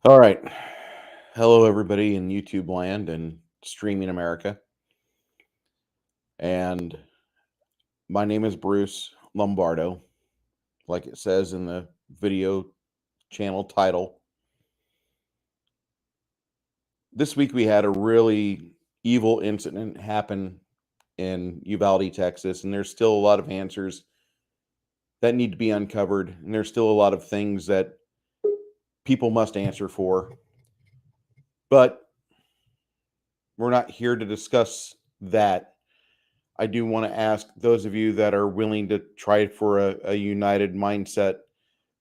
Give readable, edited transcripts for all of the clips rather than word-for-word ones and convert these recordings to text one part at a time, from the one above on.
All right. Hello, everybody in YouTube land and streaming America. And my name is Bruce Lombardo, like it says in the video channel title. This week we had a really evil incident happen in Uvalde, Texas, and there's still a lot of answers that need to be uncovered, and there's still a lot of things that people must answer for. But we're not here to discuss that. I do want to ask those of you that are willing to try for a united mindset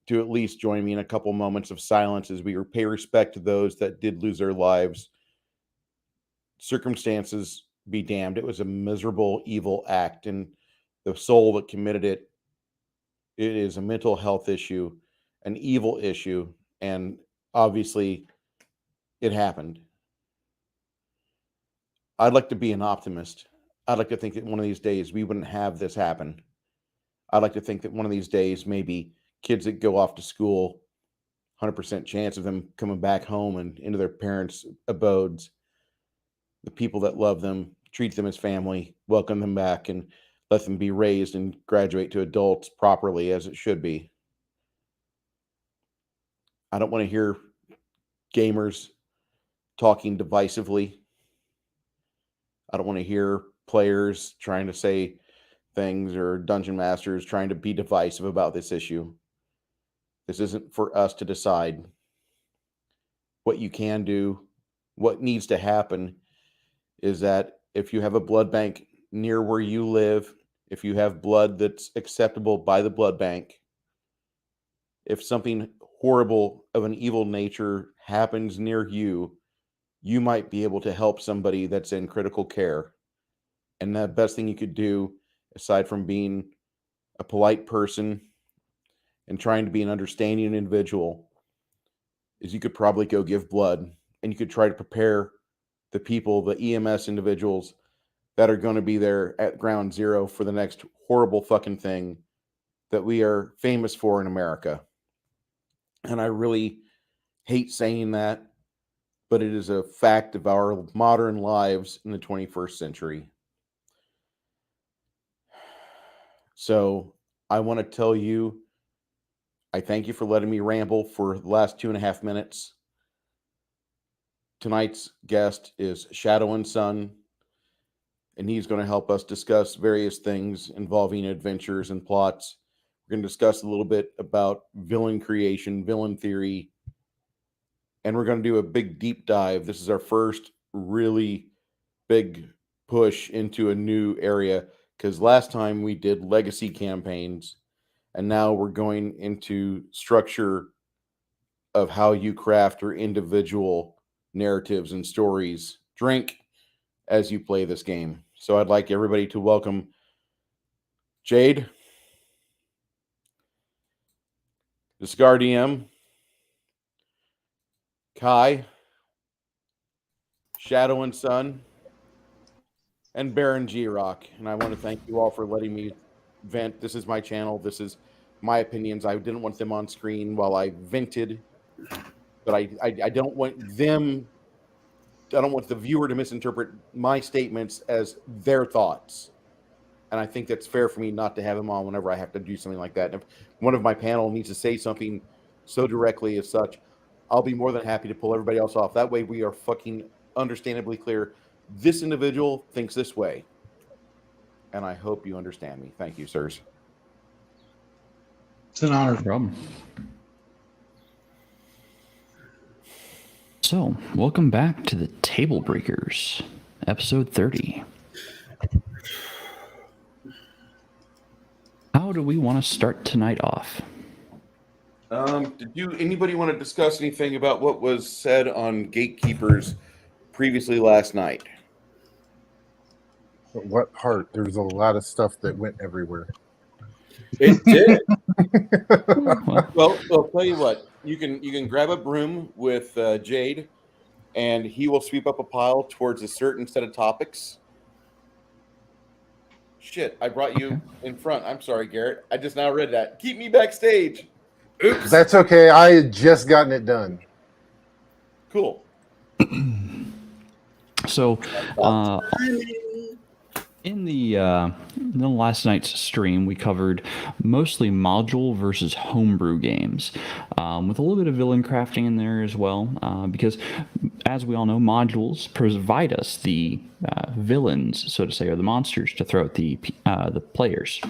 to at least join me in a couple moments of silence as we pay respect to those that did lose their lives. Circumstances be damned. It was a miserable, evil act, and the soul that committed it, it is a mental health issue, an evil issue, and obviously it happened. I'd like to be an optimist. I'd like to think that one of these days we wouldn't have this happen. I'd like to think that one of these days maybe kids that go off to school, 100% chance of them coming back home and into their parents' abodes, the people that love them, treat them as family, welcome them back, and let them be raised and graduate to adults properly as it should be. I don't want to hear gamers talking divisively. I don't want to hear players trying to say things or dungeon masters trying to be divisive about this issue. This isn't for us to decide. What you can do, what needs to happen is that if you have a blood bank near where you live, if you have blood that's acceptable by the blood bank, if something horrible of an evil nature happens near you, you might be able to help somebody that's in critical care. And the best thing you could do, aside from being a polite person and trying to be an understanding individual, is you could probably go give blood, and you could try to prepare the people, the EMS individuals that are going to be there at ground zero for the next horrible fucking thing that we are famous for in America. And I really hate saying that, but it is a fact of our modern lives in the 21st century. So I want to tell you, I thank you for letting me ramble for the last 2.5 minutes. Tonight's guest is Shadow and Sun, and he's going to help us discuss various things involving adventures and plots. We're going to discuss a little bit about villain creation, villain theory, and we're going to do a big deep dive. This is our first really big push into a new area, because last time we did legacy campaigns, and now we're going into structure of how you craft your individual narratives and stories. Drink as you play this game. So I'd like everybody to welcome Jade, the Scar DM, Kai, Shadow and Sun, and Baron G Rock. And I want to thank you all for letting me vent. This is my channel. This is my opinions. I didn't want them on screen while I vented, but I don't want them. I don't want the viewer to misinterpret my statements as their thoughts. And I think that's fair for me not to have them on whenever I have to do something like that. And if one of my panel needs to say something so directly as such, I'll be more than happy to pull everybody else off. That way we are fucking understandably clear. This individual thinks this way. And I hope you understand me. Thank you, sirs. It's an honor. No problem. So, welcome back to the Tablebreakers, episode 30. How do we want to start tonight off? Did anybody want to discuss anything about what was said on Gatekeepers previously last night? What part? There's a lot of stuff that went everywhere. It did. Well, Well, I'll tell you what. You can grab a broom with Jade, and he will sweep up a pile towards a certain set of topics. Shit, I brought you in front. I'm sorry, Garrett. I just now read that. Keep me backstage. Oops. That's okay. I had just gotten it done. Cool. So, in the last night's stream, we covered mostly module versus homebrew games, with a little bit of villain crafting in there as well, because, as we all know, modules provide us the villains, so to say, or the monsters to throw at the players,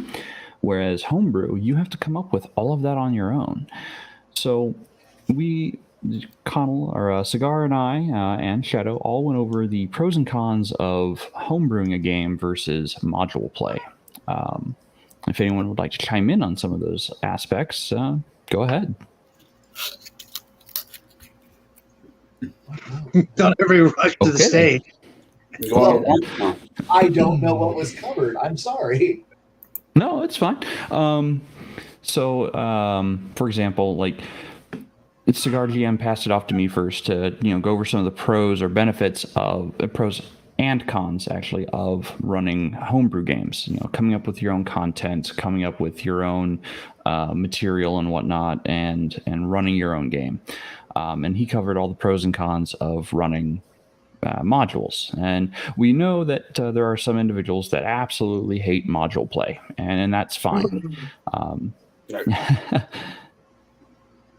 whereas homebrew, you have to come up with all of that on your own. So Connell, or Cigar, and I, and Shadow all went over the pros and cons of homebrewing a game versus module play. If anyone would like to chime in on some of those aspects, go ahead. Don't every rush to the stage. Well, I don't know what was covered. I'm sorry. No, it's fine. For example, like, Cigar GM passed it off to me first to go over some of the pros or benefits of pros and cons actually of running homebrew games. Coming up with your own content, coming up with your own material and whatnot, and running your own game. And he covered all the pros and cons of running modules. And we know that there are some individuals that absolutely hate module play, and that's fine.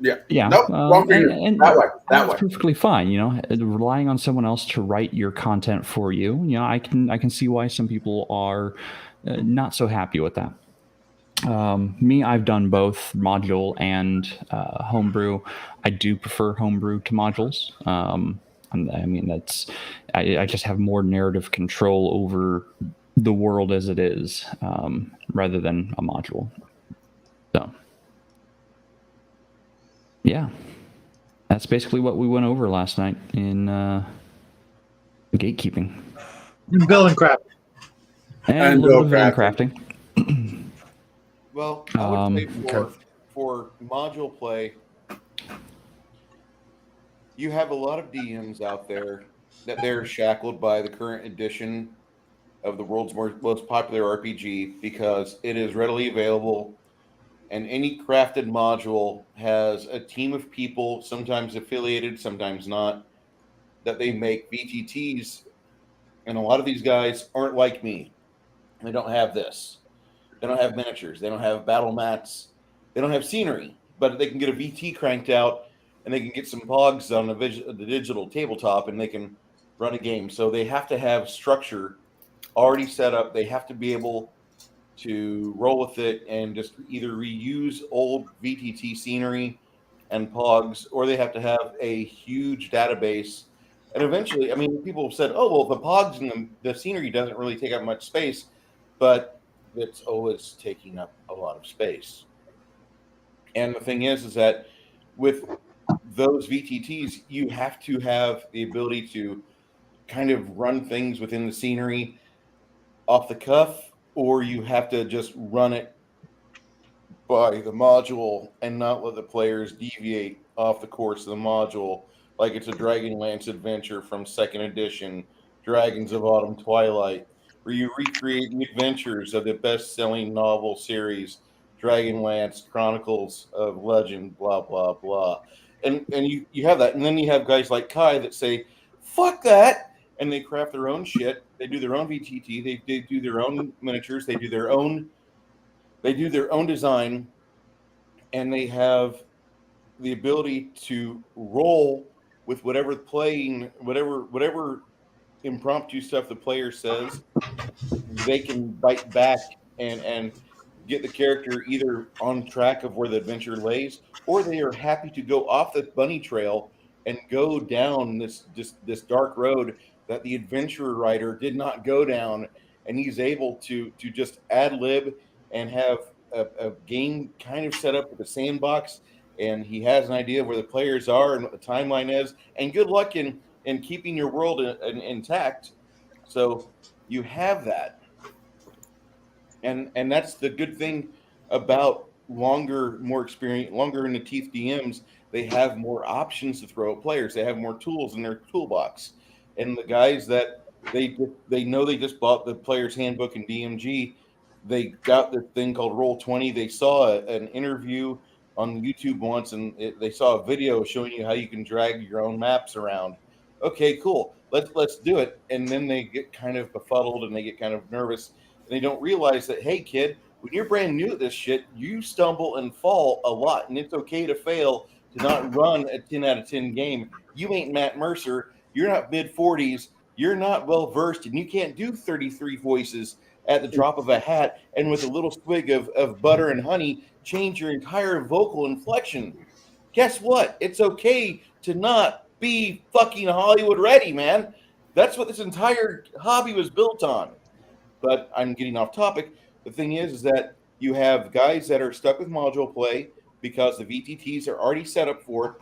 Yeah. Nope. Wrong for you. And that way. That's perfectly fine. Relying on someone else to write your content for you. I can see why some people are not so happy with that. Me, I've done both module and homebrew. I do prefer homebrew to modules. I just have more narrative control over the world as it is, rather than a module. So. Yeah, that's basically what we went over last night in gatekeeping. And villain crafting. And a little bit of villain crafting. Well, I would say for module play, you have a lot of DMs out there that they're shackled by the current edition of the world's most popular RPG because it is readily available. And any crafted module has a team of people, sometimes affiliated, sometimes not, that they make VTTs. And a lot of these guys aren't like me. They don't have this. They don't have miniatures. They don't have battle mats. They don't have scenery. But they can get a VT cranked out, and they can get some pogs on the digital tabletop, and they can run a game. So they have to have structure already set up. They have to be able to roll with it and just either reuse old VTT scenery and pogs, or they have to have a huge database. And eventually, people have said, oh, well, the pogs and the scenery doesn't really take up much space, but it's always taking up a lot of space. And the thing is that with those VTTs, you have to have the ability to kind of run things within the scenery off the cuff, or you have to just run it by the module and not let the players deviate off the course of the module, like it's a Dragonlance adventure from 2nd edition, Dragons of Autumn Twilight, where you recreate the adventures of the best-selling novel series, Dragonlance Chronicles of Legend, blah, blah, blah. And you have that. And then you have guys like Kai that say, fuck that, and they craft their own shit. They do their own VTT. They do their own miniatures. They do their own design, and they have the ability to roll with whatever impromptu stuff the player says. They can bite back and get the character either on track of where the adventure lays, or they are happy to go off the bunny trail and go down this dark road that the adventure writer did not go down, and he's able to just ad-lib and have a game kind of set up with a sandbox, and he has an idea of where the players are and what the timeline is, and good luck in keeping your world intact. So you have that, and that's the good thing about longer in the teeth DMs. They have more options to throw at players. They have more tools in their toolbox. And the guys that they know they just bought the player's handbook in DMG, they got this thing called Roll20. They saw an interview on YouTube once, and they saw a video showing you how you can drag your own maps around. Okay, cool. Let's do it. And then they get kind of befuddled and they get kind of nervous. And they don't realize that, hey, kid, when you're brand new at this shit, you stumble and fall a lot, and it's okay to fail, to not run a 10 out of 10 game. You ain't Matt Mercer. You're not mid 40s. You're not well versed, and you can't do 33 voices at the drop of a hat and with a little swig of butter and honey change your entire vocal inflection. Guess what? It's okay to not be fucking Hollywood ready, man. That's what this entire hobby was built on. But I'm getting off topic. The thing is that you have guys that are stuck with module play because the VTTs are already set up for it.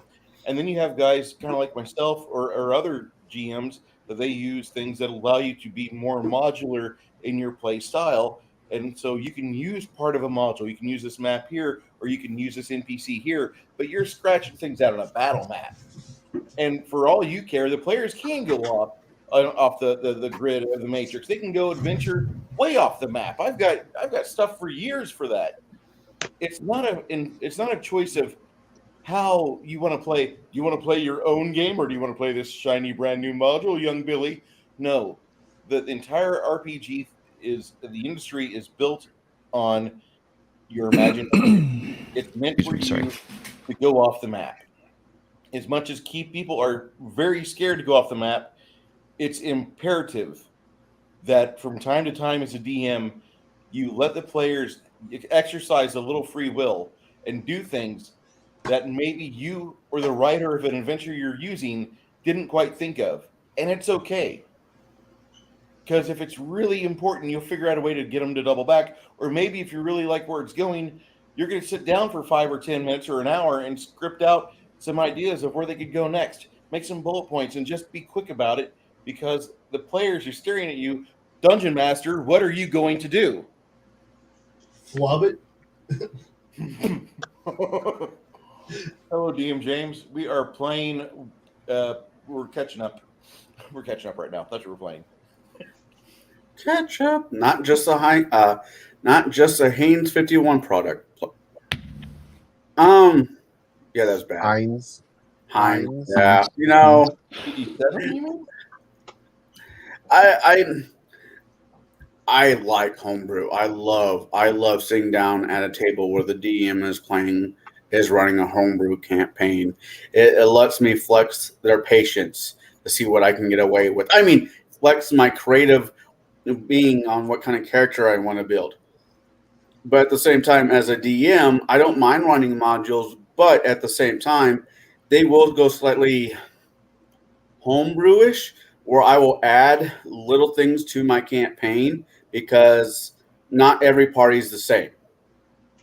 And then you have guys kind of like myself or other GMs that they use things that allow you to be more modular in your play style. And so you can use part of a module. You can use this map here, or you can use this NPC here, but you're scratching things out on a battle map. And for all you care, the players can go off the grid of the matrix. They can go adventure way off the map. I've got stuff for years for that. It's not a choice of how you want to play. Do you want to play your own game, or do you want to play this shiny brand new module, young Billy? No, the entire RPG the industry is built on your imagination. It's meant for you to go off the map. As much as people are very scared to go off the map, it's imperative that from time to time as a DM, you let the players exercise a little free will and do things that maybe you or the writer of an adventure you're using didn't quite think of. And it's okay. Because if it's really important, you'll figure out a way to get them to double back. Or maybe if you really like where it's going, you're going to sit down for 5 or 10 minutes or an hour and script out some ideas of where they could go next. Make some bullet points and just be quick about it, because the players are staring at you. Dungeon Master, what are you going to do? Flub it. Hello, DM James. We are playing. We're catching up. We're catching up right now. That's what we're playing. Catch up. Not just a Haynes 51 product. Yeah, that's bad. Heinz. Yeah, you know. 57, you mean? I like homebrew. I love sitting down at a table where the DM is running a homebrew campaign. It lets me flex their patience to see what I can get away with. I mean, flex my creative being on what kind of character I want to build. But at the same time, as a DM, I don't mind running modules, but at the same time, they will go slightly homebrewish, where I will add little things to my campaign, because not every party is the same.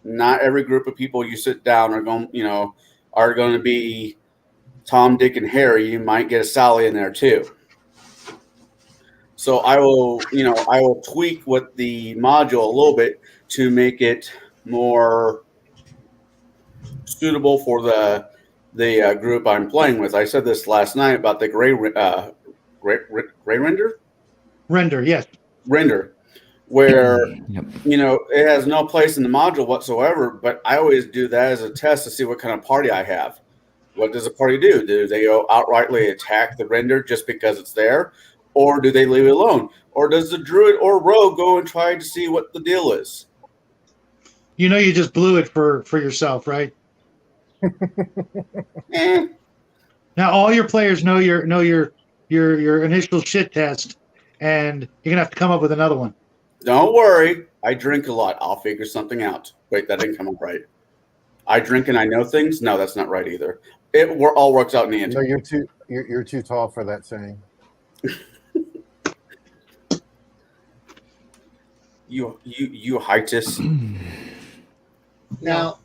Not every group of people you sit down are going to be Tom, Dick, and Harry. You might get a Sally in there too. So I will tweak with the module a little bit to make it more suitable for the group I'm playing with. I said this last night about the gray render. Yes. Render, where it has no place in the module whatsoever. But I always do that as a test to see what kind of party I have. What does a party do? Do they go outrightly attack the render just because it's there? Or do they leave it alone? Or does the druid or rogue go and try to see what the deal is? You know, you just blew it for yourself, right? Now all your players know your initial shit test, and you're gonna have to come up with another one. Don't worry, I drink a lot. I'll figure something out. Wait, that didn't come up right. I drink and I know things. No, that's not right either. It all works out in the end. No, you're too tall for that saying. You heightus. Now,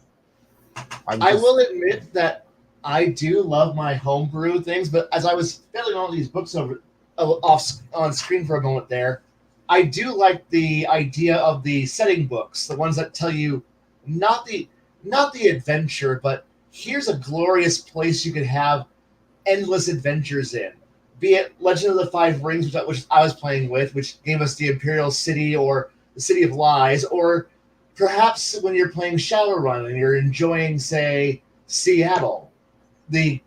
I will admit that I do love my homebrew things, but as I was filling all these books on screen for a moment there, I do like the idea of the setting books, the ones that tell you not the adventure, but here's a glorious place you could have endless adventures in. Be it Legend of the Five Rings, which I was playing with, which gave us the Imperial City or the City of Lies, or perhaps when you're playing Shadowrun and you're enjoying, say, Seattle, the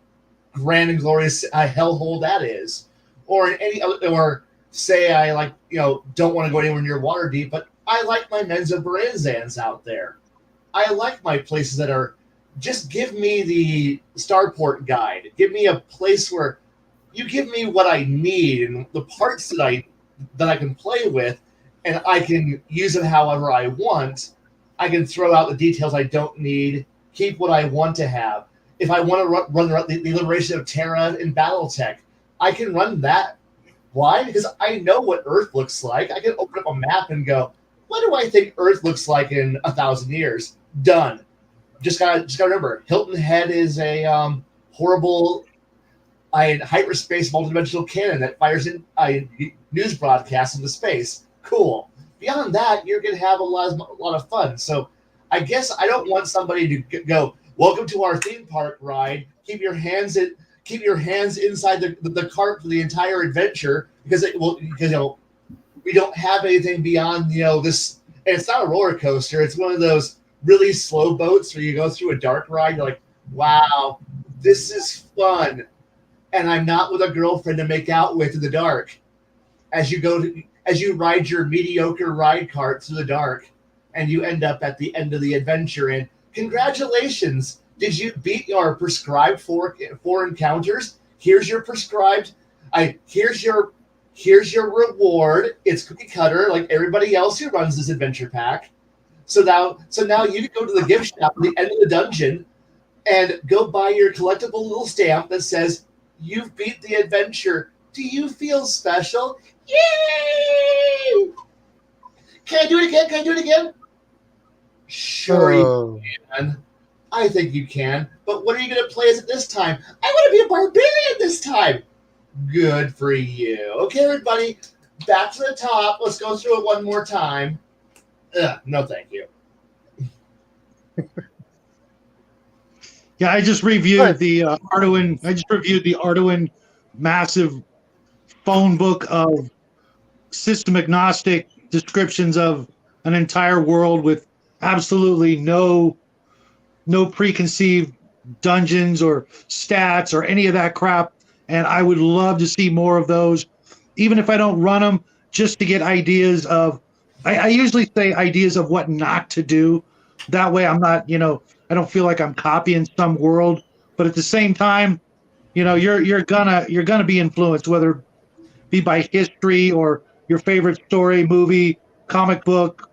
grand and glorious hellhole that is, or in any other, or say I like, don't want to go anywhere near Waterdeep, but I like my Menzo Baranzans out there. I like my places that are, just give me the Starport guide. Give me a place where you give me what I need and the parts that I can play with, and I can use them however I want. I can throw out the details I don't need, keep what I want to have. If I want to run the Liberation of Terra in BattleTech, I can run that. Why? Because I know what Earth looks like. I can open up a map and go, what do I think Earth looks like in 1,000 years? Done. Just gotta remember, Hilton Head is a horrible hyperspace multidimensional cannon that fires in news broadcasts into space. Cool. Beyond that, you're gonna have a lot of fun. So, I guess I don't want somebody to go, welcome to our theme park ride. Keep your hands inside the cart for the entire adventure because we don't have anything beyond this. And it's not a roller coaster. It's one of those really slow boats where you go through a dark ride. You're like, wow, this is fun, and I'm not with a girlfriend to make out with in the dark. As you ride your mediocre ride cart through the dark, and you end up at the end of the adventure. And congratulations, did you beat your prescribed four encounters? Here's your prescribed. Here's your reward. It's cookie cutter like everybody else who runs this adventure pack. So now you can go to the gift shop at the end of the dungeon and go buy your collectible little stamp that says you've beat the adventure. Do you feel special? Yay! Can I do it again? Sure you can. I think you can. But what are you going to play as it this time? I want to be a barbarian this time. Good for you. Okay, everybody, back to the top. Let's go through it one more time. No, thank you. Yeah, I just reviewed the Arduin. I just reviewed the Arduin massive phone book of system agnostic descriptions of an entire world with absolutely no preconceived dungeons or stats or any of that crap. And I would love to see more of those, even if I don't run them, just to get ideas of. I usually say ideas of what not to do. That way, I'm not, I don't feel like I'm copying some world. But at the same time, you're gonna be influenced, whether it be by history or your favorite story, movie, comic book,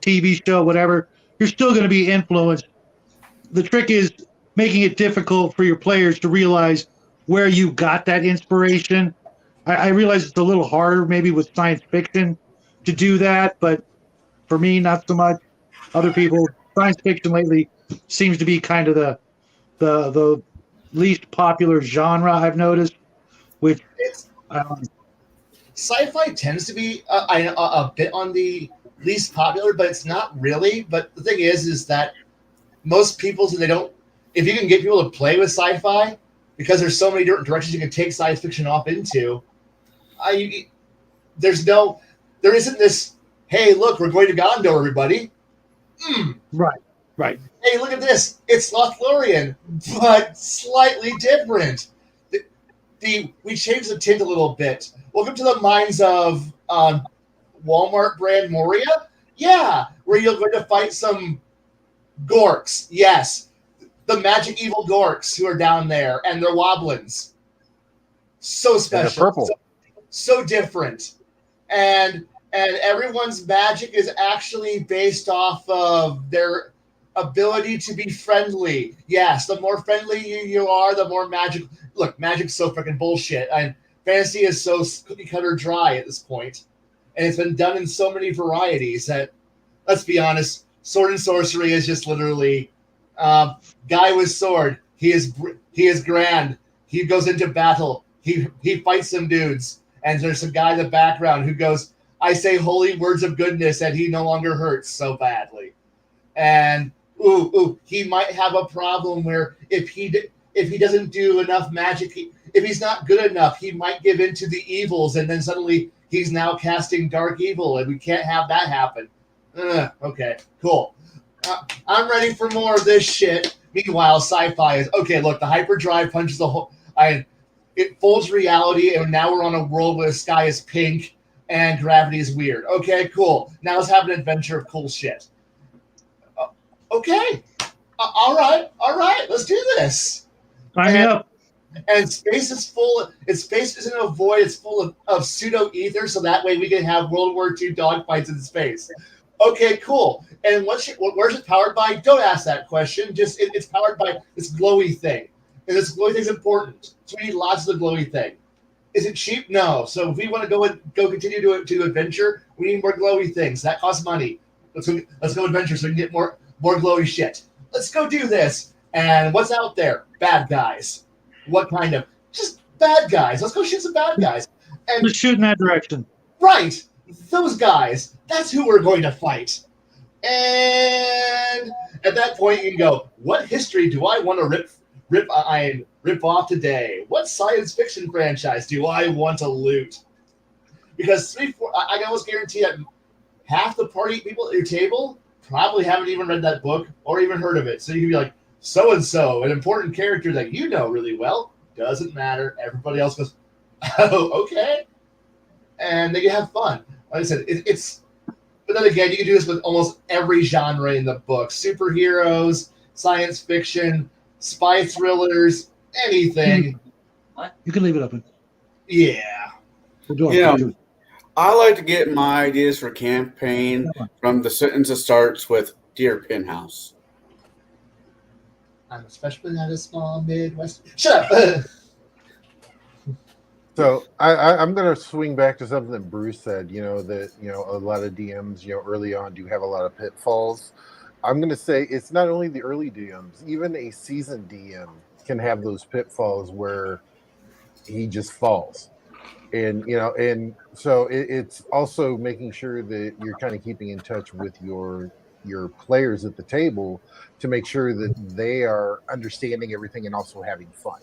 TV show, whatever. You're still going to be influenced. The trick is making it difficult for your players to realize where you got that inspiration. I realize it's a little harder maybe with science fiction to do that, but for me, not so much. Other people, science fiction lately seems to be kind of the least popular genre I've noticed. Which sci-fi tends to be a bit on the least popular, but it's not really. But the thing is that most people, so they don't. If you can get people to play with sci-fi, because there's so many different directions you can take science fiction off into, there isn't this. Hey, look, we're going to Gondor, everybody. Right. Hey, look at this. It's Lothlorien, but slightly different. We changed the tint a little bit. Welcome to the mines of Walmart brand Moria. Yeah, where you're going to fight some Gorks. Yes, the magic evil Gorks who are down there, and they're Woblins. So special. And they're purple. So different. And everyone's magic is actually based off of their ability to be friendly. Yes, the more friendly you are, the more magic. Look, magic's so freaking bullshit. And fantasy is so cookie cutter dry at this point. And it's been done in so many varieties that, let's be honest, sword and sorcery is just literally guy with sword. He is grand. He goes into battle. He fights some dudes. And there's a guy in the background who goes, I say holy words of goodness, and he no longer hurts so badly. And he might have a problem where if he doesn't do enough magic, if he's not good enough, he might give in to the evils, and then suddenly he's now casting dark evil, and we can't have that happen. Okay, cool. I'm ready for more of this shit. Meanwhile, sci-fi is okay. Look, the hyperdrive punches the whole. It folds reality, and now we're on a world where the sky is pink and gravity is weird. Okay, cool. Now let's have an adventure of cool shit. Okay. All right. Let's do this. Sign me up. And space is full. Space isn't a void. It's full of pseudo ether, so that way we can have World War II dogfights in space. Okay, cool. And where's it powered by? Don't ask that question. Just it's powered by this glowy thing, and this glowy thing's important. So we need lots of the glowy thing. Is it cheap? No. So if we want to go continue to adventure, we need more glowy things. That costs money. Let's go adventure so we can get more glowy shit. Let's go do this. And what's out there? Bad guys. What kind of? Just bad guys. Let's go shoot some bad guys. And Let's shoot in that direction. right, those guys. That's who we're going to fight. And at that point, you can go, what history do I want to rip off today? What science fiction franchise do I want to loot? Because I can almost guarantee that half the party people at your table probably haven't even read that book or even heard of it. So you can be like, so-and-so, an important character that you know really well, doesn't matter. Everybody else goes, oh, okay. And they can have fun. Like I said, but then again, you can do this with almost every genre in the book. Superheroes, science fiction, spy thrillers, anything. You can leave it open. Yeah. We'll do it. Yeah. We'll do it. I like to get my ideas for campaign from the sentence that starts with "Dear Pinhouse." I'm especially not a small Midwest. Shut up. So I'm going to swing back to something that Bruce said. That a lot of DMs, early on do have a lot of pitfalls. I'm going to say it's not only the early DMs, even a seasoned DM can have those pitfalls where he just falls. And so it's also making sure that you're kind of keeping in touch with your players at the table to make sure that they are understanding everything and also having fun.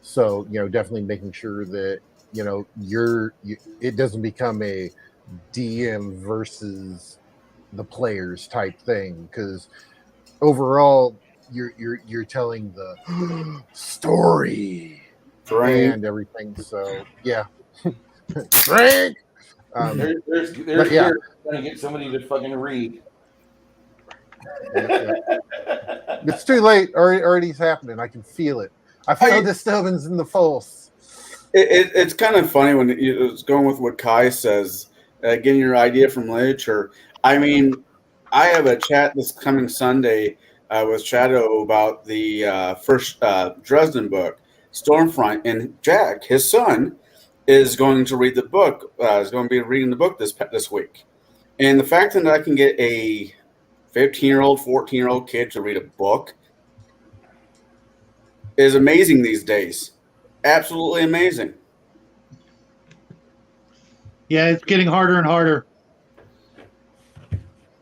So, definitely making sure that, it doesn't become a DM versus the players type thing, because overall you're telling the story and everything. So yeah. Drink. There's yeah. gonna get somebody to fucking read. It's too late. Already happening. I can feel it. I feel disturbance in the force. It's kind of funny when it's going with what Kai says, getting your idea from literature. I mean, I have a chat this coming Sunday with Shadow about the first Dresden book, Stormfront, and Jack, his son, is going to read the book. Is going to be reading the book this week, and the fact that I can get a 15-year-old, 14-year-old kid to read a book is amazing these days. Absolutely amazing. Yeah, it's getting harder and harder.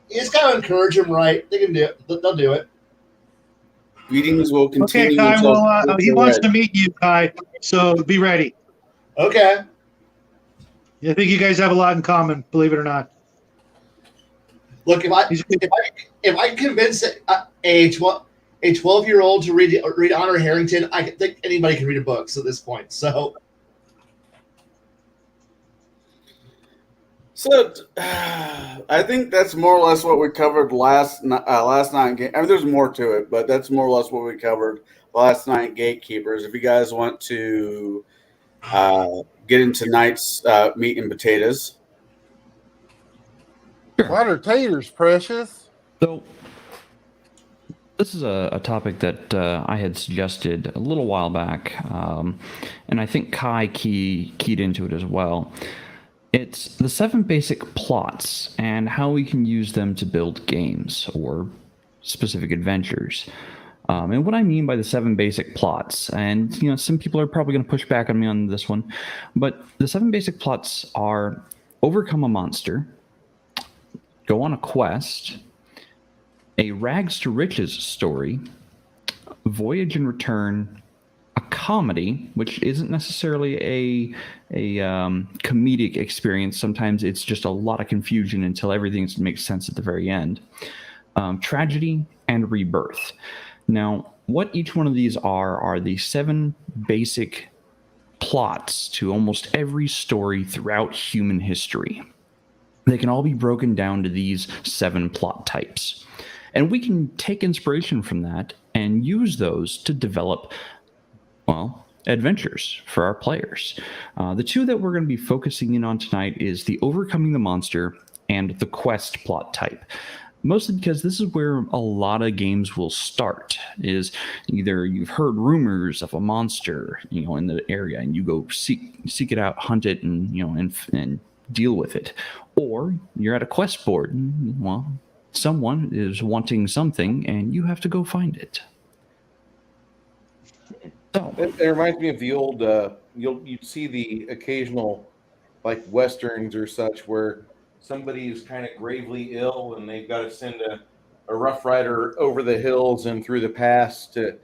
You just gotta encourage them, right? They can do it. They'll do it. Meetings will continue. Okay, Kai. until Well, he wants to meet you, Kai. So be ready. Okay. I think you guys have a lot in common, believe it or not. Look, if I can convince a 12-year-old to read Honor Harrington, I think anybody can read a book at this point. So I think that's more or less what we covered last night. I mean, there's more to it, but that's more or less what we covered last night. Gatekeepers. If you guys want to get into tonight's meat and potatoes. What are taters, precious? So this is a topic that I had suggested a little while back, and I think Kai keyed into it as well. It's the 7 basic plots and how we can use them to build games or specific adventures. And what I mean by the 7 basic plots, and some people are probably going to push back on me on this one, but the 7 basic plots are overcome a monster, go on a quest, a rags to riches story, voyage and return, a comedy, which isn't necessarily a comedic experience. Sometimes it's just a lot of confusion until everything makes sense at the very end. Tragedy and rebirth. Now, what each one of these are the 7 basic plots to almost every story throughout human history. They can all be broken down to these 7 plot types. And we can take inspiration from that and use those to develop, well, adventures for our players. The 2 that we're going to be focusing in on tonight is the Overcoming the Monster and the Quest plot type. Mostly because this is where a lot of games will start, is either you've heard rumors of a monster, in the area, and you go seek it out, hunt it, and deal with it. Or you're at a quest board, and, well, someone is wanting something, and you have to go find it. So It reminds me of the old, you'd see the occasional, like, Westerns or such, where somebody's kind of gravely ill and they've got to send a Rough Rider over the hills and through the pass to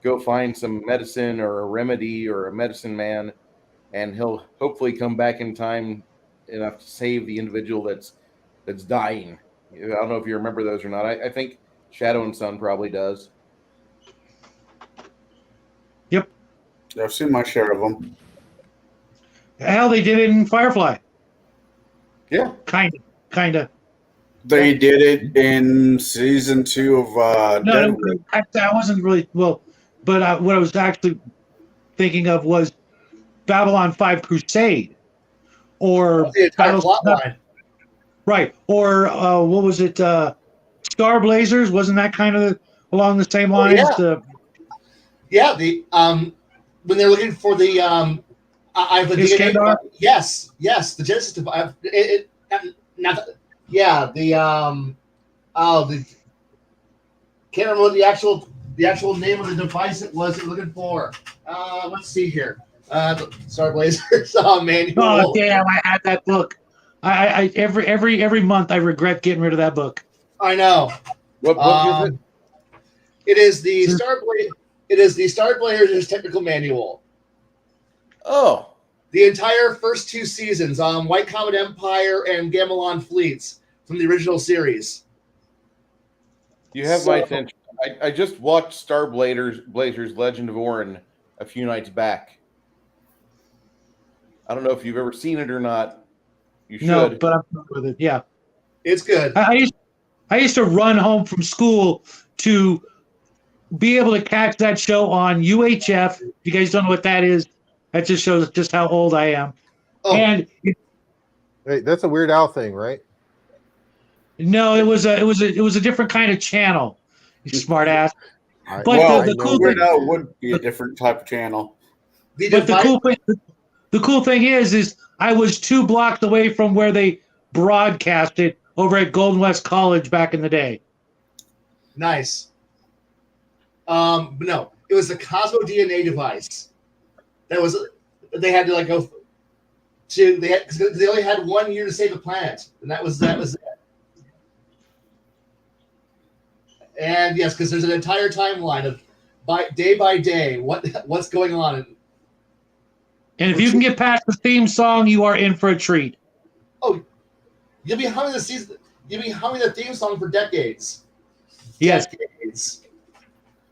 go find some medicine or a remedy or a medicine man, and he'll hopefully come back in time enough to save the individual that's dying. I don't know if you remember those or not. I think Shadow and Son probably does. Yep. I've seen my share of them. Hell, they did it in Firefly. Yeah. Kind of. They did it in season 2 of No, Deadwood. I wasn't really well, but what I was actually thinking of was Babylon 5 Crusade, or The entire plot line. right, or what was it? Star Blazers, wasn't that kind of along the same lines? Yeah. The when they're looking for the I have a DNA. Yes, the Genesis device. Can't remember what the actual name of the device it was. That we're looking for. Let's see here. Star Blazers manual. Oh damn! I had that book. I every month I regret getting rid of that book. I know. What book is it? It is the Star Blazers technical manual. Oh. The entire first 2 seasons, White Comet Empire and Gamelon fleets from the original series. You have my attention. I just watched Star Blazers Legend of Orin a few nights back. I don't know if you've ever seen it or not. You should. No, but I'm familiar with it. Yeah. It's good. I used to run home from school to be able to catch that show on UHF. If you guys don't know what that is, that just shows just how old I am. Oh. And Hey, that's a Weird Al thing, right? no, it was a different kind of channel. You smart ass. But Well, the cool Weird thing, Al would be a different type of channel. the cool thing is I was 2 blocks away from where they broadcasted over at Golden West College back in the day. Nice. But no, it was the Cosmo DNA device. They had to like go to because they only had 1 year to save the planet, and that was it. And yes, because there's an entire timeline of day by day what's going on. And if you can get past the theme song, you are in for a treat. Oh, you'll be humming the theme song for decades. Yes. Decades.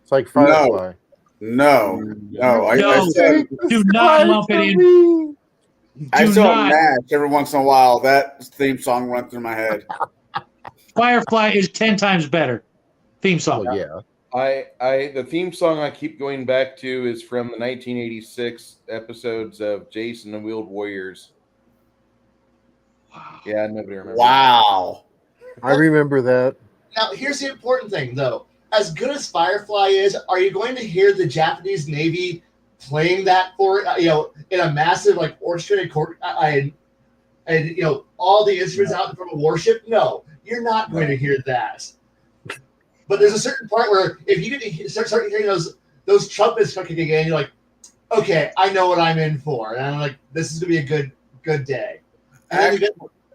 It's like Firefly. No. I said, Do not lump it in. I Do saw not. Match every once in a while. That theme song went through my head. Firefly is 10 times better. Theme song. Well, yeah. The theme song I keep going back to is from the 1986 episodes of Jason and Wheeled Warriors. Wow. Yeah, nobody remembers. Wow. I remember that. Now, here's the important thing, though. As good as Firefly is, are you going to hear the Japanese Navy playing that for in a massive orchestrated court and all the instruments out from a warship? No, you're not going to hear that. But there's a certain part where if you get to start hearing those trumpets kicking in, you're like, okay, I know what I'm in for, and I'm like, this is gonna be a good day. And then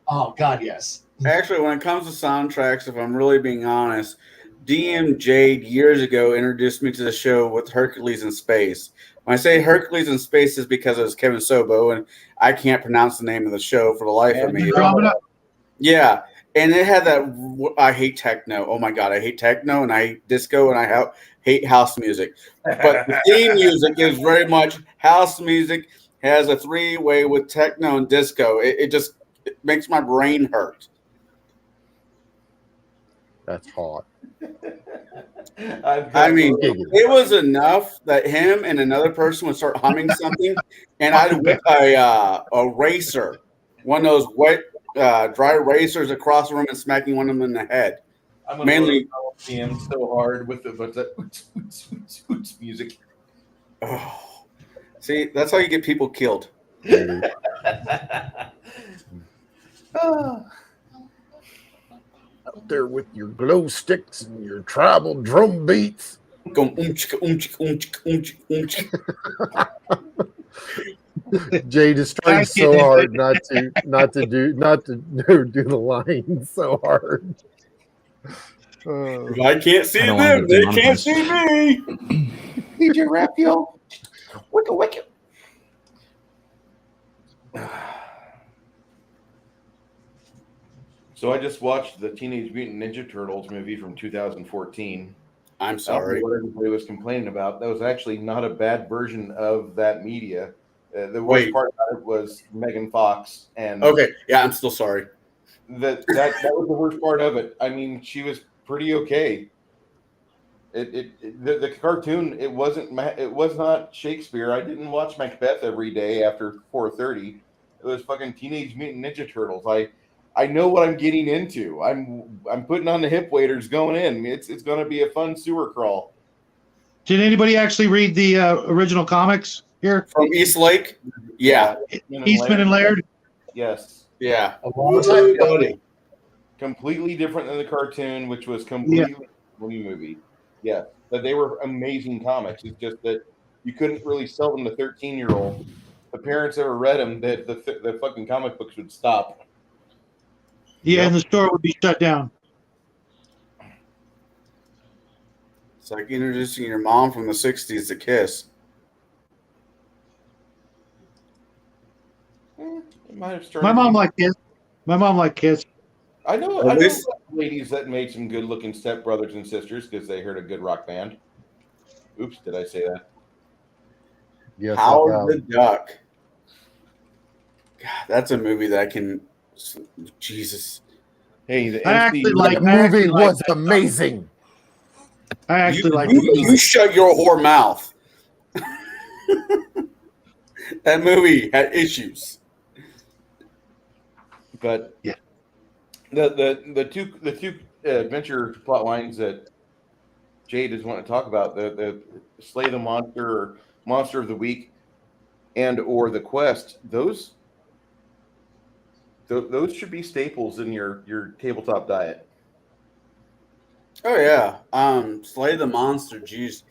oh God, yes. Actually, when it comes to soundtracks, if I'm really being honest, DM Jade years ago introduced me to the show with Hercules in Space. When I say Hercules in Space, is because it was Kevin Sobo, and I can't pronounce the name of the show for the life of me. Andromeda. Yeah, and it had that. I hate techno. Oh my god, I hate techno, and I hate disco, and I hate house music. But the theme music is very much house music. Has a three-way with techno and disco. It makes my brain hurt. That's hot. I mean, it was enough that him and another person would start humming something, and I'd whip a racer, one of those wet, dry racers across the room and smacking one of them in the head. I'm Mainly, him so hard with the music. Oh, see, that's how you get people killed. Out there with your glow sticks and your tribal drum beats. Go chicka. Jade is trying so hard not to do the lines so hard. If I can't see I don't wanna them, get they can't demonetized. see me. DJ Rapio. Wicka. So I just watched the Teenage Mutant Ninja Turtles movie from 2014. I'm sorry. What everybody was complaining about. That was actually not a bad version of that media. The worst Wait. part about it was Megan Fox, and Okay, yeah, I'm still sorry. that was the worst part of it. I mean, she was pretty okay. The cartoon, it was not Shakespeare. I didn't watch Macbeth every day after 4:30. It was fucking Teenage Mutant Ninja Turtles. I know what I'm getting into. I'm putting on the hip waders going in. It's going to be a fun sewer crawl. Did anybody actually read the original comics here? From East Lake? Yeah. Eastman and Laird? Yes. Yeah. A long time ago. Completely different than the cartoon, which was completely movie. Yeah. But they were amazing comics. It's just that you couldn't really sell them to 13-year-olds. The parents ever read them, that the fucking comic books would stop. Yeah, and the store would be shut down. It's like introducing your mom from the 60s to Kiss. It might have started. My mom liked Kiss. I know This- ladies that made some good-looking stepbrothers and sisters because they heard a good rock band. Oops, did I say that? Yes, Howard the Duck. God, that's a movie that I can. Jesus. Hey, the I MC, actually like the movie was amazing. I actually like You shut your whore mouth. That movie had issues. but Yeah. the two adventure plot lines that Jade is wanting to talk about, the Slay the Monster or Monster of the Week and or the Quest, those should be staples in your tabletop diet. Oh yeah. Slay the Monster, jeez.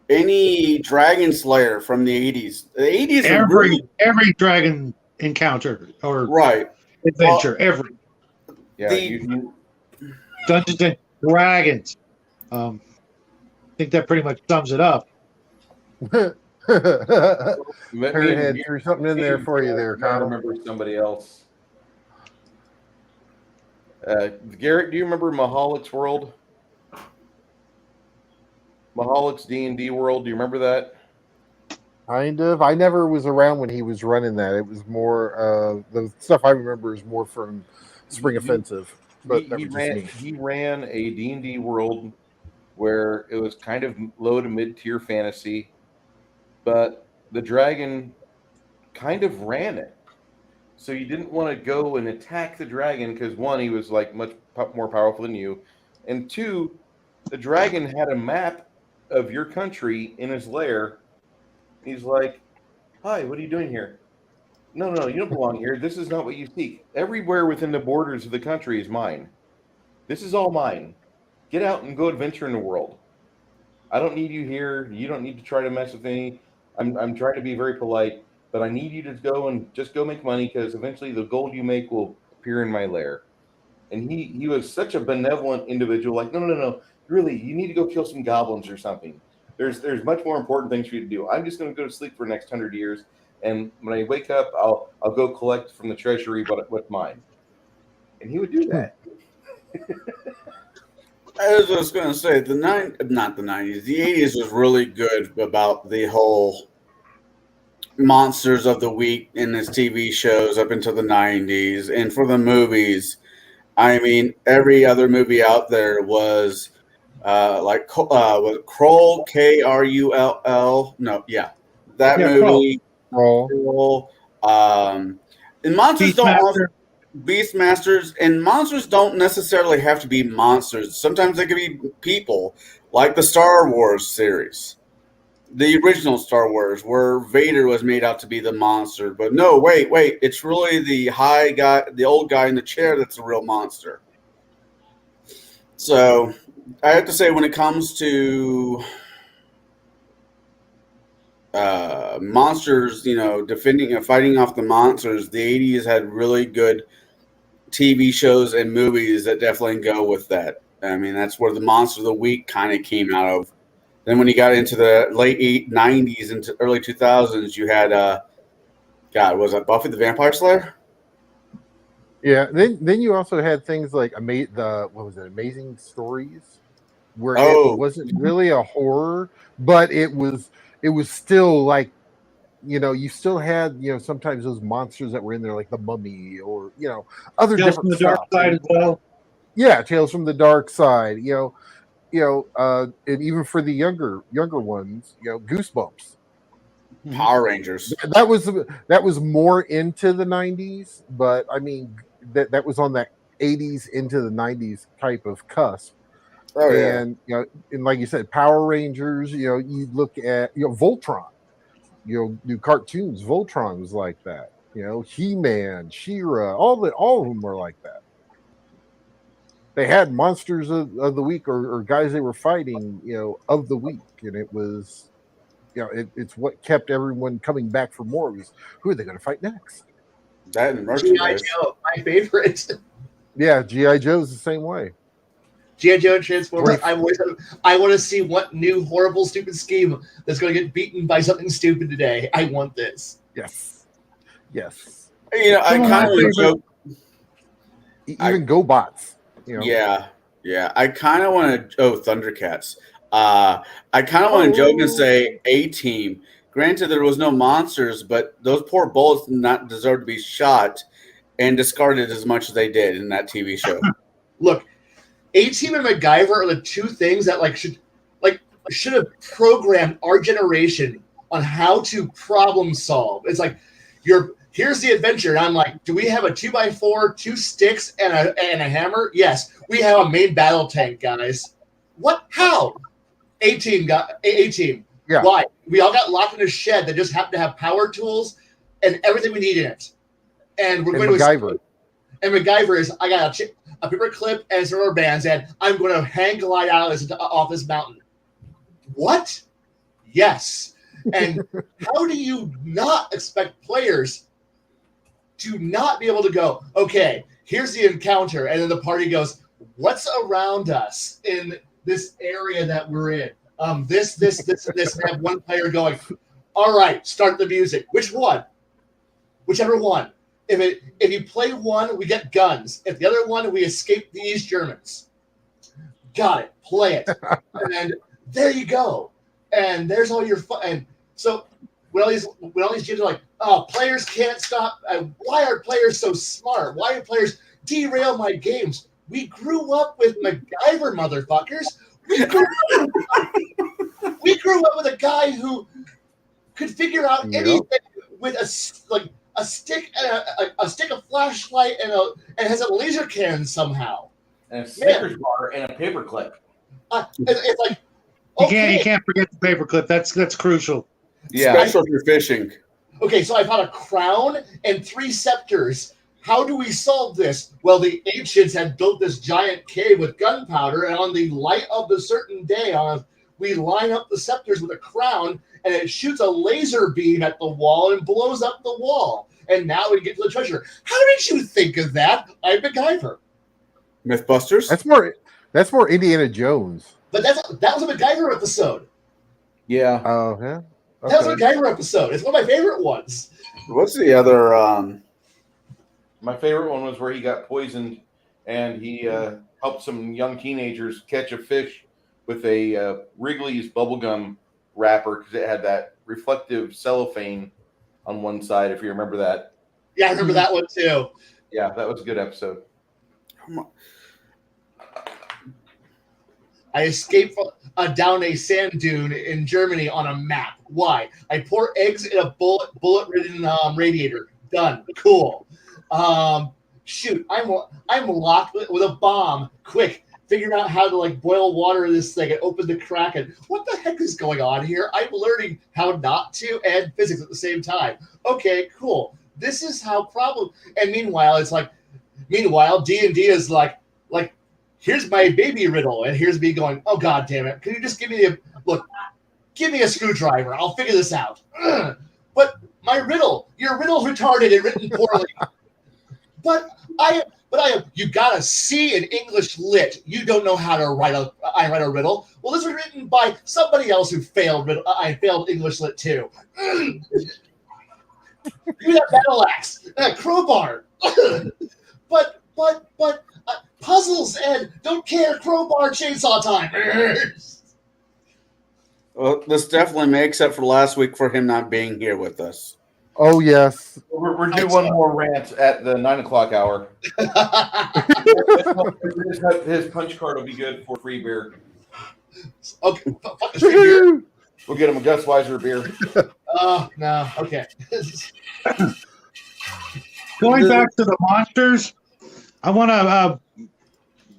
Any Dragon Slayer from the 80s. The 80s are really, every dragon encounter or right. adventure, every Yeah, The- Dungeons and Dragons. I think that pretty much sums it up. Let Her head threw something in there for you there, I Kyle. remember somebody else. Garrett, do you remember Mahalik's World? Mahalik's D&D World. Do you remember that? Kind of. I never was around when he was running that. It was more the stuff I remember is more from Spring Offensive. But that was just me. He ran a D&D world where it was kind of low to mid-tier fantasy, but the dragon kind of ran it. So you didn't want to go and attack the dragon because, one, he was like much more powerful than you, and two, the dragon had a map of your country in his lair. He's like, "Hi, what are you doing here?" No, you don't belong here. This is not what you seek. Everywhere within the borders of the country is mine. This is all mine. Get out and go adventure in the world. I don't need you here. You don't need to try to mess with me. I'm trying to be very polite, but I need you to go and just go make money because eventually the gold you make will appear in my lair. And he was such a benevolent individual. Like, no. really, you need to go kill some goblins or something. There's much more important things for you to do. I'm just going to go to sleep for the next 100 years, and when I wake up, I'll go collect from the treasury what's mine. And he would do that. I was just going to say not the 90s, the 80s was really good about the whole monsters of the week in his TV shows up until the 90s, and for the movies, I mean, every other movie out there was was Krull, Krull. No, yeah, that movie. Krull. And monsters Beastmasters, and monsters don't necessarily have to be monsters. Sometimes they can be people, like the Star Wars series, the original Star Wars, where Vader was made out to be the monster. But no, wait, it's really the high guy, the old guy in the chair that's the real monster. So I have to say, when it comes to monsters, defending and fighting off the monsters, the 80s had really good TV shows and movies that definitely go with that. I mean, that's where the Monster of the Week kind of came out of. Then when you got into the late 90s into early 2000s, you had, was that Buffy the Vampire Slayer? Yeah. Then you also had things like Amazing Stories, where it wasn't really a horror, but it was still like, you still had, sometimes those monsters that were in there, like the Mummy or, other Tales different from the stuff. Dark Side as well. Yeah, Tales from the Dark Side. And even for the younger ones, Goosebumps, Power Rangers. That was more into the 90s, but I mean that was on that 80s into the 90s type of cusp. Oh yeah. And and like you said, Power Rangers. You look at Voltron. New cartoons. Voltron was like that. He-Man, She-Ra, all of them were like that. They had monsters of the week or guys they were fighting, of the week, and it was, it's what kept everyone coming back for more. Was who are they going to fight next? That and merchandise. G.I. Joe, my favorite. Yeah, G.I. Joe's the same way. G.I. Joe and Transformers. I want to see what new horrible stupid scheme that's going to get beaten by something stupid today. I want this. Yes. I kind of joke. Even GoBots. Yeah. I kind of want to. Thundercats. I kind of want to joke and say A-Team. Granted, there was no monsters, but those poor bullets did not deserve to be shot and discarded as much as they did in that TV show. Look, A-Team and MacGyver are the two things that should have programmed our generation on how to problem solve. It's like here's the adventure, and I'm like, do we have a 2x4, 2 sticks, and a hammer? Yes, we have a main battle tank, guys. What? How? A-Team. Yeah. Why? We all got locked in a shed that just happened to have power tools and everything we need in it. And we're going MacGyver. And MacGyver is, I got a paper clip and some rubber bands, and I'm going to hang glide out off this mountain. What? Yes. And how do you not expect players to not be able to go, okay, here's the encounter, and then the party goes, what's around us in this area that we're in? This, and have one player going, all right, start the music. Which one? Whichever one. If you play one, we get guns. If the other one, we escape the East Germans. Got it. Play it. And there you go. And there's all your fun. And so when all these gyms are like, oh, players can't stop. Why are players so smart? Why do players derail my games? We grew up with MacGyver, motherfuckers. We grew up with a guy who could figure out anything with a stick and a stick, a flashlight, and has a laser cannon somehow, and a Snickers bar and a paperclip. It's like okay. You can't forget the paperclip. That's crucial. Yeah, especially if you're fishing. Okay, so I've had a crown and 3 scepters. How do we solve this? Well, the ancients had built this giant cave with gunpowder, and on the light of the certain day, we line up the scepters with a crown, and it shoots a laser beam at the wall and blows up the wall. And now we get to the treasure. How did you think of that? I'm MacGyver. Mythbusters? That's That's more Indiana Jones. But that was a MacGyver episode. Yeah. Oh, yeah. Okay. That was a MacGyver episode. It's one of my favorite ones. What's the other? My favorite one was where he got poisoned and he helped some young teenagers catch a fish with a Wrigley's bubblegum wrapper because it had that reflective cellophane on one side, if you remember that. Yeah, I remember that one too. Yeah, that was a good episode. I escaped down a sand dune in Germany on a map. Why? I pour eggs in a bullet-ridden radiator. Done. Cool. Shoot, I'm locked with a bomb. Quick, figure out how to boil water in this thing and open the crack. And what the heck is going on here? I'm learning how not to and physics at the same time. Okay, cool. This is how problem. And meanwhile, it's D&D is like. Here's my baby riddle, and here's me going, oh, God damn it. Can you just give me a screwdriver. I'll figure this out. But my riddle, your riddle's retarded and written poorly. But you got a C in English lit. You don't know how to write a riddle. Well, this was written by somebody else who failed. I failed English lit too. Give me that battle axe, that crowbar. but puzzles and don't care. Crowbar chainsaw time. Well, this definitely makes up for last week for him not being here with us. Oh, yes. We're doing one more rant at the 9 o'clock hour. His punch card will be good for free beer. Okay, fucking free beer. We'll get him a Gus Weiser beer. Oh, no. Okay. Going back to the monsters, I want to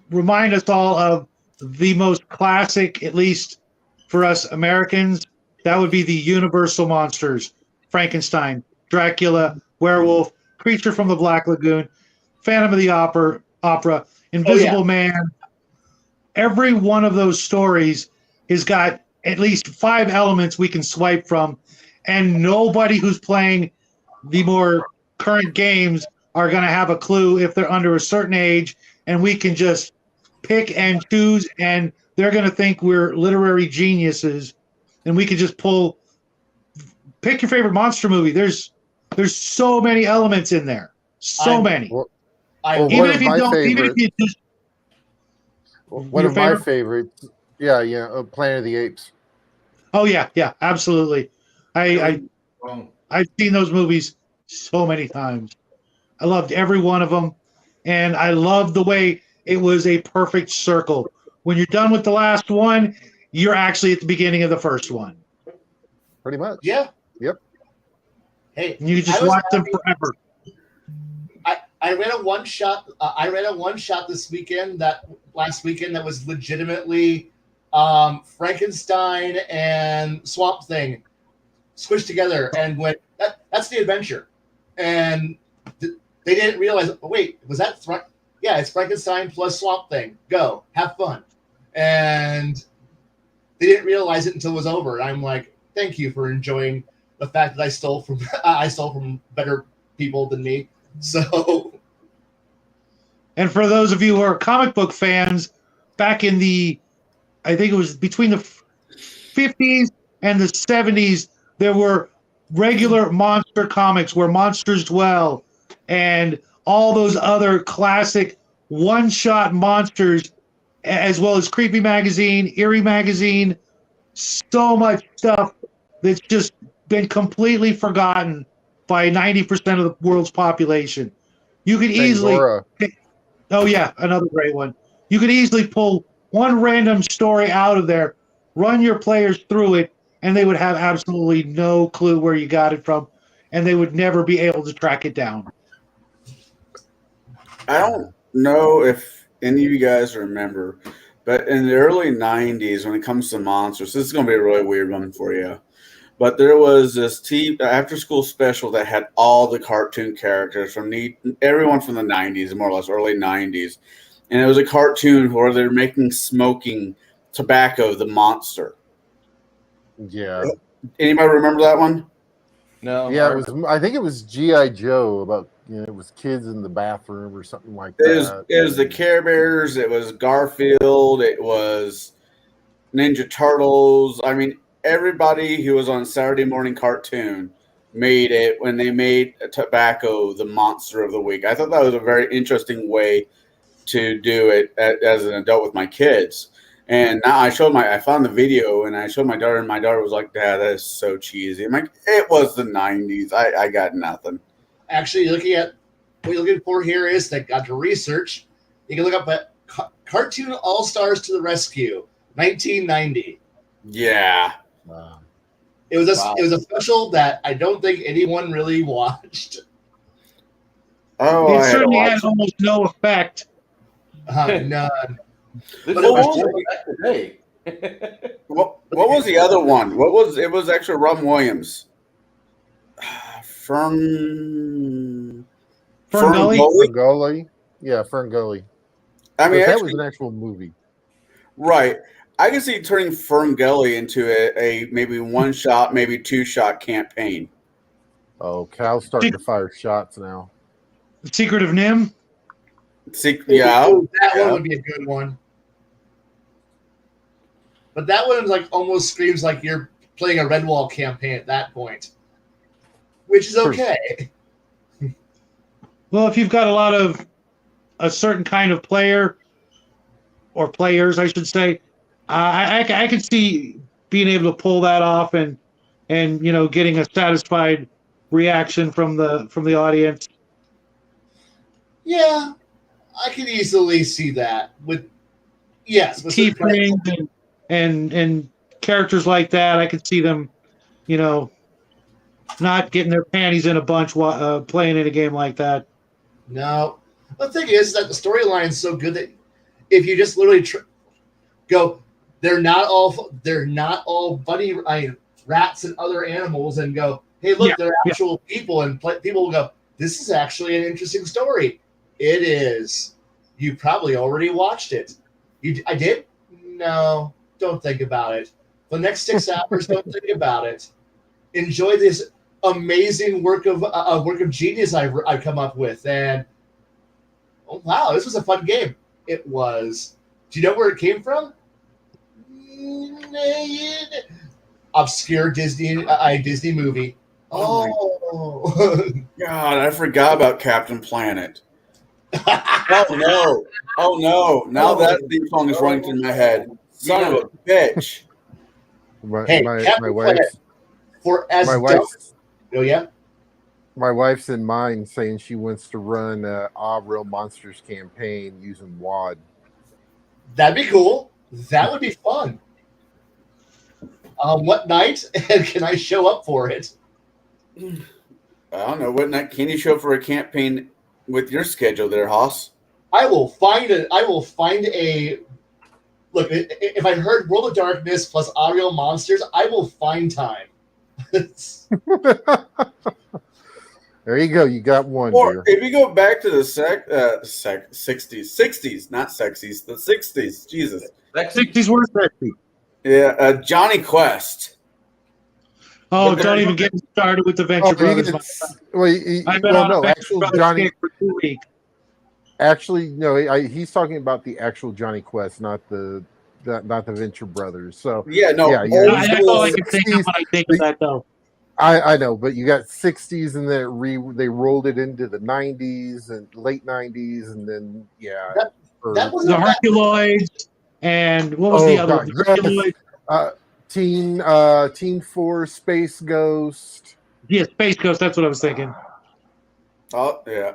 remind us all of the most classic, at least for us Americans. That would be the Universal monsters: Frankenstein, Dracula, Werewolf, Creature from the Black Lagoon, Phantom of the Opera, Invisible Man. Every one of those stories has got at least 5 elements we can swipe from, and nobody who's playing the more current games are going to have a clue if they're under a certain age, and we can just pick and choose, and they're going to think we're literary geniuses, and we can just pick your favorite monster movie. There's so many elements in there. So many. Even if you just one of my favorites, Planet of the Apes. Oh yeah, absolutely. I've seen those movies so many times. I loved every one of them, and I loved the way it was a perfect circle. When you're done with the last one, you're actually at the beginning of the first one. Pretty much. Yeah. Yep. Hey, you just watch them forever. I read a one shot. I read a one shot last weekend that was legitimately Frankenstein and Swamp Thing squished together and went. That's the adventure, and they didn't realize. Oh, wait, was that? Yeah, it's Frankenstein plus Swamp Thing. Go have fun, and they didn't realize it until it was over. And I'm like, thank you for enjoying the fact that I stole from better people than me. So, and for those of you who are comic book fans, back in I think it was between the 50s and the 70s, there were regular monster comics where monsters dwell and all those other classic one-shot monsters, as well as Creepy Magazine, Eerie Magazine, so much stuff that's just been completely forgotten by 90% of the world's population. You could easily... Oh, yeah, another great one. You could easily pull one random story out of there, run your players through it, and they would have absolutely no clue where you got it from, and they would never be able to track it down. I don't know if any of you guys remember, but in the early 90s, when it comes to monsters, this is going to be a really weird one for you. But there was this after-school special that had all the cartoon characters from everyone from the 90s, more or less, early 90s. And it was a cartoon where they're making smoking tobacco the monster. Yeah. Anybody remember that one? No. Yeah, it was. I think it was GI Joe about it was kids in the bathroom or something like that. It was the Care Bears. It was Garfield. It was Ninja Turtles. I mean, everybody who was on Saturday morning cartoon made it when they made tobacco the monster of the week. I thought that was a very interesting way to do it as an adult with my kids. And now I found the video and I showed my daughter, and my daughter was like, "Dad, that is so cheesy." I'm like, "It was the '90s. I got nothing." Actually, looking at what you're looking for here is that got to research. You can look up at Cartoon All Stars to the Rescue, 1990. Yeah. Wow. It was a special that I don't think anyone really watched. Oh, It certainly had almost no effect. None. Today. What was the other one? It was actually Ron Williams. Fern Gully? Gully? Gully? Yeah, Fern Gully. I mean, that was an actual movie. Right. I can see turning Fern Gully into a maybe one shot, maybe two shot campaign. Oh, Cal's starting to fire shots now. The Secret of Nim? Yeah. That one would be a good one. But that one like almost screams like you're playing a Redwall campaign at that point, which is okay. Well, if you've got a certain kind of player, or players, I should say, I could see being able to pull that off and getting a satisfied reaction from the audience. Yeah, I can easily see that with keyframes and characters like that. I could see them, not getting their panties in a bunch while playing in a game like that. No, the thing is that the storyline is so good that if you just literally go, they're not all bunny rats and other animals, and go, hey, look, they're actual people, and people will go, this is actually an interesting story. It is. You probably already watched it. I did? No, don't think about it. The next 6 hours, don't think about it. Enjoy this amazing work of genius I've come up with, and oh wow, this was a fun game. It was. Do you know where it came from? Obscure Disney movie. Oh God, I forgot about Captain Planet. Oh no! Now that theme song is running through my head. Son of a bitch. My wife's in mine saying she wants to run Real Monsters campaign using WAD. That'd be cool. That would be fun. What night? And can I show up for it? I don't know. What night can you show up for a campaign with your schedule there, Haas? I will find a look. If I heard World of Darkness plus Real Monsters, I will find time. There you go. You got one. Or if you go back to the 60s, not sexies, the 60s. Jesus. 60s were sexy. Yeah, Johnny Quest. Oh, don't even get me started with the Venture Brothers. Actual Johnny. For 2 weeks. Actually, no, he's talking about the actual Johnny Quest, not the Venture Brothers. So that's all I can think of when I think of that, though. I know, but you got 60s, and then they rolled it into the 90s and late 90s, and then that was the Herculoids, and what was the other one? Teen Force, Space Ghost. Yeah, Space Ghost. That's what I was thinking. Oh yeah.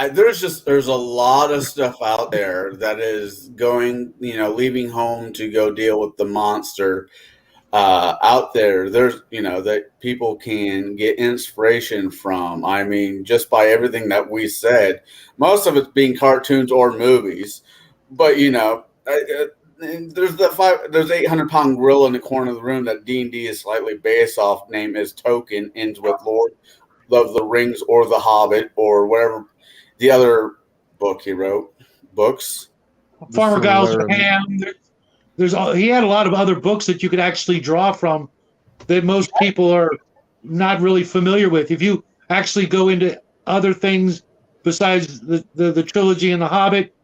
There's a lot of stuff out there that is going, leaving home to go deal with the monster. Out there, there's that people can get inspiration from. I mean, just by everything that we said, most of it's being cartoons or movies. But there's 800-pound gorilla in the corner of the room that D&D is slightly based off. Name is Token, ends with Lord of the Rings or The Hobbit or whatever the other book he wrote. Books. Farmer Giles Ham. He had a lot of other books that you could actually draw from that most people are not really familiar with. If you actually go into other things besides the trilogy and the Hobbit,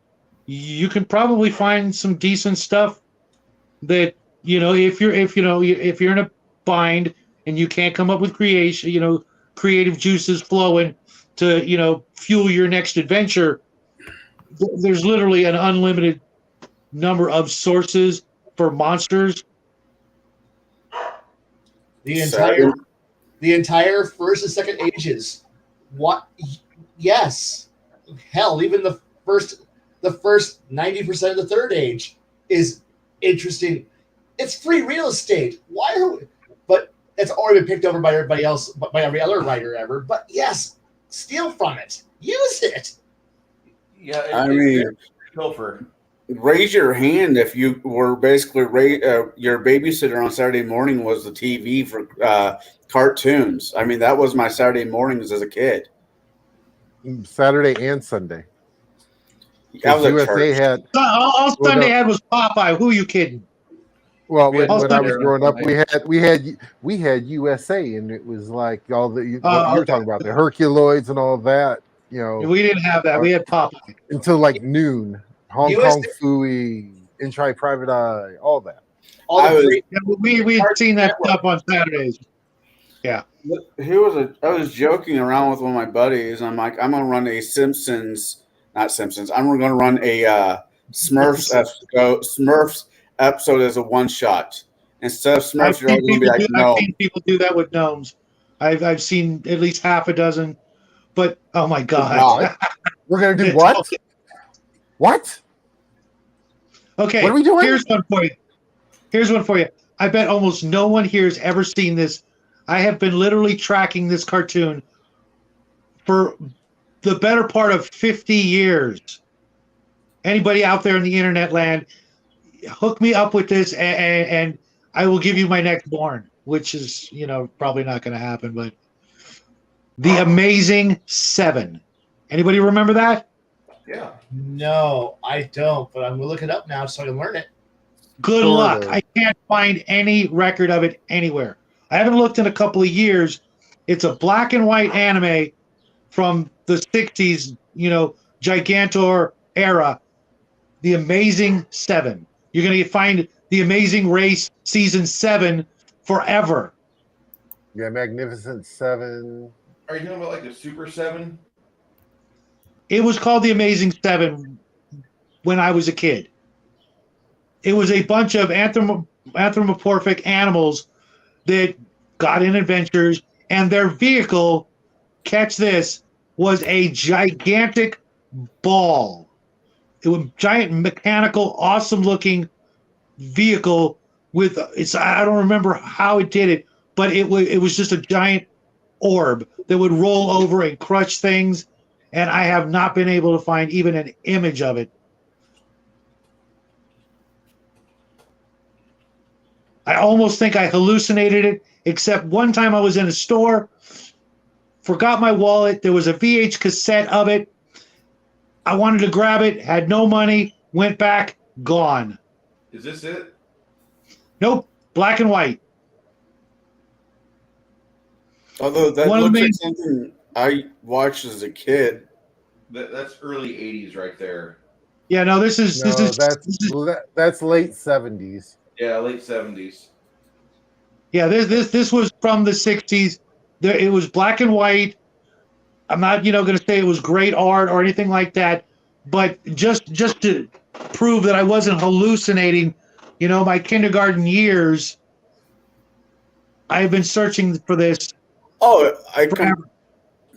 you can probably find some decent stuff that, if you're in a bind and you can't come up with creative juices flowing to fuel your next adventure. There's literally an unlimited number of sources for monsters. The entire first and second ages. What? Yes. Hell, even the first 90% of the third age is interesting. It's free real estate. Why are we? But it's already been picked over by everybody else, by every other writer ever. But yes, steal from it. Use it. Yeah, I mean, Pilfer. Raise your hand if you were basically your babysitter on Saturday morning was the TV for cartoons. I mean, that was my Saturday mornings as a kid. Saturday and Sunday. I was at USA church. had All Sunday had was Popeye. Who are you kidding? well when Also- I was growing up, we had USA, and it was like all the what you're talking about, the Herculoids and all that. We didn't have that. We had Popeye. Until like noon. Hong USA Kong Phooey, In Try Private Eye, all that. All I the was- free- We had seen that stuff on Saturdays. I was joking around with one of my buddies. I'm like, I'm gonna run a not Simpsons. I'm gonna run a Smurfs episode as a one shot. Instead of Smurfs, you're all gonna be like, no. I've seen people do that with gnomes. I've seen at least half a dozen, but oh my god! We're gonna do what? What? Okay, What are we doing? Here's one for you. I bet almost no one here has ever seen this. I have been literally tracking this cartoon for the better part of 50 years. Anybody out there in the internet land, hook me up with this, and I will give you my next born, which is, probably not going to happen. But The Amazing Seven. Anybody remember that? Yeah. No, I don't, but I'm going to look it up now so I can learn it. Good Sort luck. of. I can't find any record of it anywhere. I haven't looked in a couple of years. It's a black and white anime from the 60s, Gigantor era. The Amazing Seven. You're going to find The Amazing Race Season 7 forever. Yeah, Magnificent Seven. Are you talking about like the Super 7? It was called The Amazing Seven when I was a kid. It was a bunch of anthropomorphic animals that got in adventures, and their vehicle, catch this, was a gigantic ball. It was a giant mechanical, awesome-looking vehicle with I don't remember how it did it, but it was just a giant orb that would roll over and crush things, and I have not been able to find even an image of it. I almost think I hallucinated it, except one time I was in a store, forgot my wallet. There was a VH cassette of it. I wanted to grab it, had no money, went back, gone. Is this it? Nope, black and white. Although that One of the looks like something I watched as a kid. That's early 80s right there. Yeah, no, this is That's late 70s. Yeah, late 70s. yeah, this was from the 60s. It was black and white. I'm not, going to say it was great art or anything like that, but just to prove that I wasn't hallucinating, my kindergarten years, I've been searching for this. Oh, I forever.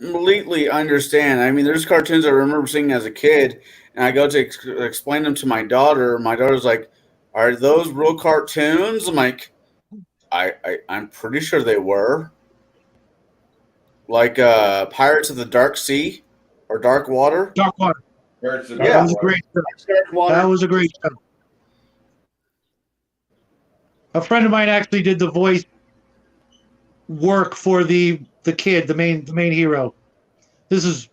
completely understand. I mean, there's cartoons I remember seeing as a kid, and I go to explain them to my daughter. My daughter's like, "Are those real cartoons?" I'm like, I'm pretty sure they were. Like Pirates of the Dark Sea or Dark Water. Dark Water. Birds of That was a great show. Water. That was a great show. A friend of mine actually did the voice work for the kid, the main hero. This is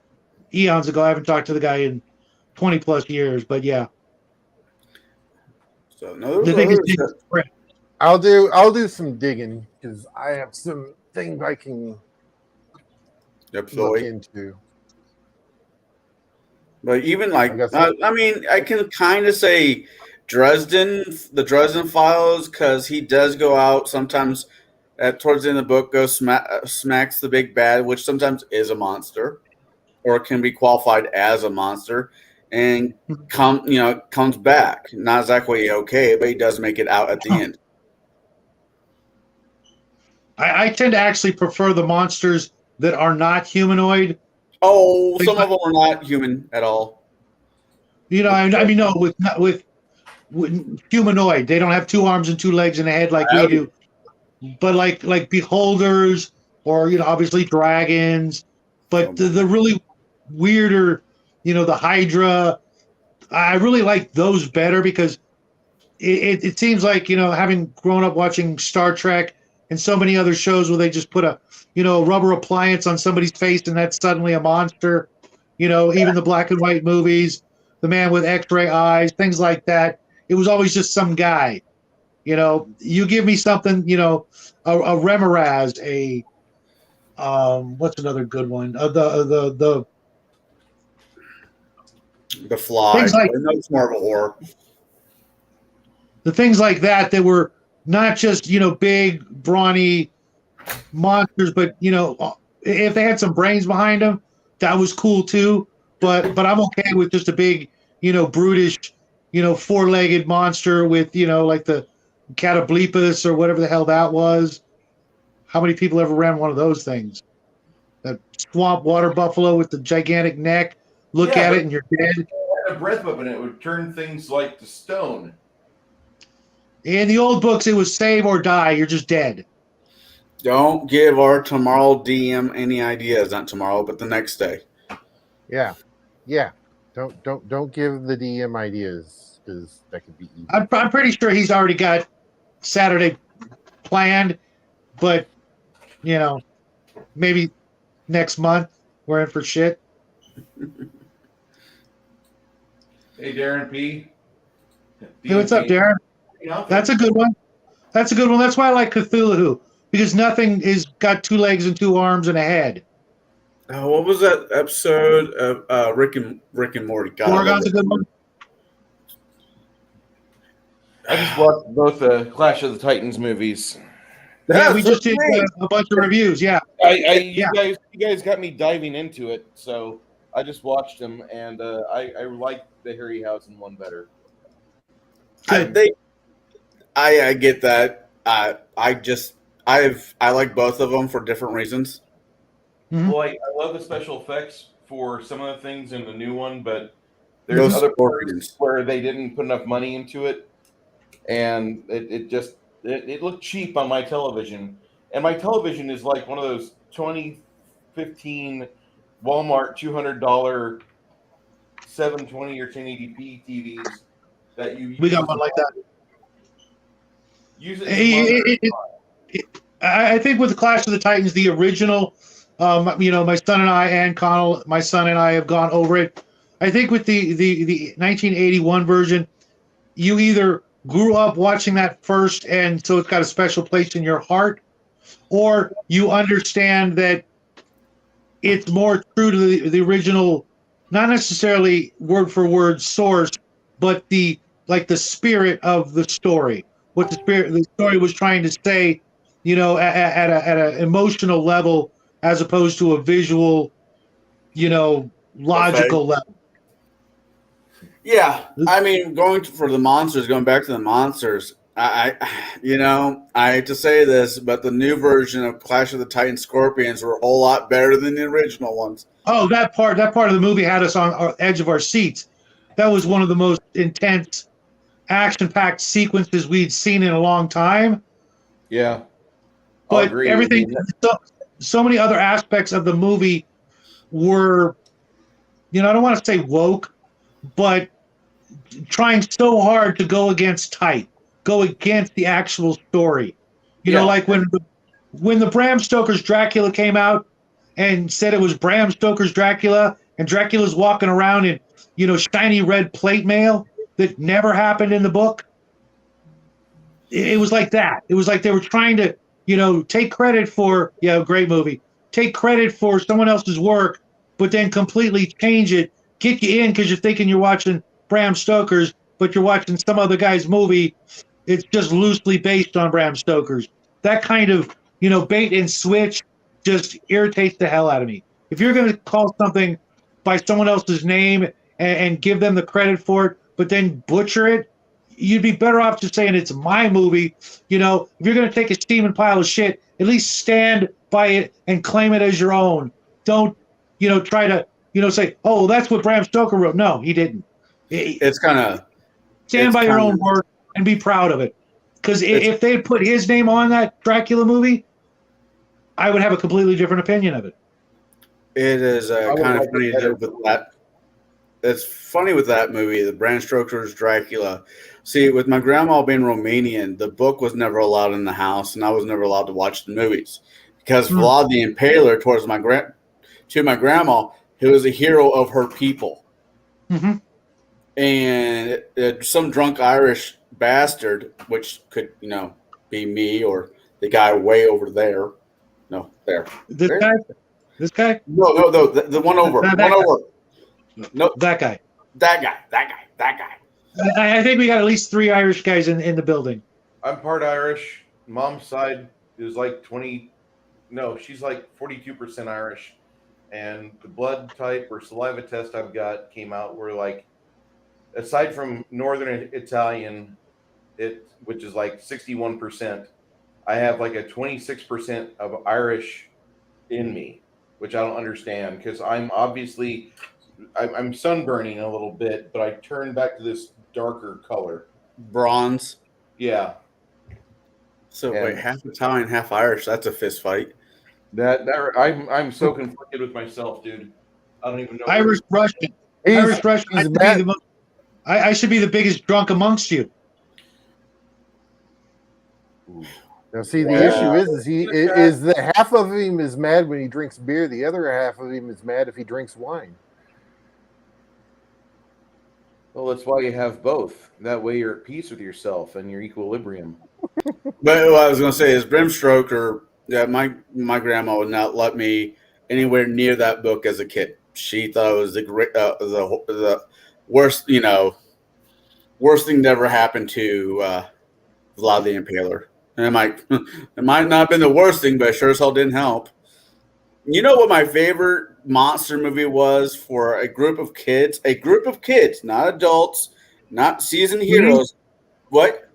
eons ago. I haven't talked to the guy in 20 plus years, but yeah. So no, The thing is, I'll do some digging because I have some thing I can look Absolutely. into. But even like, I guess I mean, I can kind of say the Dresden Files, because he does go out sometimes towards the end of the book, smacks the big bad, which sometimes is a monster or can be qualified as a monster, and comes back. Not exactly okay, but he does make it out at the end. I tend to actually prefer the monsters that are not humanoid. Oh, some of them are not human at all. You know, I mean, no, with humanoid, they don't have 2 arms and 2 legs and a head like we do. But like beholders, or obviously dragons. But the really weirder, the Hydra. I really like those better because it seems like having grown up watching Star Trek and so many other shows where they just put a rubber appliance on somebody's face and that's suddenly a monster. Even the black and white movies, the man with X-ray eyes, things like that. It was always just some guy. You give me something, a Remoraz, what's another good one? The Fly. Things like, That's more of a horror. The things like that were not just big brawny monsters, but if they had some brains behind them, that was cool too. But I'm okay with just a big brutish 4-legged monster with like the Tablebreakers or whatever the hell that was. How many people ever ran one of those things? That swamp water buffalo with the gigantic neck. Look at it and you're dead. It had a breath weapon. It would turn things like to stone. In the old books, it was save or die. You're just dead. Don't give our tomorrow DM any ideas. Not tomorrow, but the next day. Yeah. Don't give the DM ideas, because that could be evil. I'm pretty sure he's already got Saturday planned, but maybe next month we're in for shit. Hey, Darren P. Hey, what's up, Darren? That's a good one. That's why I like Cthulhu, because nothing is got 2 legs and 2 arms and a head. What was that episode of Rick and Morty? Gorgon's a good one. I just watched both the Clash of the Titans movies. Yeah, we just did a bunch of reviews. Yeah, you guys got me diving into it, so I just watched them, and I like the Harryhausen one better. I get that. I like both of them for different reasons. Mm-hmm. Well, I love the special effects for some of the things in the new one, but there's other parts where they didn't put enough money into it, and it looked cheap on my television. And my television is like one of those 2015 Walmart $200 720 or 1080p TVs that you. We got one like that. Use it. I think with the Clash of the Titans, the original, my son and I and Connell, my son and I have gone over it. I think with the 1981 version, you either grew up watching that first, and so it's got a special place in your heart, or you understand that it's more true to the original, not necessarily word for word source, but the spirit of the story, what the story was trying to say, at an emotional level, as opposed to a visual, logical level. Yeah, I mean, going back to the monsters, I hate to say this, but the new version of Clash of the Titan Scorpions were a whole lot better than the original ones. Oh, that part of the movie had us on our edge of our seats. That was one of the most intense, action-packed sequences we'd seen in a long time. Yeah. But everything, so many other aspects of the movie were, I don't want to say woke, but trying so hard to go against the actual story. Like when the Bram Stoker's Dracula came out and said it was Bram Stoker's Dracula, and Dracula's walking around in, shiny red plate mail that never happened in the book. It was like that. It was like they were trying to, take credit for, great movie. Take credit for someone else's work, but then completely change it. Get you in because you're thinking you're watching Bram Stoker's, but you're watching some other guy's movie. It's just loosely based on Bram Stoker's. That kind of, bait and switch just irritates the hell out of me. If you're going to call something by someone else's name and give them the credit for it, but then butcher it, you'd be better off just saying it's my movie. If you're going to take a steaming pile of shit, at least stand by it and claim it as your own. Don't, try to, say, oh, that's what Bram Stoker wrote. No, he didn't. It's kind of stand by your own work and be proud of it. Because if they put his name on that Dracula movie, I would have a completely different opinion of it. It is kind of funny with that. It's funny with that movie, the Bram Stoker's Dracula. See, with my grandma being Romanian, the book was never allowed in the house, and I was never allowed to watch the movies because Vlad the Impaler, to my grandma, he was a hero of her people, and some drunk Irish bastard, which could be me or the guy way over there. No, there. This guy? No, the one over. No, that guy. That guy. I think we got at least 3 Irish guys in the building. I'm part Irish. Mom's side is like 20. No, she's like 42% Irish. And the blood type or saliva test I've got came out where, like, aside from Northern Italian, which is like 61%, I have like a 26% of Irish in me, which I don't understand because I'm sunburning a little bit, but I turn back to this darker color. Bronze. Yeah. So wait, half Italian, half Irish. That's a fist fight. I'm so conflicted with myself, dude. I don't even know. Irish Russian. I should be the biggest drunk amongst you. Now, see, the issue is that half of him is mad when he drinks beer. The other half of him is mad if he drinks wine. Well, that's why you have both. That way you're at peace with yourself and your equilibrium. But what I was going to say is Bram Stoker, my grandma would not let me anywhere near that book as a kid. She thought it was the worst, worst thing that ever happened to Vlad the Impaler. And it might not have been the worst thing, but it sure as hell didn't help. You know what my favorite monster movie was for a group of kids? A group of kids, not adults, not seasoned heroes. What?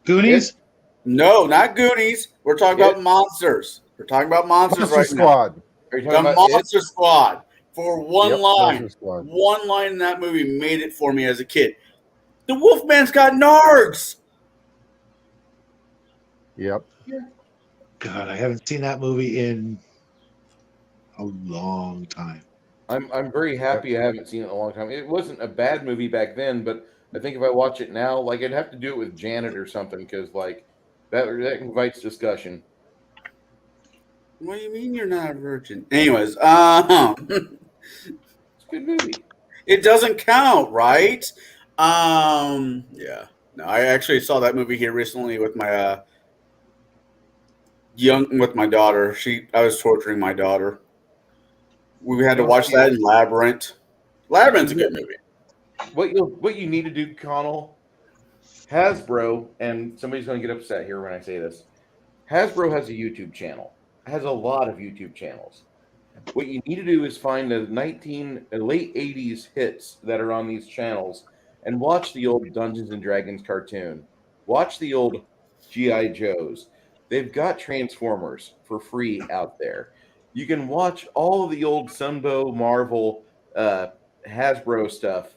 Goonies? No, not Goonies. We're talking about monsters. We're talking about monsters Monster right Squad. now. The Monster Squad. For one line. One line in that movie made it for me as a kid. The Wolfman's got nards. Yep. God, I haven't seen that movie in a long time. I'm very happy I haven't seen it in a long time. It wasn't a bad movie back then, but I think if I watch it now, like I'd have to do it with Janet or something because like that invites discussion. What do you mean you're not a virgin? Anyways, it's a good movie. It doesn't count, right? Yeah. No, I actually saw that movie here recently with my daughter. I was torturing my daughter. We had to watch that in Labyrinth. Labyrinth's a good movie. What you need to do, Connell, Hasbro, and somebody's going to get upset here when I say this. Hasbro has a YouTube channel. It has a lot of YouTube channels. What you need to do is find the late 80s hits that are on these channels and watch the old Dungeons and Dragons cartoon. Watch the old G.I. Joes. They've got Transformers for free out there. You can watch all of the old Sunbow, Marvel, Hasbro stuff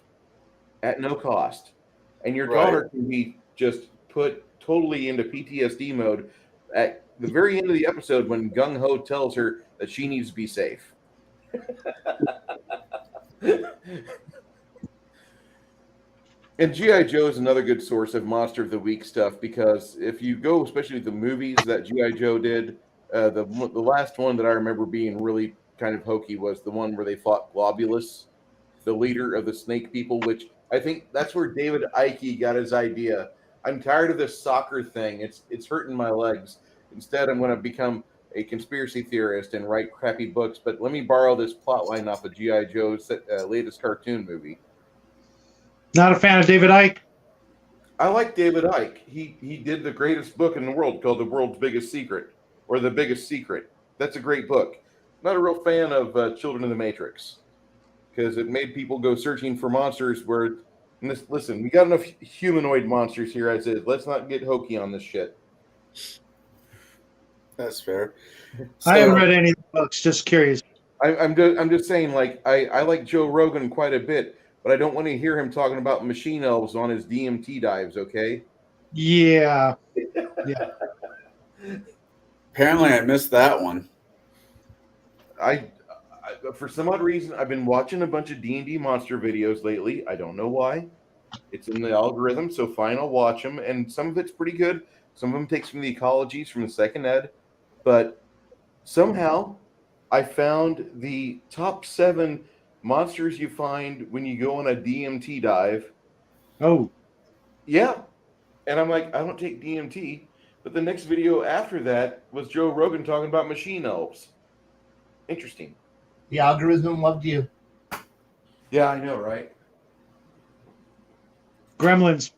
at no cost. And your daughter can be just put totally into PTSD mode at the very end of the episode when Gung Ho tells her that she needs to be safe. And G.I. Joe is another good source of Monster of the Week stuff because if you go, especially with the movies that G.I. Joe did, the last one that I remember being really kind of hokey was the one where they fought Globulus, the leader of the snake people, which I think that's where David Icke got his idea. I'm tired of this soccer thing. It's hurting my legs. Instead, I'm going to become a conspiracy theorist and write crappy books. But let me borrow this plot line off of G.I. Joe's latest cartoon movie. Not a fan of David Icke. I like David Icke. He did the greatest book in the world called The World's Biggest Secret, or The Biggest Secret. That's a great book. Not a real fan of Children of the Matrix, because it made people go searching for monsters where, listen, we got enough humanoid monsters here as is. Let's not get hokey on this shit. That's fair. I haven't read any of the books. Just curious. I'm just saying, like, I like Joe Rogan quite a bit, but I don't want to hear him talking about machine elves on his DMT dives, okay? Yeah. Apparently, I missed that one. I for some odd reason, I've been watching a bunch of D&D monster videos lately. I don't know why. It's in the algorithm, so fine, I'll watch them. And some of it's pretty good. Some of them takes from the ecologies from the second ed. But somehow I found the top 7 monsters you find when you go on a DMT dive. Oh. Yeah. And I'm like, I don't take DMT. But the next video after that was Joe Rogan talking about machine elves. Interesting. The algorithm loved you. Yeah, I know, right? Gremlins.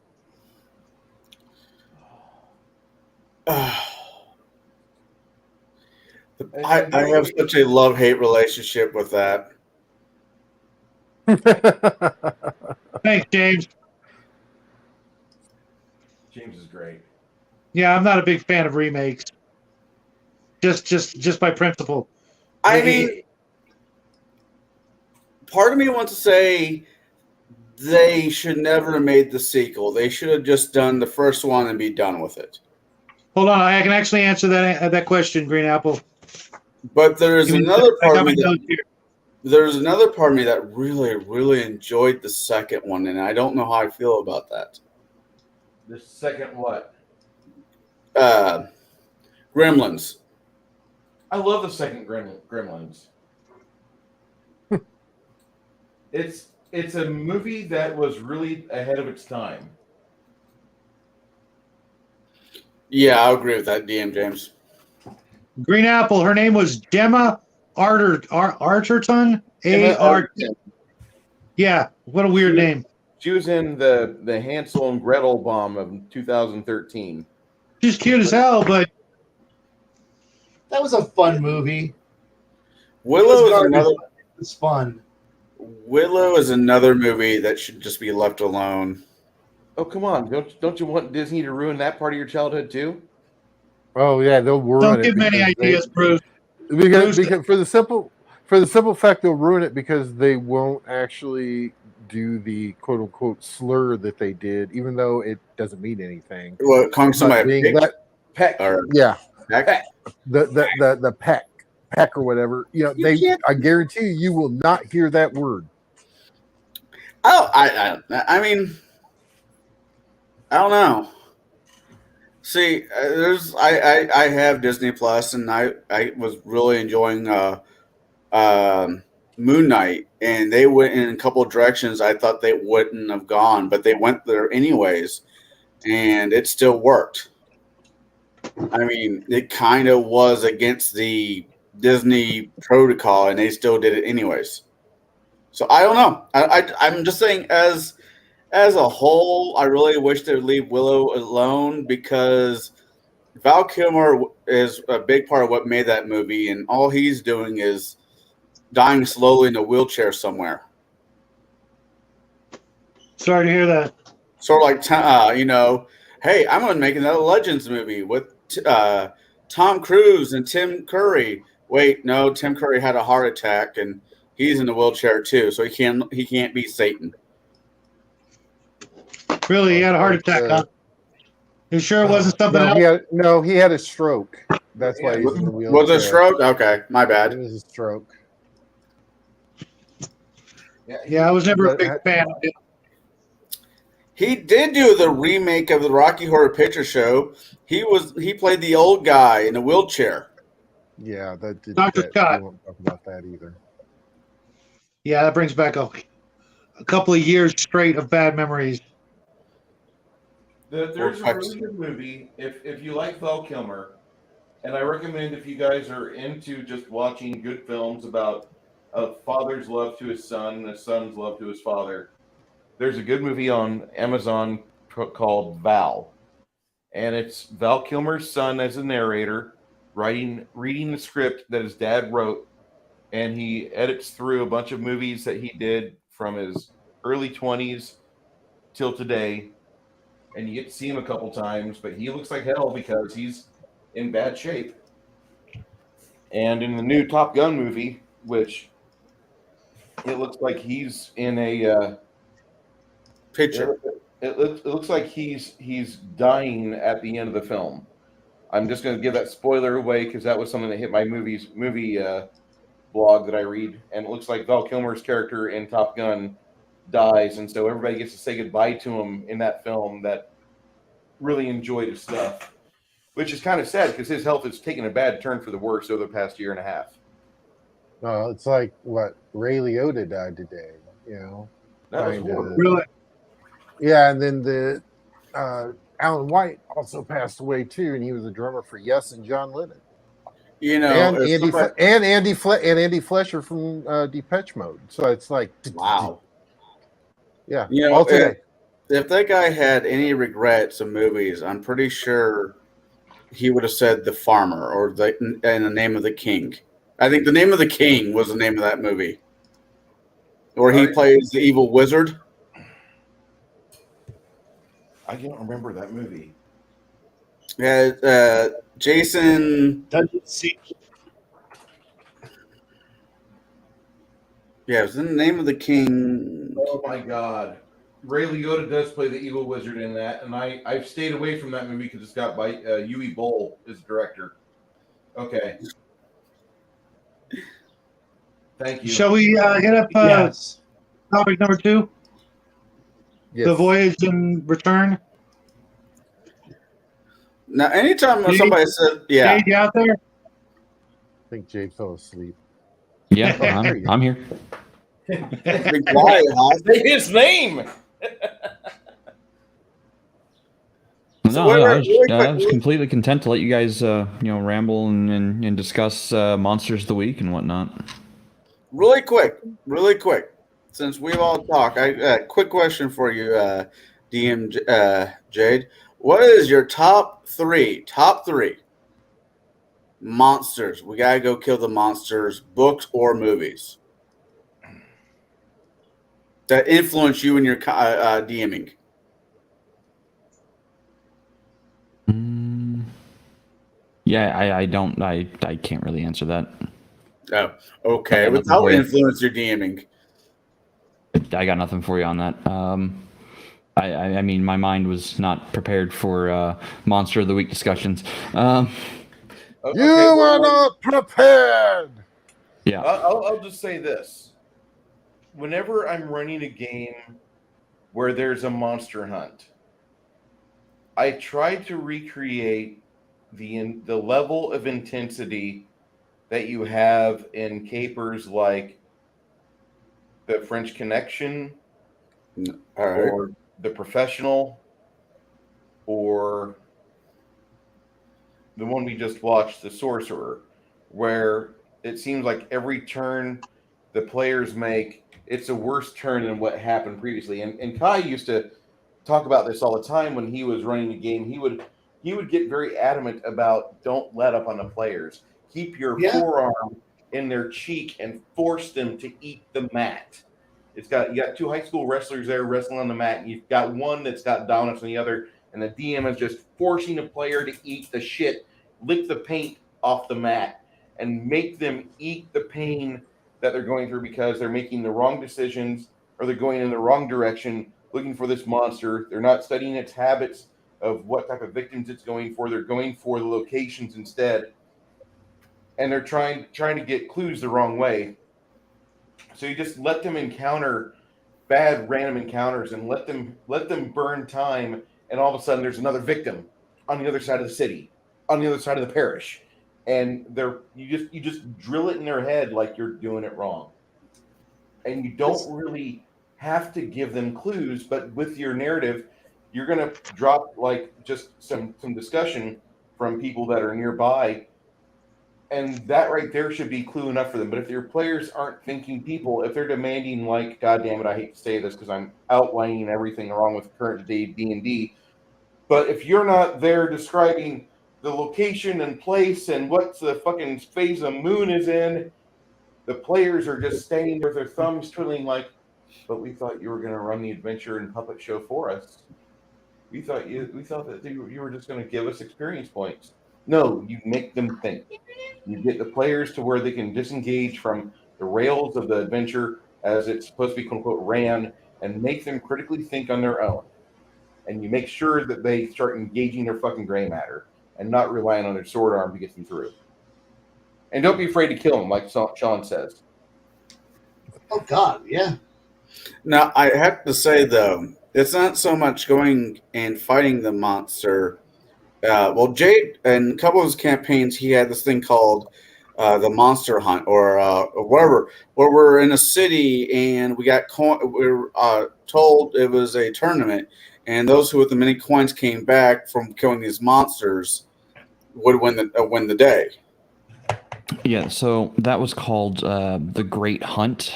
I have such a love-hate relationship with that. Thanks, James. James is great. Yeah, I'm not a big fan of remakes. Just by principle. I mean, part of me wants to say they should never have made the sequel. They should have just done the first one and be done with it. Hold on, I can actually answer that question, Green Apple. But there's another part of me that really, really enjoyed the second one, and I don't know how I feel about that. The second what? Gremlins. I love the second Gremlins. It's a movie that was really ahead of its time. Yeah, I'll agree with that, DM James. Green Apple, her name was Gemma Arterton. A-R-T. Yeah, what a weird name. She was in the Hansel and Gretel bomb of 2013. She's cute as hell, but That was a fun movie. It's fun. Willow is another movie that should just be left alone. Oh, come on. Don't you want Disney to ruin that part of your childhood too? Oh yeah, they'll ruin it. Don't give many ideas, Bruce. Because for the simple fact they'll ruin it because they won't actually do the quote unquote slur that they did, even though it doesn't mean anything. What, calling somebody a pig? Peck. Yeah. Peck? The peck or whatever. You know, I guarantee you will not hear that word. Oh, I mean, I don't know. See, I have Disney Plus, and I was really enjoying Moon Knight, and they went in a couple of directions I thought they wouldn't have gone, but they went there anyways, and it still worked. I mean, it kind of was against the Disney protocol, and they still did it anyways. So I don't know. I'm just saying, as a whole, I really wish they would leave Willow alone because Val Kilmer is a big part of what made that movie, and all he's doing is dying slowly in a wheelchair somewhere. Sorry to hear that. Sort of like, hey, I'm going to make another Legends movie with Tom Cruise and Tim Curry. Wait, no, Tim Curry had a heart attack, and he's in a wheelchair too, so he can't be Satan. Really, he had a heart attack, huh? You sure it wasn't something else? He had a stroke. That's why he's in the wheelchair. Was it a stroke? Okay, my bad. It was a stroke. Yeah, I was never a big fan of it. He did do the remake of the Rocky Horror Picture Show. He played the old guy in a wheelchair. Yeah, that did. Dr. Scott. We won't talk about that either. Yeah, that brings back a couple of years straight of bad memories. There's a really good movie. If you like Val Kilmer, And I recommend if you guys are into just watching good films about a father's love to his son and a son's love to his father, there's a good movie on Amazon called Val. And it's Val Kilmer's son as a narrator, reading the script that his dad wrote, and he edits through a bunch of movies that he did from his early 20s till today. And you get to see him a couple times, but he looks like hell because he's in bad shape. And in the new Top Gun movie, which it looks like he's in a Picture. it looks like he's dying at the end of the film. I'm just going to give that spoiler away because that was something that hit my movie blog that I read, and it looks like Val Kilmer's character in Top Gun dies, and so everybody gets to say goodbye to him in that film that really enjoyed his stuff, which is kind of sad because his health has taken a bad turn for the worse over the past year and a half. It's like what Ray Liotta died today, That was Kinda. horrible. Really? Yeah, and then the Alan White also passed away too, and he was a drummer for Yes and John Lennon. You know, And if Andy somebody- Andy Fletcher from Depeche Mode. So it's like, wow. yeah, You know, all today. if that guy had any regrets of movies, I'm pretty sure he would have said The Farmer or The Name of the King. I think The Name of the King was the name of that movie, where he plays the evil wizard. I don't remember that movie. Yeah, Jason. Dungeon Siege. Yeah, it was The Name of the King. Oh my God. Ray Liotta does play the evil wizard in that, and I've stayed away from that movie because it's got by Yui Bowl as director. Okay. Thank you. Shall we hit up Yes. topic number 2? Yes. The voyage and return. Now, anytime when Jade? somebody said, "Yeah," Jade, you out there? I think Jade fell asleep. Yeah, I'm here. be quiet, huh? Say his name. No, wait, I really quick, was completely content to let you guys, ramble and discuss monsters of the week and whatnot. Really quick, since we've all talked, quick question for you, DM Jade. What is your top three monsters? We gotta go kill the monsters, books or movies that influence you in your DMing. Yeah, I can't really answer that. Oh, okay. Yeah, Without nothing influence your DMing. I got nothing for you on that. I mean, my mind was not prepared for monster of the week discussions. You were not prepared. Yeah. I'll just say this. Whenever I'm running a game where there's a monster hunt, I try to recreate the level of intensity that you have in capers like The French Connection, All right. or The Professional, or the one we just watched, The Sorcerer, where it seems like every turn the players make, it's a worse turn than what happened previously. And Kai used to talk about this all the time when he was running the game. He would get very adamant about don't let up on the players. Keep your forearm in their cheek and force them to eat the mat. You got two high school wrestlers there wrestling on the mat, and you've got one that's got dominance on the other, and the DM is just forcing a player to eat the shit, lick the paint off the mat, and make them eat the pain that they're going through because they're making the wrong decisions or they're going in the wrong direction looking for this monster. They're not studying its habits of what type of victims it's going for. They're going for the locations instead. And they're trying to get clues the wrong way. So you just let them encounter bad random encounters and let them burn time, and all of a sudden there's another victim on the other side of the city, on the other side of the parish. And you just drill it in their head like you're doing it wrong. And you don't really have to give them clues, but with your narrative, you're gonna drop like just some discussion from people that are nearby And that right there should be clue enough for them. But if your players aren't thinking people, if they're demanding, like, God damn it, I hate to say this because I'm outlining everything wrong with current day D&D, but if you're not there describing the location and place and what the fucking phase the moon is in, the players are just standing there with their thumbs twiddling like, but we thought you were going to run the adventure and puppet show for us. We thought that you were just going to give us experience points. No, you make them think. You get the players to where they can disengage from the rails of the adventure as it's supposed to be, quote unquote, ran, and make them critically think on their own. And you make sure that they start engaging their fucking gray matter and not relying on their sword arm to get them through. And don't be afraid to kill them, like Sean says. Oh, God, yeah. Now, I have to say, though, it's not so much going and fighting the monster. Well, Jade, in a couple of his campaigns, he had this thing called the Monster Hunt or whatever, where we're in a city and we got we're told it was a tournament, and those who with the many coins came back from killing these monsters would win the day. Yeah, so that was called the Great Hunt.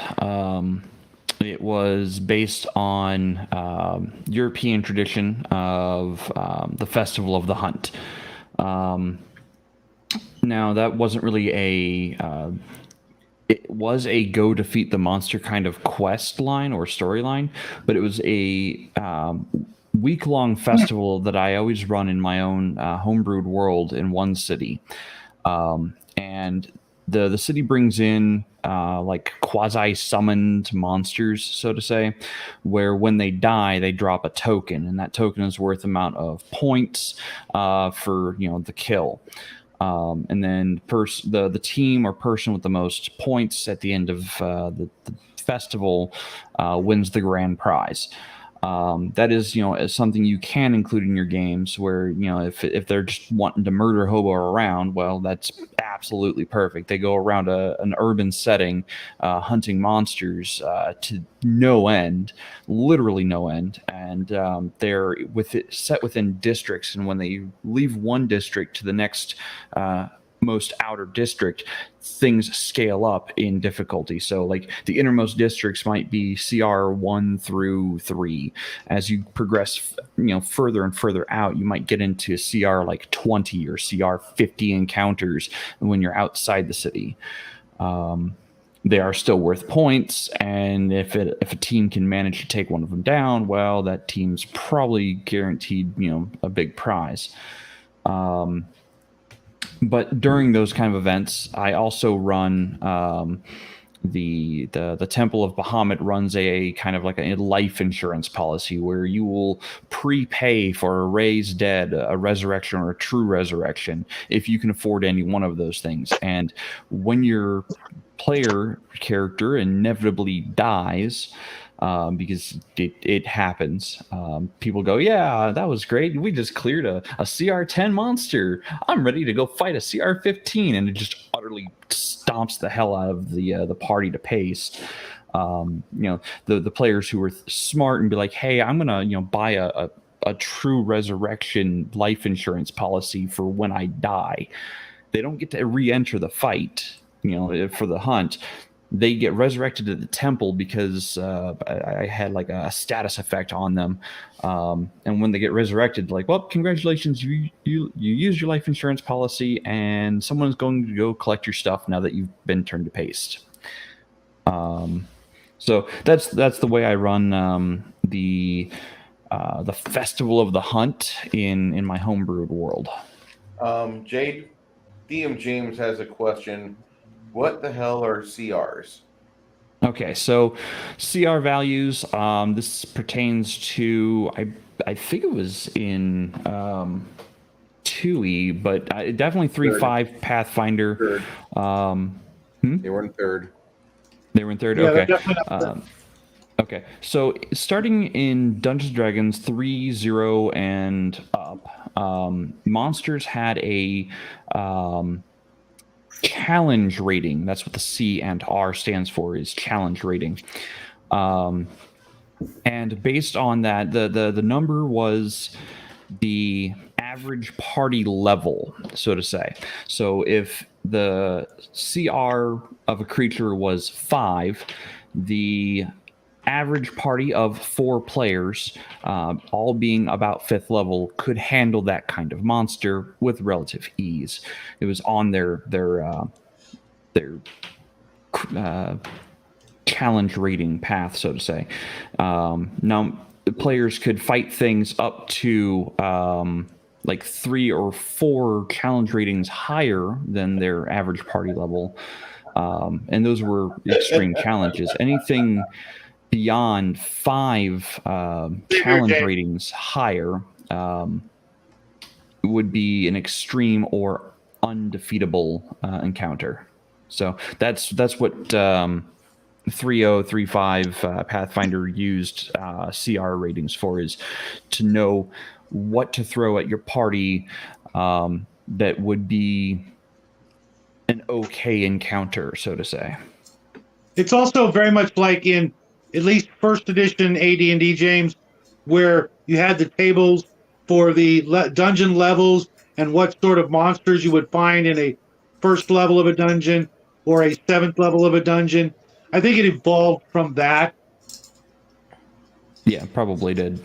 It was based on European tradition of the Festival of the Hunt. Now, that wasn't really it was a go defeat the monster kind of quest line or storyline, but it was a week-long festival that I always run in my own homebrewed world in one city. And the city brings in like quasi-summoned monsters, so to say, where when they die, they drop a token, and that token is worth amount of points for the kill. And then the team or person with the most points at the end of the festival wins the grand prize. That is, is something you can include in your games where, if they're just wanting to murder hobo around, well, that's absolutely perfect. They go around an urban setting, hunting monsters to no end, literally no end. And they're set within districts. And when they leave one district to the next most outer district, things scale up in difficulty. So like the innermost districts might be CR 1 through 3. As you progress further and further out, you might get into CR like 20 or CR 50 encounters when you're outside the city. They are still worth points, and if a team can manage to take one of them down, well, that team's probably guaranteed a big prize. But during those kind of events, I also run the Temple of Bahamut runs a kind of like a life insurance policy where you will prepay for a raised dead, a resurrection, or a true resurrection if you can afford any one of those things. And when your player character inevitably dies, because it happens. People go, yeah, that was great. We just cleared a CR10 monster. I'm ready to go fight a CR15, and it just utterly stomps the hell out of the party to pace. The players who were smart and be like, hey, I'm gonna buy a true resurrection life insurance policy for when I die. They don't get to re-enter the fight, for the hunt. They get resurrected at the temple because I had like a status effect on them. And when they get resurrected, like, well, congratulations, you used your life insurance policy, and someone's going to go collect your stuff now that you've been turned to paste. So that's the way I run the Festival of the Hunt in my homebrewed world. Jade, DM James has a question. What the hell are CRs? Okay, so CR values, this pertains to, I think it was in 2E, but definitely 3.5 Pathfinder. They were in third. They were in third? Yeah, okay. Okay, so starting in Dungeons & Dragons 3.0 and up, monsters had a challenge rating. That's what the C and R stands for, is challenge rating. And based on that, the number was the average party level, so to say. So if the CR of a creature was 5. The average party of 4 players, all being about 5th level, could handle that kind of monster with relative ease. It was on their challenge rating path, so to say. Now, the players could fight things up to like 3 or 4 challenge ratings higher than their average party level. And those were extreme challenges. Anything beyond 5 challenge ratings higher would be an extreme or undefeatable encounter. So that's what 3035 Pathfinder used CR ratings for, is to know what to throw at your party that would be an okay encounter, so to say. It's also very much like in at least first edition AD&D, James, where you had the tables for the dungeon levels and what sort of monsters you would find in a first level of a dungeon or a 7th level of a dungeon. I think it evolved from that. Yeah, probably did.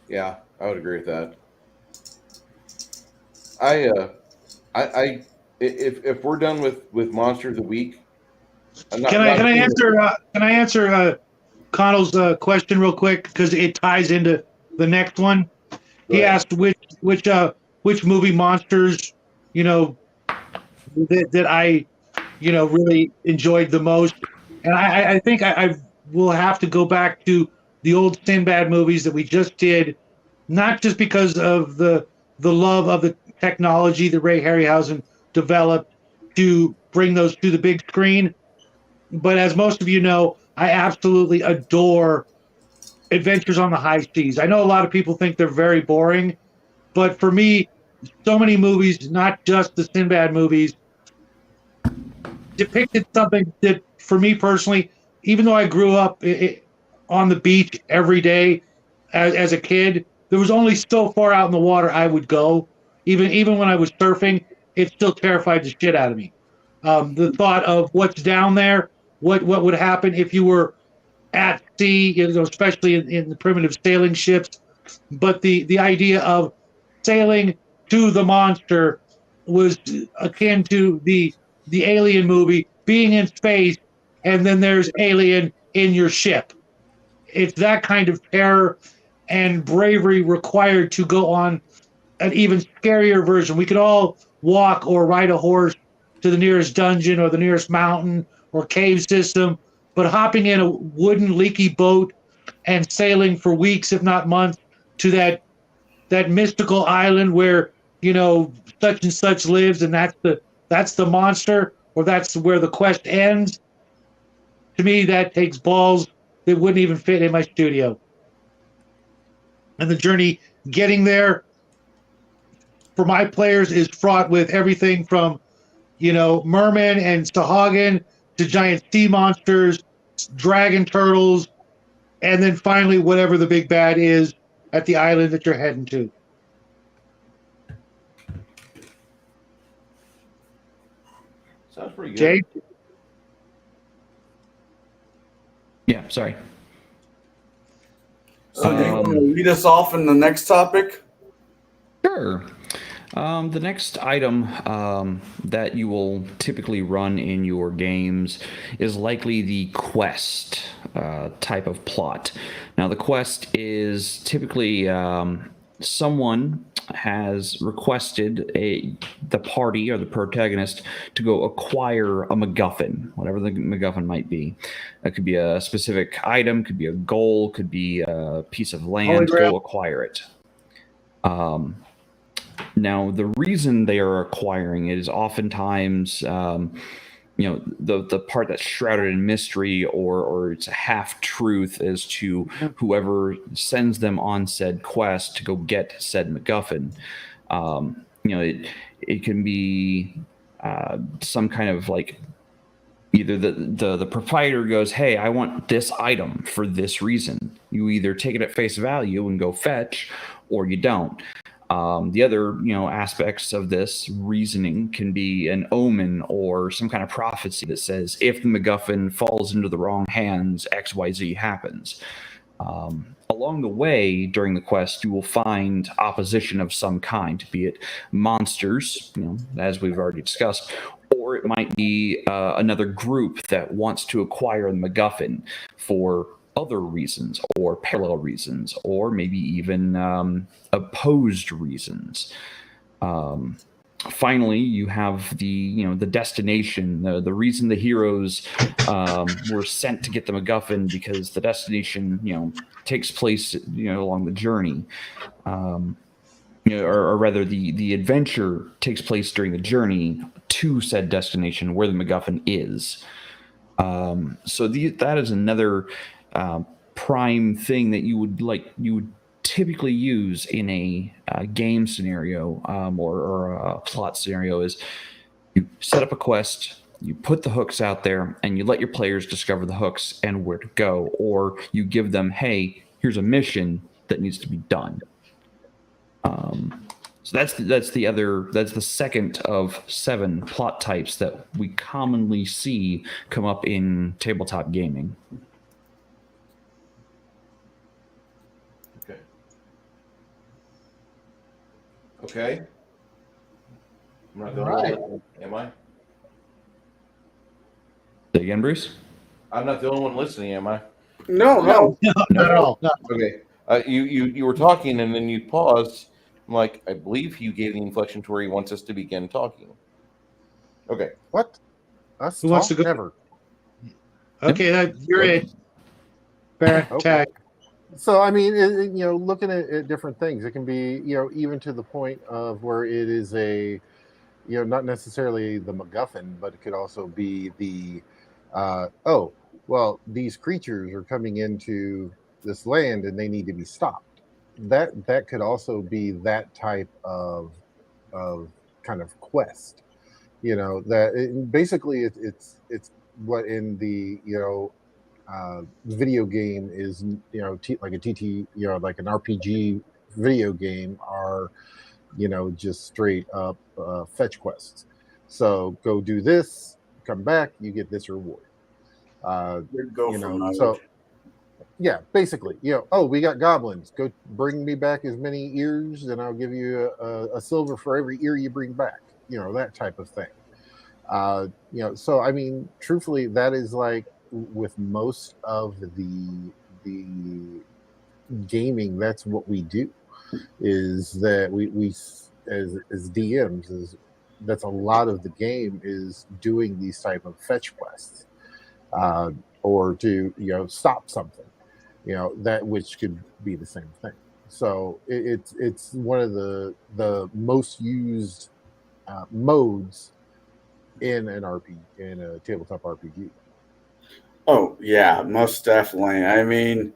Yeah, I would agree with that. I if we're done with Monster of the Week, Can I answer Connell's question real quick, because it ties into the next one? He asked which movie monsters, that I, really enjoyed the most, and I think I will have to go back to the old Sinbad movies that we just did, not just because of the love of the technology that Ray Harryhausen developed to bring those to the big screen, but as most of you know, I absolutely adore Adventures on the High Seas. I know a lot of people think they're very boring, but for me, so many movies, not just the Sinbad movies, depicted something that, for me personally, even though I grew up on the beach every day as a kid, there was only so far out in the water I would go. Even when I was surfing, it still terrified the shit out of me. The thought of what's down there, what would happen if you were at sea, especially in the primitive sailing ships. But the idea of sailing to the monster was akin to the Alien movie, being in space, and then there's Alien in your ship. It's that kind of terror and bravery required to go on an even scarier version. We could all walk or ride a horse to the nearest dungeon or the nearest mountain or cave system, but hopping in a wooden leaky boat and sailing for weeks, if not months, to that mystical island where such and such lives, and that's the monster, or that's where the quest ends. To me, that takes balls that wouldn't even fit in my studio. And the journey getting there for my players is fraught with everything from mermen and Sahagin to giant sea monsters, dragon turtles, and then finally whatever the big bad is at the island that you're heading to. Sounds pretty good. Jay? Yeah, sorry. So do you want to lead us off in the next topic? Sure. The next item that you will typically run in your games is likely the quest type of plot. Now, the quest is typically someone has requested the party or the protagonist to go acquire a MacGuffin, whatever the MacGuffin might be. That could be a specific item, could be a goal, could be a piece of land. Go acquire it. Now, the reason they are acquiring it is oftentimes, the part that's shrouded in mystery, or it's a half-truth as to whoever sends them on said quest to go get said MacGuffin. It can be some kind of like either the proprietor goes, hey, I want this item for this reason. You either take it at face value and go fetch, or you don't. The other, aspects of this reasoning can be an omen or some kind of prophecy that says if the MacGuffin falls into the wrong hands, XYZ happens. Along the way during the quest, you will find opposition of some kind, be it monsters, as we've already discussed, or it might be another group that wants to acquire the MacGuffin for other reasons or parallel reasons, or maybe even opposed reasons. Finally, you have the destination, the reason the heroes were sent to get the MacGuffin, because the destination takes place along the journey, or rather the adventure takes place during the journey to said destination where the MacGuffin is. So that is another prime thing that you would typically use in a game scenario or a plot scenario. Is you set up a quest, you put the hooks out there, and you let your players discover the hooks and where to go, or you give them, hey, here's a mission that needs to be done. So that's the second of 7 plot types that we commonly see come up in tabletop gaming. Okay. I'm not the Right. only one, am I? Say again, Bruce? I'm not the only one listening, am I? No. No, not at all. No. Okay. You were talking and then you paused. I'm like, I believe he gave the inflection to where he wants us to begin talking. Okay. What? Us Who wants talk? to go? Never. Okay, you're it. Fair Okay. tag. So I mean, looking at different things, it can be, even to the point of where it is a, not necessarily the MacGuffin, but it could also be the, these creatures are coming into this land and they need to be stopped. That could also be that type of kind of quest, basically it's what in the video game is like a TT, like an RPG video game are just straight up fetch quests. So go do this, come back, you get this reward. So yeah, basically, we got goblins, go bring me back as many ears and I'll give you a silver for every ear you bring back, that type of thing. So I mean, truthfully, that is like with most of the gaming, that's what we do, is that we as DMs, is that's a lot of the game is doing these type of fetch quests, or to stop something, that which could be the same thing. So it's one of the most used modes in an RPG, in a tabletop RPG. Oh yeah, most definitely. I mean,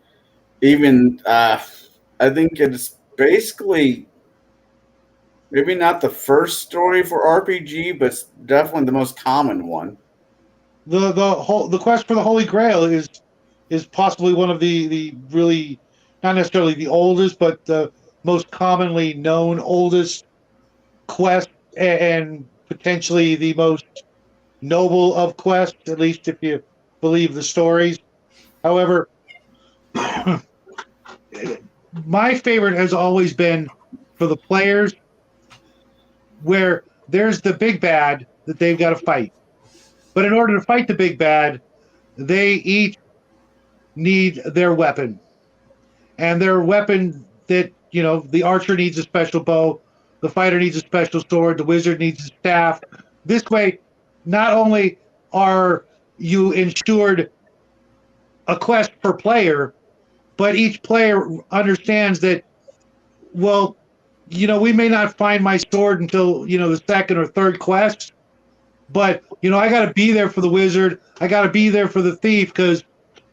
even I think it's basically maybe not the first story for RPG, but definitely the most common one. The quest for the Holy Grail is possibly one of the really, not necessarily the oldest, but the most commonly known oldest quest, and potentially the most noble of quests, at least if you believe the stories. However, my favorite has always been for the players, where there's the big bad that they've got to fight. But in order to fight the big bad, they each need their weapon. And their weapon that, the archer needs a special bow, the fighter needs a special sword, the wizard needs a staff. This way, not only are you ensured a quest per player, but each player understands that, well, we may not find my sword until, the second or third quest, but, I got to be there for the wizard. I got to be there for the thief, because,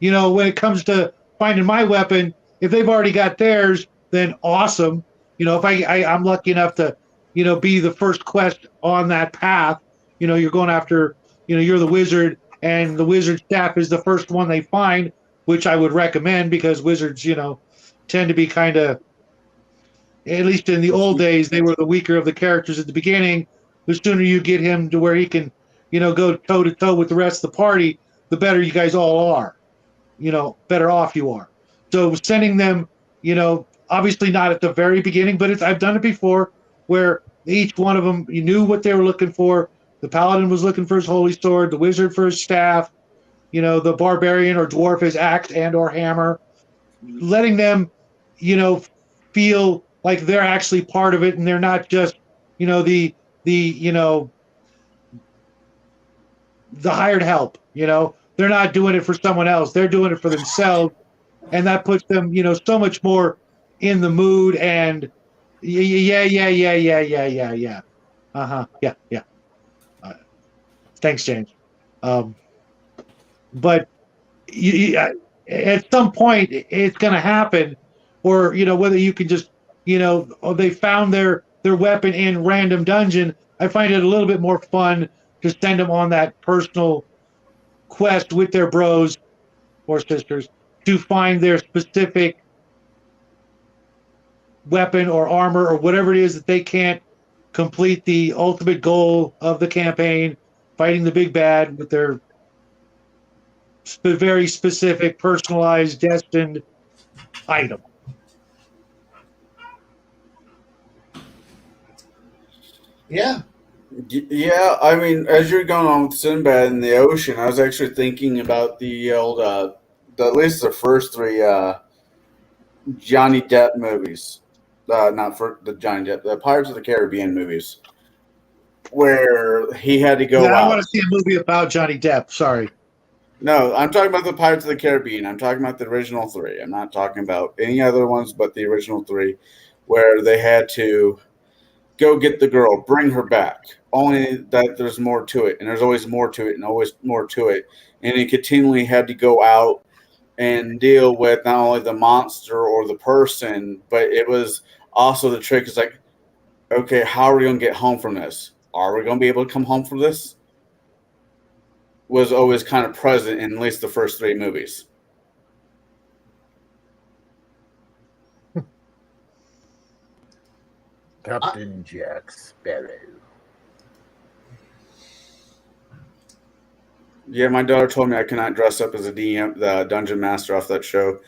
when it comes to finding my weapon, if they've already got theirs, then awesome. If I'm lucky enough to, be the first quest on that path, you're going after, you're the wizard, and the wizard staff is the first one they find, which I would recommend, because wizards, tend to be kind of at least in the old days, they were the weaker of the characters at the beginning. The sooner you get him to where he can, go toe to toe with the rest of the party, the better you guys all are. Better off you are. So sending them, obviously not at the very beginning, but I've done it before, where each one of them, you knew what they were looking for. The paladin was looking for his holy sword, the wizard for his staff, the barbarian or dwarf his axe and or hammer. Letting them, feel like they're actually part of it, and they're not just, the hired help. They're not doing it for someone else; they're doing it for themselves, and that puts them, so much more in the mood. And yeah. Yeah. Thanks, James. But at some point, it's going to happen, or whether you can just, or they found their weapon in random dungeon. I find it a little bit more fun to send them on that personal quest with their bros or sisters to find their specific weapon or armor or whatever it is that they can't complete the ultimate goal of the campaign, fighting the big bad with their very specific, personalized, destined item. Yeah. Yeah, I mean, as you're going on with Sinbad in the ocean, I was actually thinking about the old, at least the first three Johnny Depp movies. Not for the Johnny Depp, the Pirates of the Caribbean movies, where he had to go out. I want to see a movie about Johnny Depp. Sorry. No, I'm talking about the Pirates of the Caribbean. I'm talking about the original three. I'm not talking about any other ones but the original three, where they had to go get the girl, bring her back. Only that there's more to it, and there's always more to it, and always more to it. And he continually had to go out and deal with not only the monster or the person, but it was also the trick. It's like, okay, how are we going to get home from this? Are we going to be able to come home from this? Was always kind of present in at least the first three movies. Captain Jack Sparrow. Yeah, my daughter told me I cannot dress up as a DM, the dungeon master off that show.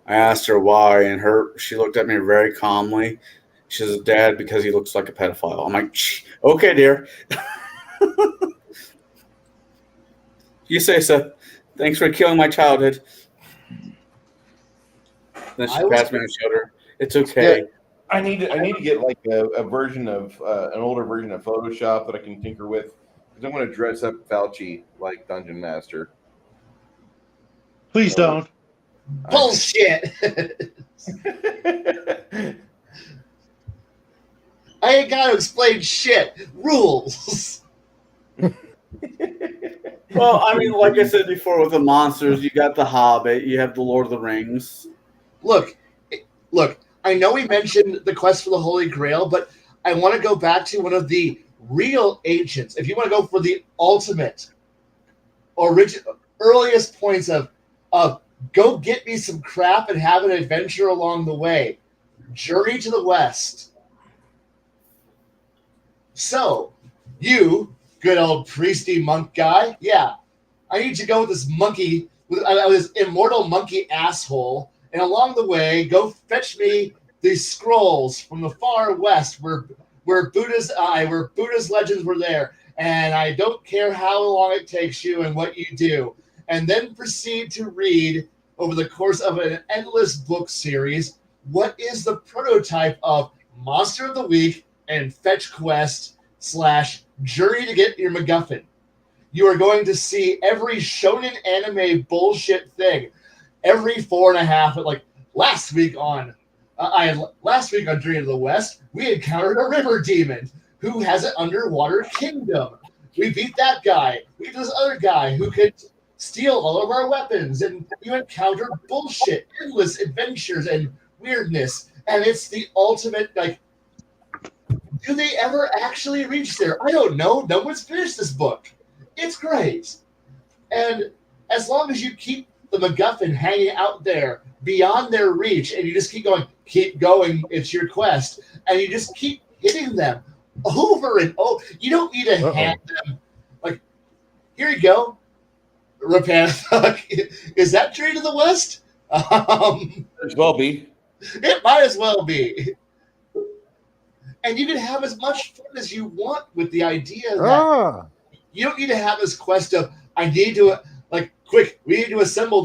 I asked her why, and she looked at me very calmly. She says, "Dad, because he looks like a pedophile." I'm like, okay, dear. You say so. Thanks for killing my childhood. Then she passed me on the shoulder. It's okay. Yeah, I need to get like a version of an older version of Photoshop that I can tinker with, because I'm going to dress up Fauci like Dungeon Master. Please don't. Bullshit. I ain't got to explain shit. Rules. Well, I mean, like I said before, with the monsters, you got the Hobbit, you have the Lord of the Rings. Look. I know we mentioned the quest for the Holy Grail, but I want to go back to one of the real ancients. If you want to go for the ultimate, earliest points of go get me some crap and have an adventure along the way. Journey to the West. So, you, good old priesty monk guy, yeah, I need you to go with this monkey, with this immortal monkey asshole, and along the way, go fetch me these scrolls from the far west where Buddha's legends were there. And I don't care how long it takes you and what you do. And then proceed to read over the course of an endless book series what is the prototype of Monster of the Week and Fetch Quest / Journey to get your MacGuffin. You are going to see every shonen anime bullshit thing. Every 4.5, like last week on Journey to the West, we encountered a river demon who has an underwater kingdom. We beat that guy. We beat this other guy who could steal all of our weapons, and you encounter bullshit, endless adventures and weirdness. And it's the ultimate, like, do they ever actually reach there? I don't know. No one's finished this book. It's great. And as long as you keep the MacGuffin hanging out there beyond their reach, and you just keep going, keep going. It's your quest. And you just keep hitting them over and over. You don't need to hand them, like, here you go. Rapana, is that Trade of the West? Might as well be. It might as well be. And you can have as much fun as you want with the idea that you don't need to have this quest of, I need to, quick, we need to assemble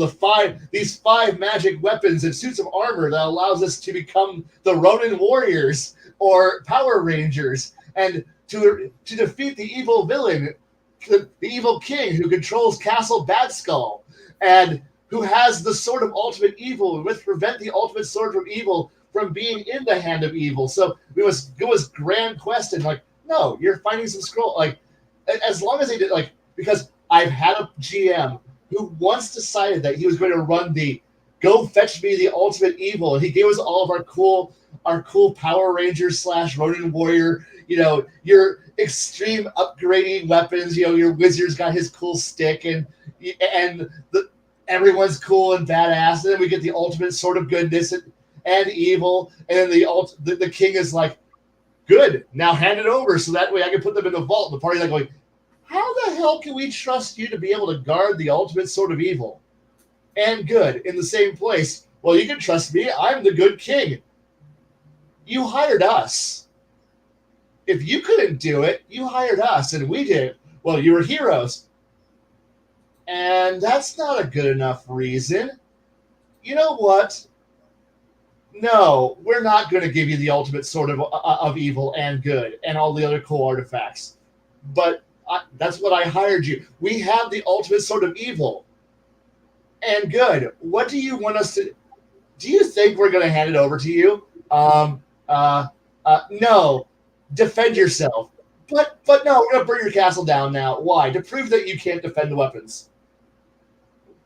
these five magic weapons and suits of armor that allows us to become the Ronin warriors or Power Rangers, and to defeat the evil villain, the evil king who controls Castle Bad Skull, and who has the sword of ultimate evil, and must prevent the ultimate sword from evil from being in the hand of evil. So we must go as grand quest, and no, you're finding some scroll. As long as they did, because I've had a GM who once decided that he was going to run the go fetch me the ultimate evil, and he gave us all of our cool Power Rangers / Ronin warrior, your extreme upgrading weapons, your wizard's got his cool stick, and everyone's cool and badass, and then we get the ultimate sword of goodness and evil, and then the king is like, good, now hand it over so that way I can put them in the vault. The party's going, how the hell can we trust you to be able to guard the ultimate sword of evil and good in the same place? Well, you can trust me. I'm the good king. You hired us. If you couldn't do it, you hired us, and we did it. Well, you were heroes. And that's not a good enough reason. You know what? No, we're not going to give you the ultimate sword of evil and good and all the other cool artifacts. But that's what I hired you. We have the ultimate sword of evil and good. What do you want us to? Do you think we're going to hand it over to you? No. Defend yourself. But no, we're going to burn your castle down now. Why? To prove that you can't defend the weapons.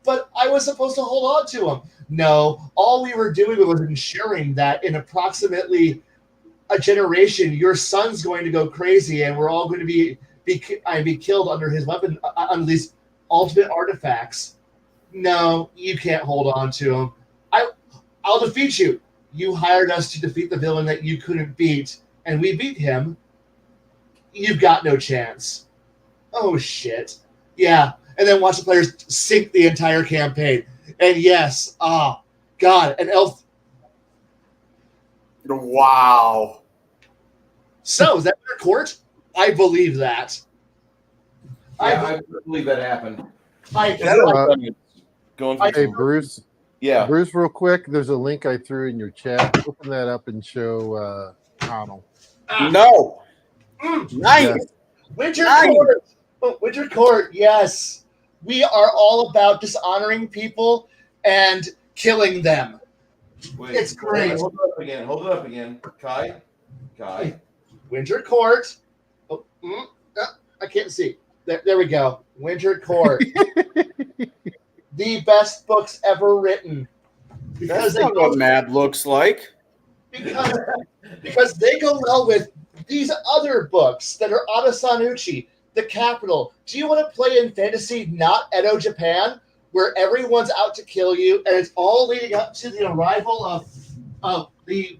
But I was supposed to hold on to them. No, all we were doing was ensuring that in approximately a generation, your son's going to go crazy, and we're all going to be killed under his weapon, under these ultimate artifacts. No, you can't hold on to them. I'll defeat you. You hired us to defeat the villain that you couldn't beat, and we beat him. You've got no chance. Oh, shit. Yeah, and then watch the players sink the entire campaign. And yes, God, an elf. Wow. So, is that your court? I believe that. Yeah, I believe that happened. Hey, Bruce. Yeah. Bruce, real quick, there's a link I threw in your chat. Open that up and show Connell. No. Nice. Yes. Winter Court. Winter Court, yes. We are all about dishonoring people and killing them. Wait, it's great. Hold it up again. Kai. Winter Court. I can't see. There we go. Winter Court. The best books ever written. Because that's not what Mad looks like. Because they go well with these other books that are Adasanuchi, The Capital. Do you want to play in fantasy, not Edo Japan, where everyone's out to kill you, and it's all leading up to the arrival of the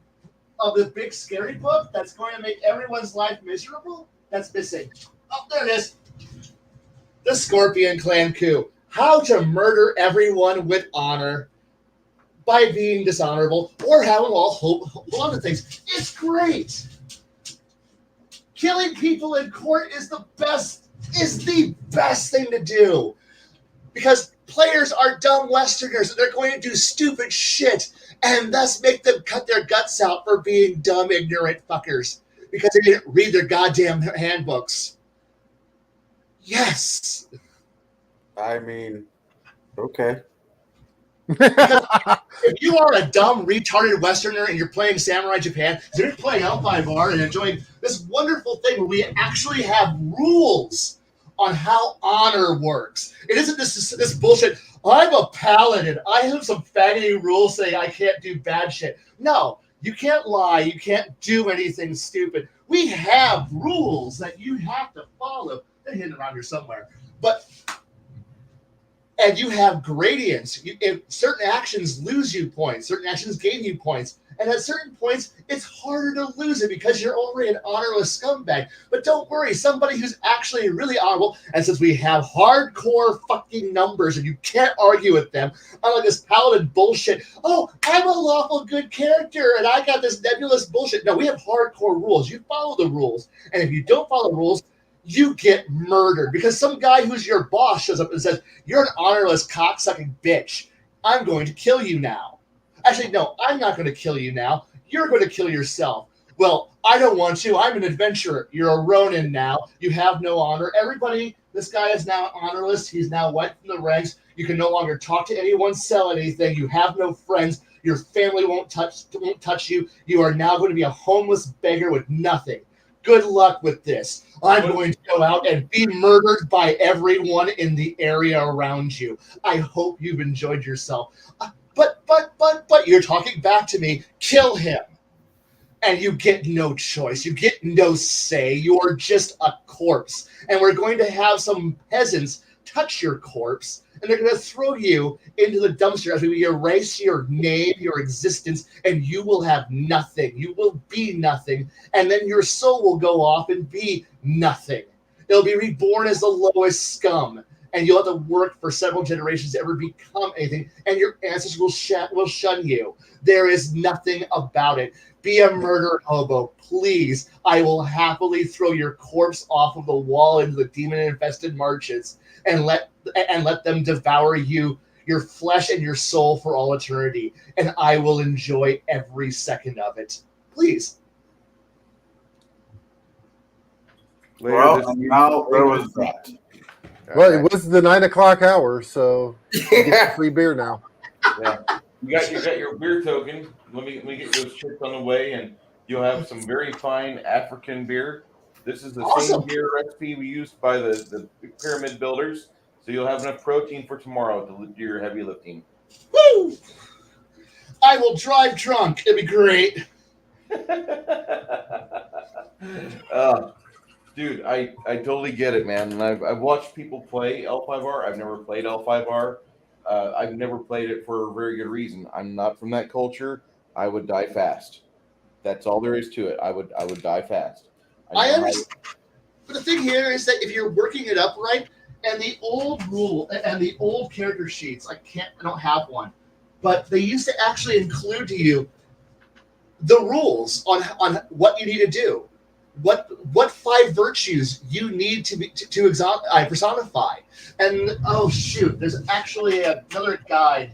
big scary book that's going to make everyone's life miserable? That's missing. Oh, there it is. The Scorpion Clan Coup. How to murder everyone with honor by being dishonorable or having all hold on to things. It's great. Killing people in court is the best thing to do, because players are dumb Westerners and they're going to do stupid shit and thus make them cut their guts out for being dumb, ignorant fuckers because they didn't read their goddamn handbooks. Yes. I mean, okay. If you are a dumb, retarded Westerner and you're playing Samurai Japan, so you're playing Alpine Bar and enjoying this wonderful thing where we actually have rules on how honor works. It isn't this bullshit, I'm a paladin, I have some faggoty rules saying I can't do bad shit. No, you can't lie, you can't do anything stupid. We have rules that you have to follow. They're hidden around here somewhere. And you have gradients. If certain actions lose you points, certain actions gain you points. And at certain points, it's harder to lose it because you're already an honorless scumbag. But don't worry, somebody who's actually really honorable, and since we have hardcore fucking numbers and you can't argue with them, unlike this paladin bullshit, oh, I'm a lawful good character and I got this nebulous bullshit. No, we have hardcore rules. You follow the rules. And if you don't follow the rules, you get murdered because some guy who's your boss shows up and says, you're an honorless cocksucking bitch. I'm going to kill you now. Actually, no, I'm not going to kill you now. You're going to kill yourself. Well, I don't want to. I'm an adventurer. You're a Ronin now. You have no honor. Everybody, this guy is now honorless. He's now wiped from the ranks. You can no longer talk to anyone, sell anything. You have no friends. Your family won't touch you. You are now going to be a homeless beggar with nothing. Good luck with this. I'm going to go out and be murdered by everyone in the area around you. I hope you've enjoyed yourself. But you're talking back to me. Kill him. And you get no choice. You get no say. You're just a corpse. And we're going to have some peasants touch your corpse, and they're going to throw you into the dumpster as we erase your name, your existence, and you will have nothing. You will be nothing, and then your soul will go off and be nothing. It'll be reborn as the lowest scum, and you'll have to work for several generations to ever become anything, and your ancestors will shun you. There is nothing about it. Be a murder hobo, please. I will happily throw your corpse off of the wall into the demon-infested marshes and let them devour you, your flesh and your soul for all eternity. And I will enjoy every second of it. Please. Well, now there was that. Well, it was the 9 o'clock hour, so you get free beer now. Yeah. You got your beer token. Let me get those chips on the way, and you'll have some very fine African beer. This is the same beer recipe we used by the pyramid builders, so you'll have enough protein for tomorrow to do your heavy lifting. Woo! I will drive drunk. It'd be great. Dude, I totally get it, man. And I've watched people play L5R. I've never played L5R. I've never played it for a very good reason. I'm not from that culture. I would die fast. That's all there is to it. I would die fast. I understand. But the thing here is that if you're working it up right, and the old rule and the old character sheets, I don't have one, but they used to actually include to you the rules on what you need to do, what 5 virtues you need to personify. And oh shoot, there's actually another guide.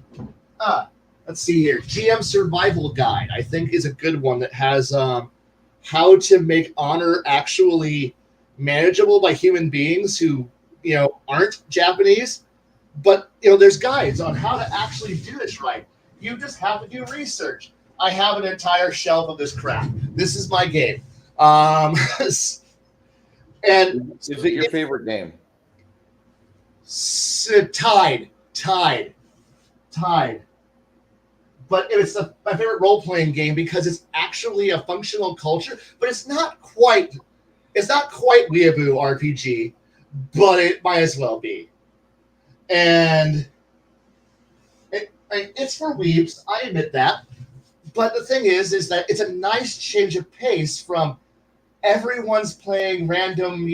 Let's see here. GM Survival Guide, I think, is a good one that has how to make honor actually manageable by human beings who, aren't Japanese. But, there's guides on how to actually do this right. You just have to do research. I have an entire shelf of this crap. This is my game. And is it your favorite game? Tied. But it's my favorite role-playing game because it's actually a functional culture, but it's not quite weeaboo RPG, but it might as well be. And it's for weebs, I admit that. But the thing is that it's a nice change of pace from everyone's playing random,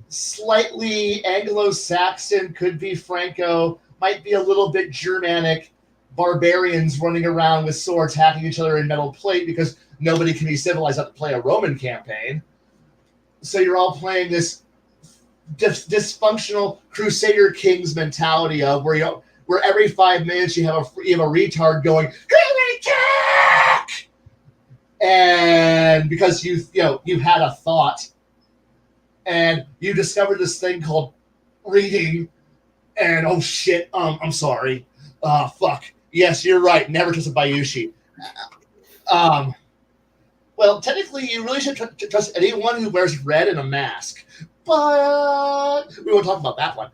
slightly Anglo-Saxon, could be Franco, might be a little bit Germanic, barbarians running around with swords hacking each other in metal plate because nobody can be civilized enough to play a Roman campaign. So you're all playing this dysfunctional Crusader Kings mentality of where every 5 minutes you have a retard going, and because you've had a thought and you discovered this thing called reading, and oh shit, I'm sorry, fuck. Yes, you're right. Never trust a Bayushi. Well, technically, you really should trust anyone who wears red and a mask. But we won't talk about that one.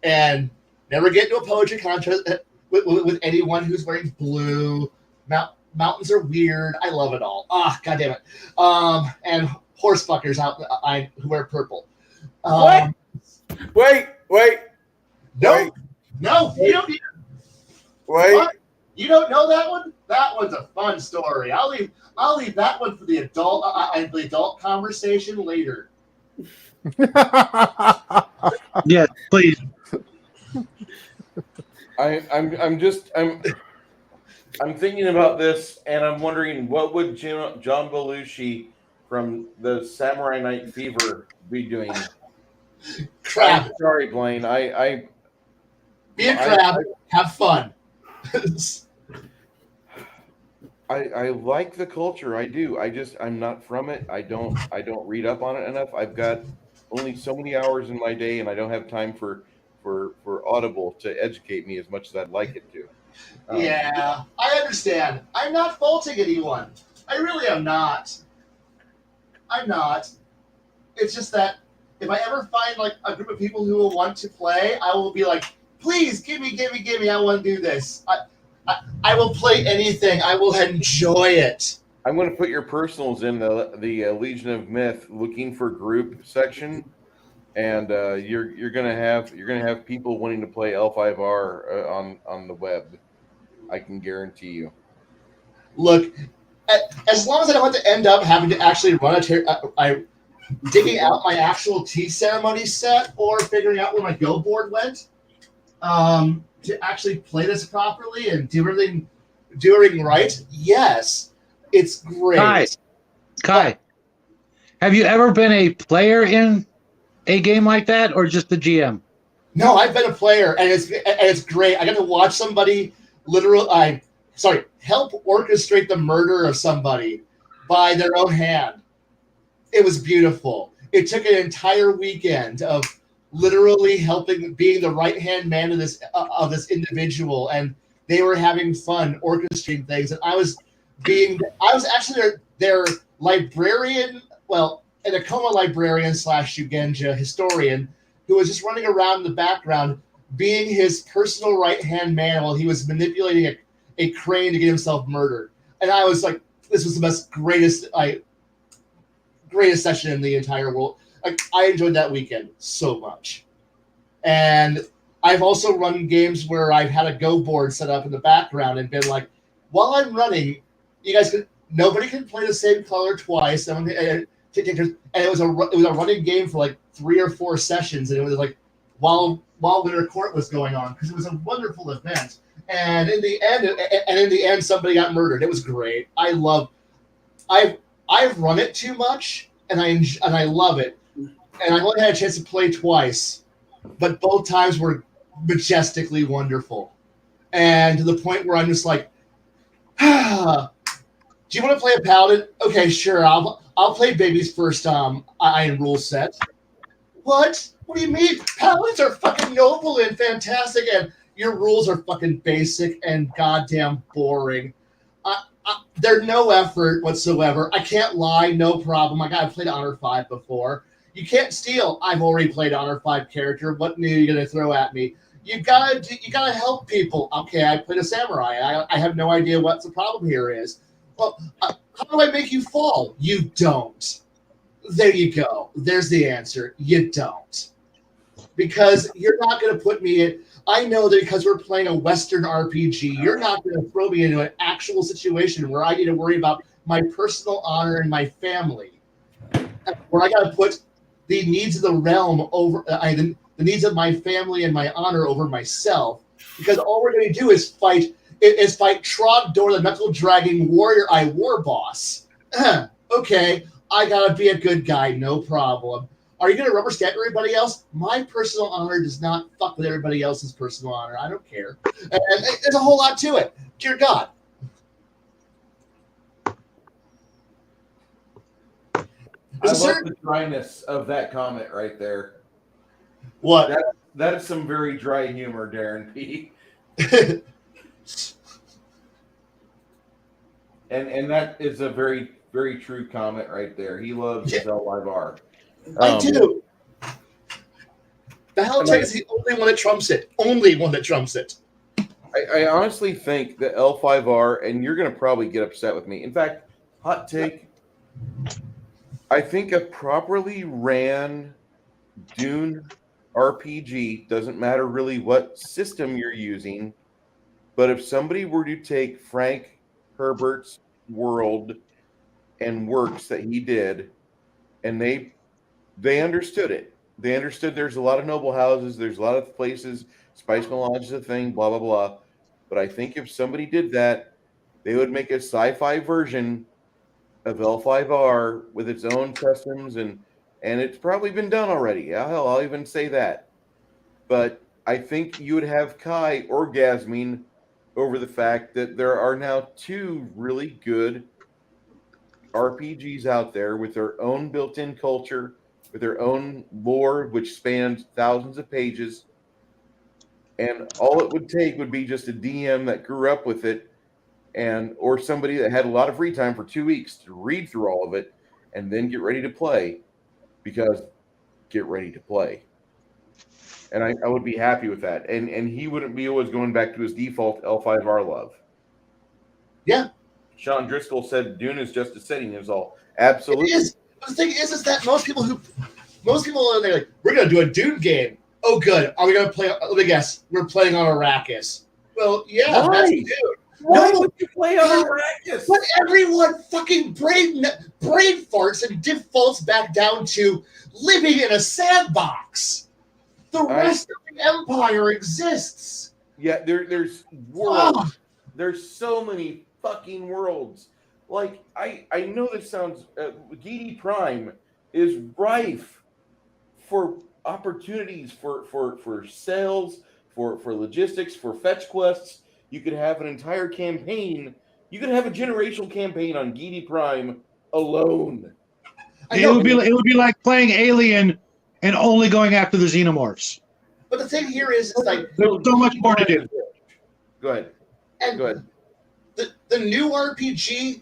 And never get into a poetry contest with anyone who's wearing blue. Mountains are weird. I love it all. God damn it. And horse fuckers who wear purple. What? Wait. No, you don't need. Wait. What? You don't know that one? That one's a fun story. I'll leave that one for the adult conversation later. Yes, please. I'm thinking about this, and I'm wondering what would John Belushi from the Samurai Night Fever be doing? Crab. I'm sorry, Blaine. Be a crab. Have fun. I like the culture. I do. I'm not from it. I don't read up on it enough. I've got only so many hours in my day, and I don't have time for Audible to educate me as much as I'd like it to. Yeah, I understand. I'm not faulting anyone. I really am not. I'm not. It's just that if I ever find like a group of people who will want to play, I will be like, please give me. I want to do this. I will play anything. I will enjoy it. I'm going to put your personals in the Legion of Myth looking for group section, and you're going to have people wanting to play L5R on the web. I can guarantee you. Look, as long as I don't have to end up having to actually run digging out my actual tea ceremony set or figuring out where my go board went, to actually play this properly and do everything right, yes, it's great. Kai, have you ever been a player in a game like that, or just the GM? No, I've been a player, and it's great. I got to watch somebody help orchestrate the murder of somebody by their own hand. It was beautiful. It took an entire weekend of literally being the right-hand man of this individual, and they were having fun orchestrating things. And I was actually their librarian, an Akoma librarian / Shugenja historian, who was just running around in the background, being his personal right-hand man while he was manipulating a crane to get himself murdered. And I was like, this was the greatest session in the entire world. Like, I enjoyed that weekend so much. And I've also run games where I've had a go board set up in the background and been like, while I'm running, nobody can play the same color twice. And it was a running game for like 3 or 4 sessions, and it was like while Winter Court was going on, because it was a wonderful event. And in the end, somebody got murdered. It was great. I've run it too much, and I love it. And I've only had a chance to play twice, but both times were majestically wonderful. And to the point where I'm just like, do you want to play a paladin? Okay, sure. I'll play baby's first iron rule set. What? What do you mean? Paladins are fucking noble and fantastic, and your rules are fucking basic and goddamn boring. They're no effort whatsoever. I can't lie, no problem. I've played Honor 5 before. You can't steal. I've already played Honor 5 character. What new are you gonna throw at me? You gotta help people. Okay, I played a samurai. I have no idea what the problem here is. Well, how do I make you fall? You don't. There you go. There's the answer. You don't. Because you're not going to put me in. I know that because we're playing a Western RPG, you're not going to throw me into an actual situation where I need to worry about my personal honor and my family. Where I got to put the needs of the realm over the needs of my family and my honor over myself. Because all we're going to do is fight Trogdor, the knuckle-dragging warrior war boss. Okay, I got to be a good guy, no problem. Are you going to rubber stamp everybody else? My personal honor does not fuck with everybody else's personal honor. I don't care. And there's a whole lot to it. Dear God. I love the dryness of that comment right there. What? That is some very dry humor, Darren P. and that is a very, very true comment right there. He loves his L5R. I do. The Helltech is the only one that trumps it. Only one that trumps it. I honestly think that L5R, and you're going to probably get upset with me. In fact, hot take, I think a properly ran Dune RPG, doesn't matter really what system you're using, but if somebody were to take Frank Herbert's world and works that he did, and they understood it. They understood there's a lot of noble houses, there's a lot of places, Spice Melange is a thing, blah blah blah. But I think if somebody did that, they would make a sci-fi version of L5R with its own customs, and it's probably been done already. Yeah, hell, I'll even say that. But I think you would have Kai orgasming over the fact that there are now 2 really good RPGs out there with their own built-in culture, with their own lore, which spans thousands of pages. And all it would take would be just a DM that grew up with it, or somebody that had a lot of free time for 2 weeks to read through all of it and then get ready to play. Because get ready to play. And I would be happy with that. And he wouldn't be always going back to his default L5R love. Yeah. Sean Driscoll said Dune is just a setting, is all. Absolutely. It is. But the thing is that most people are there like, we're going to do a Dune game. Oh, good. Are we going to play? Let me guess. We're playing on Arrakis. Well, yeah, that's Dune. Why would you play on Arrakis? But everyone fucking brain farts and defaults back down to living in a sandbox. The rest of the empire exists. Yeah, there's worlds. There's so many fucking worlds. Like, I know this sounds... GD Prime is rife for opportunities for sales, for logistics, for fetch quests. You could have an entire campaign. You could have a generational campaign on GD Prime alone. It would be like playing Alien and only going after the xenomorphs. But the thing here is like there's so much more to do. Go ahead. And Go ahead. The new RPG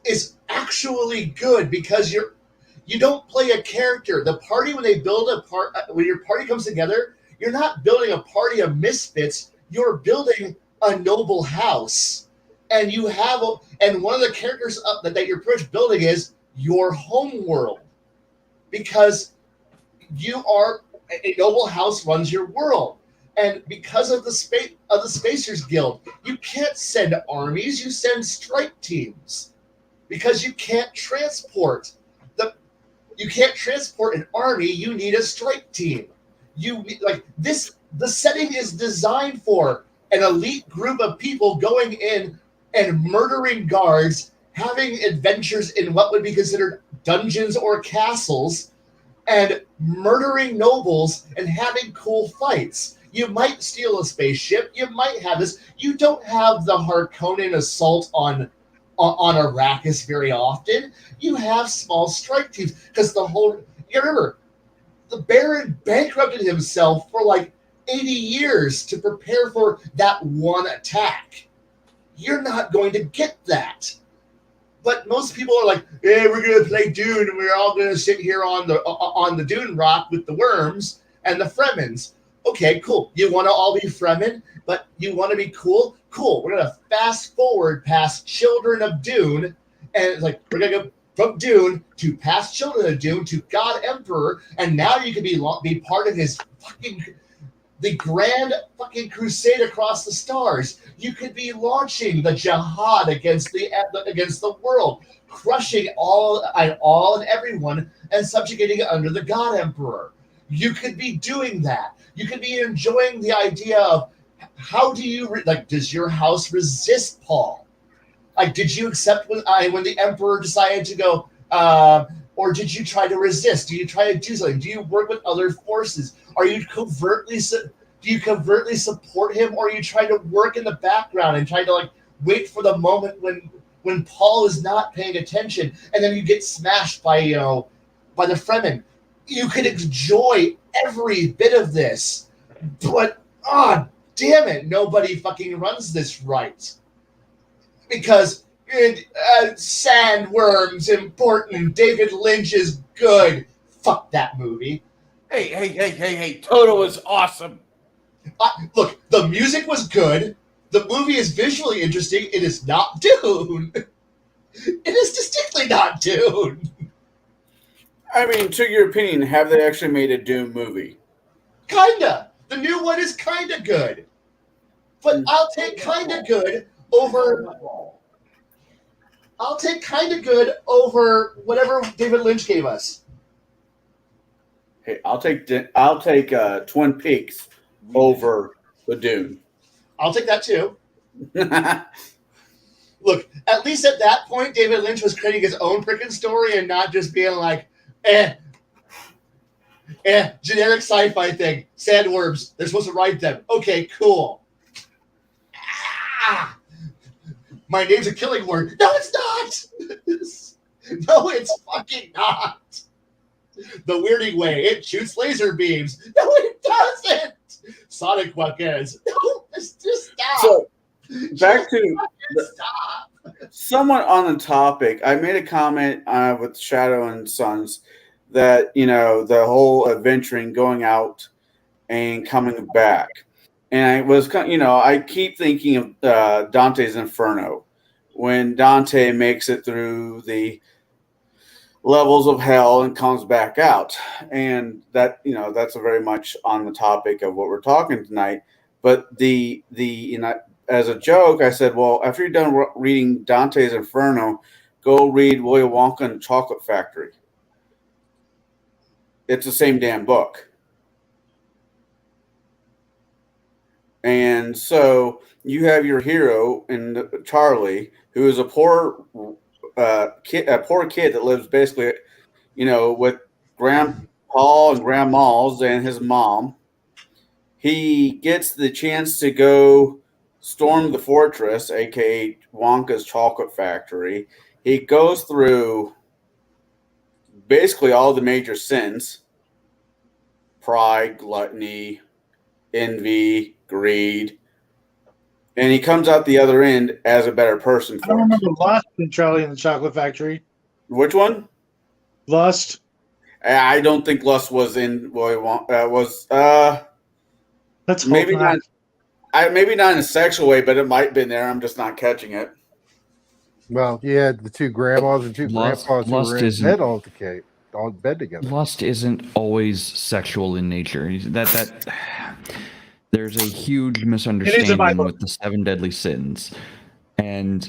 is actually good because you don't play a character. The party, when they build when your party comes together, you're not building a party of misfits. You're building a noble house, and one of the characters that you're pretty much building is your home world, because you are a noble house runs your world, and because of the Spacers Guild, you can't send armies, you send strike teams, because you can't transport an army. You need a strike team. The setting is designed for an elite group of people going in and murdering guards, having adventures in what would be considered dungeons or castles, and murdering nobles and having cool fights. You might steal a spaceship. You might have this. You don't have the Harkonnen assault on Arrakis very often. You have small strike teams because you remember, the Baron bankrupted himself for like 80 years to prepare for that one attack. You're not going to get that. But most people are like, hey, we're going to play Dune, and we're all going to sit here on the Dune rock with the worms and the Fremens. Okay, cool. You want to all be Fremen, but you want to be cool? Cool. We're going to fast forward past Children of Dune, and it's like, we're going to go from Dune to past Children of Dune to God Emperor, and now you can be part of his the grand fucking crusade across the stars. You could be launching the jihad against the world, crushing all and everyone, and subjugating it under the God Emperor. You could be doing that. You could be enjoying the idea of how do you does your house resist Paul? Like, did you accept when the Emperor decided to go, or did you try to resist? Do you try to do something? Do you work with other forces? Are you covertly support him, or are you trying to work in the background and trying to wait for the moment when Paul is not paying attention, and then you get smashed by the Fremen? You could enjoy every bit of this, but damn it, nobody fucking runs this right. Because sandworms important, David Lynch is good. Fuck that movie. Hey, Toto was awesome. Look, the music was good. The movie is visually interesting. It is not Dune. It is distinctly not Dune. I mean, to your opinion, have they actually made a Dune movie? Kinda. The new one is kinda good. But I'll take kinda good over I'll take kind of good over whatever David Lynch gave us. Hey, I'll take Twin Peaks over the Dune. I'll take that too. Look, at least at that point, David Lynch was creating his own freaking story and not just being like, generic sci-fi thing. Sandworms, they're supposed to ride them. Okay, cool. Ah, my name's a killing word. No, it's not. No, it's fucking not. The weirding way. It shoots laser beams. No, it doesn't. Sonic weapons. No, just stop. So, back to somewhat on the topic, I made a comment with Shadow and Sons that, the whole adventuring, going out and coming back. And I was, I keep thinking of Dante's Inferno, when Dante makes it through the levels of hell and comes back out. And that, that's very much on the topic of what we're talking tonight. But as a joke, I said, well, after you're done reading Dante's Inferno, go read Willy Wonka and the Chocolate Factory. It's the same damn book. And so you have your hero in Charlie, who is a poor kid that lives basically, with Grandpa and Grandma's and his mom. He gets the chance to go storm the fortress, aka Wonka's Chocolate Factory. He goes through basically all the major sins: pride, gluttony, envy, greed, and he comes out the other end as a better person. I don't remember Lust in Charlie and the Chocolate Factory. Which one? Lust. I don't think Lust was in Willy Wonka. That's maybe not. Maybe not in a sexual way, but it might have been there. I'm just not catching it. Well, you had the two grandmas and two grandpas who were in bed all bed together. Lust isn't always sexual in nature. That there's a huge misunderstanding with the 7 deadly sins, and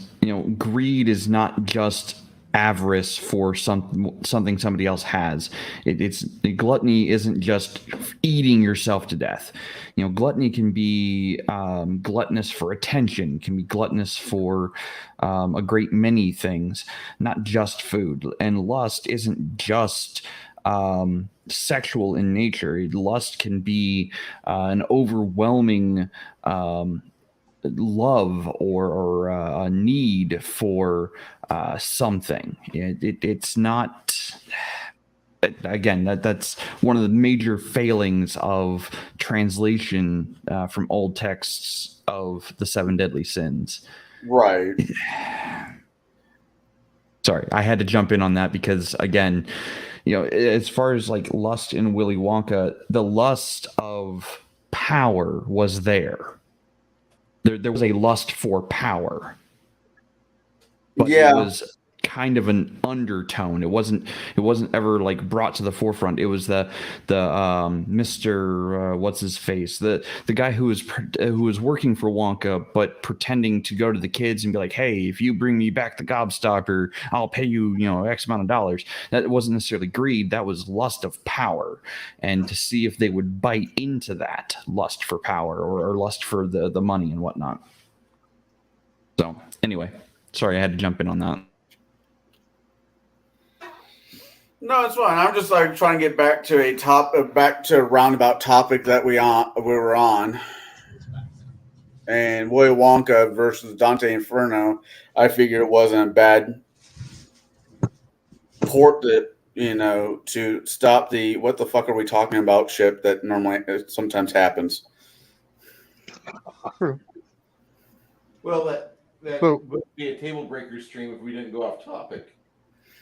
greed is not just avarice for something somebody else has. It's gluttony isn't just eating yourself to death. Gluttony can be gluttonous for attention, can be gluttonous for a great many things, not just food. And lust isn't just sexual in nature. Lust can be an overwhelming love or a need for something. It's not. Again, that's one of the major failings of translation from old texts of the 7 deadly sins. Right. Sorry, I had to jump in on that because, again, as far as like lust in Willy Wonka, the lust of power was there. There was a lust for power, but it was kind of an undertone. It wasn't ever like brought to the forefront. It was the Mr. What's his face, the guy who was working for Wonka but pretending to go to the kids and be like, hey, if you bring me back the gobstopper, I'll pay you X amount of dollars. That wasn't necessarily greed. That was lust of power, and to see if they would bite into that lust for power or lust for the money and whatnot. So anyway, sorry, I had to jump in on that. No, it's fine. I'm just like trying to get back to a roundabout topic that we were on. And Willy Wonka versus Dante Inferno, I figured it wasn't a bad port to stop the what the fuck are we talking about ship that normally sometimes happens. Well, that would be a Tablebreakers stream if we didn't go off topic.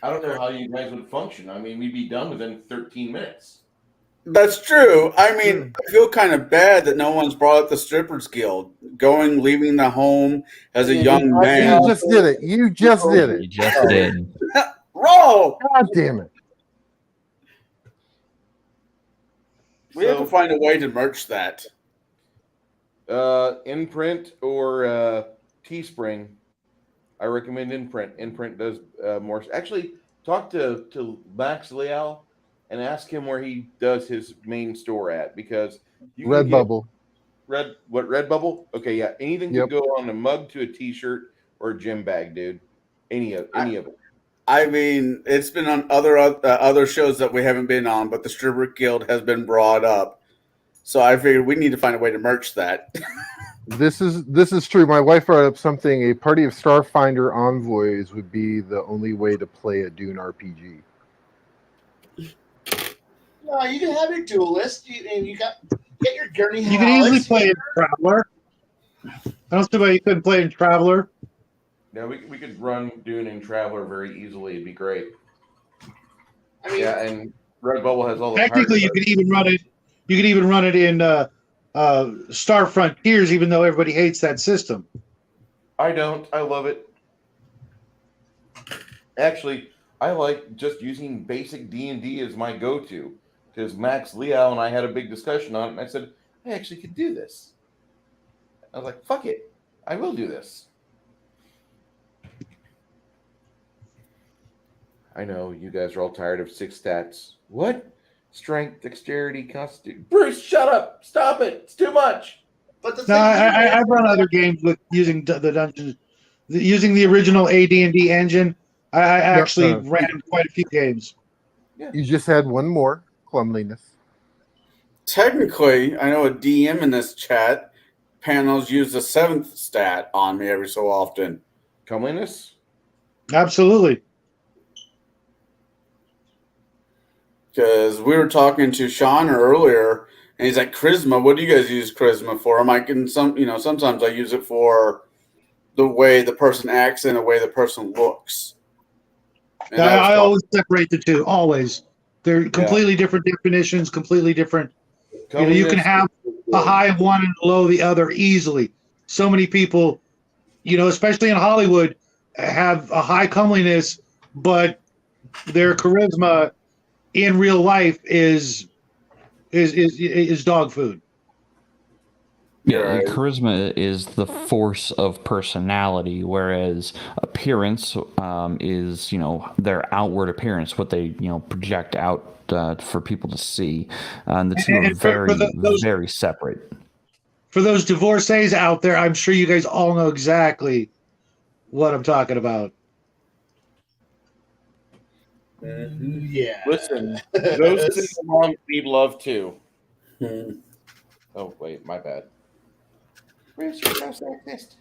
I don't know how you guys would function. I mean, we'd be done within 13 minutes. That's true. I mean, I feel kind of bad that no one's brought up the Strippers Guild. Leaving the home as a young man. You just did it. You just did. Roll! God damn it. We have to find a way to merch that. Imprint or Teespring. I recommend Imprint. Imprint does more. Actually, talk to Max Leal and ask him where he does his main store at, because you can get Redbubble. Redbubble? Okay, yeah. Anything Yep. could go on a mug to a T-shirt or a gym bag, dude. Any of it. I mean, it's been on other shows that we haven't been on, but the Stripper Guild has been brought up. So I figured we need to find a way to merch that. This is true. My wife brought up something. A party of Starfinder envoys would be the only way to play a Dune RPG. No, you can have your duelist, and you get your Gurney. You can easily play in Traveler. I don't see why you couldn't play in Traveler. Yeah, we could run Dune and Traveler very easily. It'd be great. I mean, Yeah, and Redbubble has all the Technically, you could even run it. You could even run it in Star Frontiers, even though everybody hates that system. I don't. I love it. Actually, I like just using basic D&D as my go-to, because Max Leal and I had a big discussion on it, and I said, I actually could do this. I was like, fuck it. I will do this. I know you guys are all tired of 6 stats. What? Strength, dexterity, constitution. Bruce, shut up! Stop it! It's too much. but the No, thing I've run other games with using the dungeons, using the original AD&D engine. I actually ran quite a few games. You just had one more, cleanliness. Technically, I know a DM in this chat panels use the 7th stat on me every so often. Comeliness? Absolutely. Because we were talking to Sean earlier, and he's like, "Charisma. What do you guys use charisma for?" I'm like, sometimes I use it for the way the person acts and the way the person looks. And I always separate the two. Always, they're completely different definitions. Completely different. You can have a high one and a low the other easily. So many people, especially in Hollywood, have a high comeliness, but their charisma in real life is dog food. Yeah, Right. charisma is the force of personality, whereas appearance is, their outward appearance, what they, project out for people to see. And the two are very separate. For those divorcees out there, I'm sure you guys all know exactly what I'm talking about. Yeah. Listen, those single moms need love too. Hmm. Oh, wait, my bad. Where's your house like this?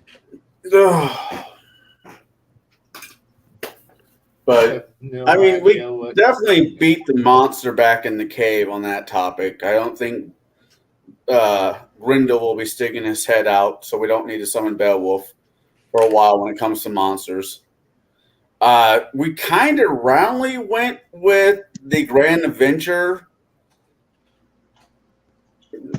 But No I mean, we idea what- definitely beat the monster back in the cave on that topic. I don't think Grindel will be sticking his head out, so we don't need to summon Beowulf for a while when it comes to monsters. We kind of roundly went with the Grand Adventure.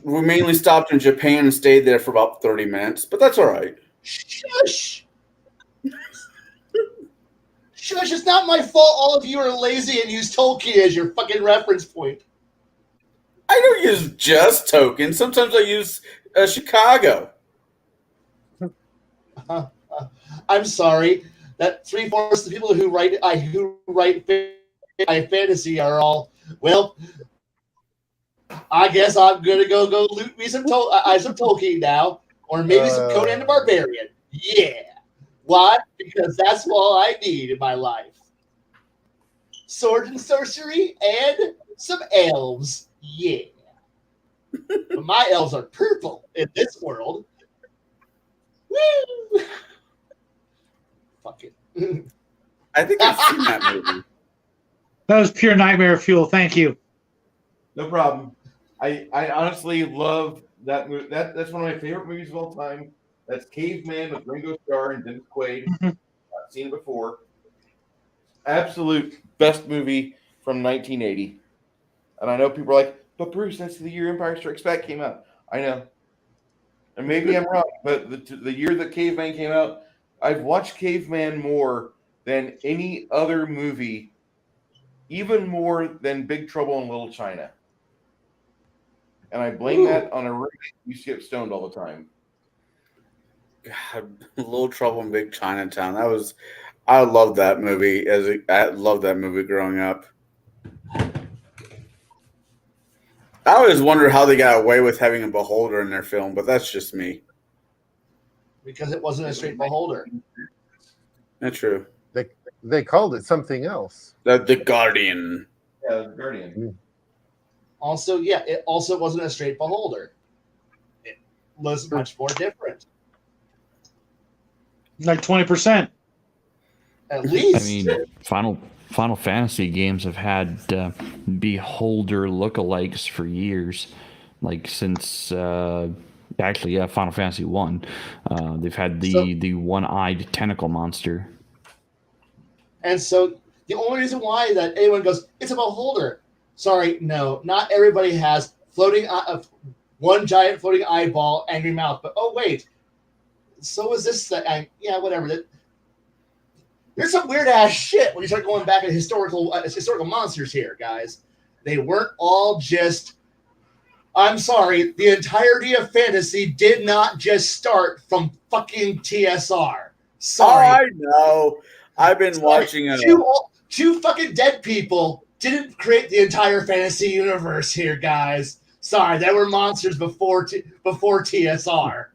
We mainly stopped in Japan and stayed there for about 30 minutes, but that's all right. Shush! Shush, it's not my fault all of you are lazy and use Tolkien as your fucking reference point. I don't use just tokens. Sometimes I use Chicago. I'm sorry. That 3/4 of the people who write fantasy are all, well, I guess I'm gonna go loot me some Tolkien now, or maybe some Conan the Barbarian. Yeah. Why? Because that's all I need in my life. Sword and sorcery and some elves. Yeah. But my elves are purple in this world. Woo! Fuck it. I think I've seen that movie. That was pure nightmare fuel. Thank you. No problem. I honestly love that movie. That's one of my favorite movies of all time. That's Caveman with Ringo Starr and Dennis Quaid. I've seen it before. Absolute best movie from 1980. And I know people are like, but Bruce, that's the year Empire Strikes Back came out. I know. And maybe I'm wrong, but the year that Caveman came out, I've watched Caveman more than any other movie, even more than Big Trouble in Little China. And I blame that on a roommate who used to get stoned all the time. God, Little Trouble in Big Chinatown. I loved that movie I loved that movie growing up. I always wondered how they got away with having a beholder in their film, but that's just me. Because it wasn't a straight beholder. That's true. They called it something else. The Guardian. Yeah, the Guardian. Also, yeah, it also wasn't a straight beholder. It was much more different. Like 20%. At least. I mean, Final Fantasy games have had beholder lookalikes for years, like since actually, yeah, Final Fantasy 1. They've had the one-eyed tentacle monster. And so the only reason why that anyone goes, it's a beholder. Sorry, no, not everybody has one giant floating eyeball, angry mouth. But oh wait, so is this? Yeah, whatever. There's some weird ass shit when you start going back at historical monsters here, guys. They weren't all just. I'm sorry, the entirety of fantasy did not just start from fucking TSR. Sorry. Oh, I know. I've been watching two fucking dead people didn't create the entire fantasy universe here, guys. Sorry, there were monsters before TSR.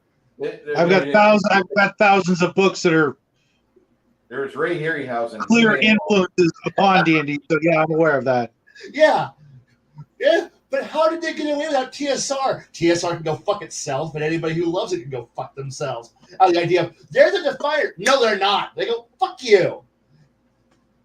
I've got thousands of books that are There's Ray Harryhausen. clear influences upon D&D. So yeah, I'm aware of that. Yeah. But how did they get away without TSR? TSR can go fuck itself, but anybody who loves it can go fuck themselves. The idea of they're the Defier. No, they're not. They go fuck you.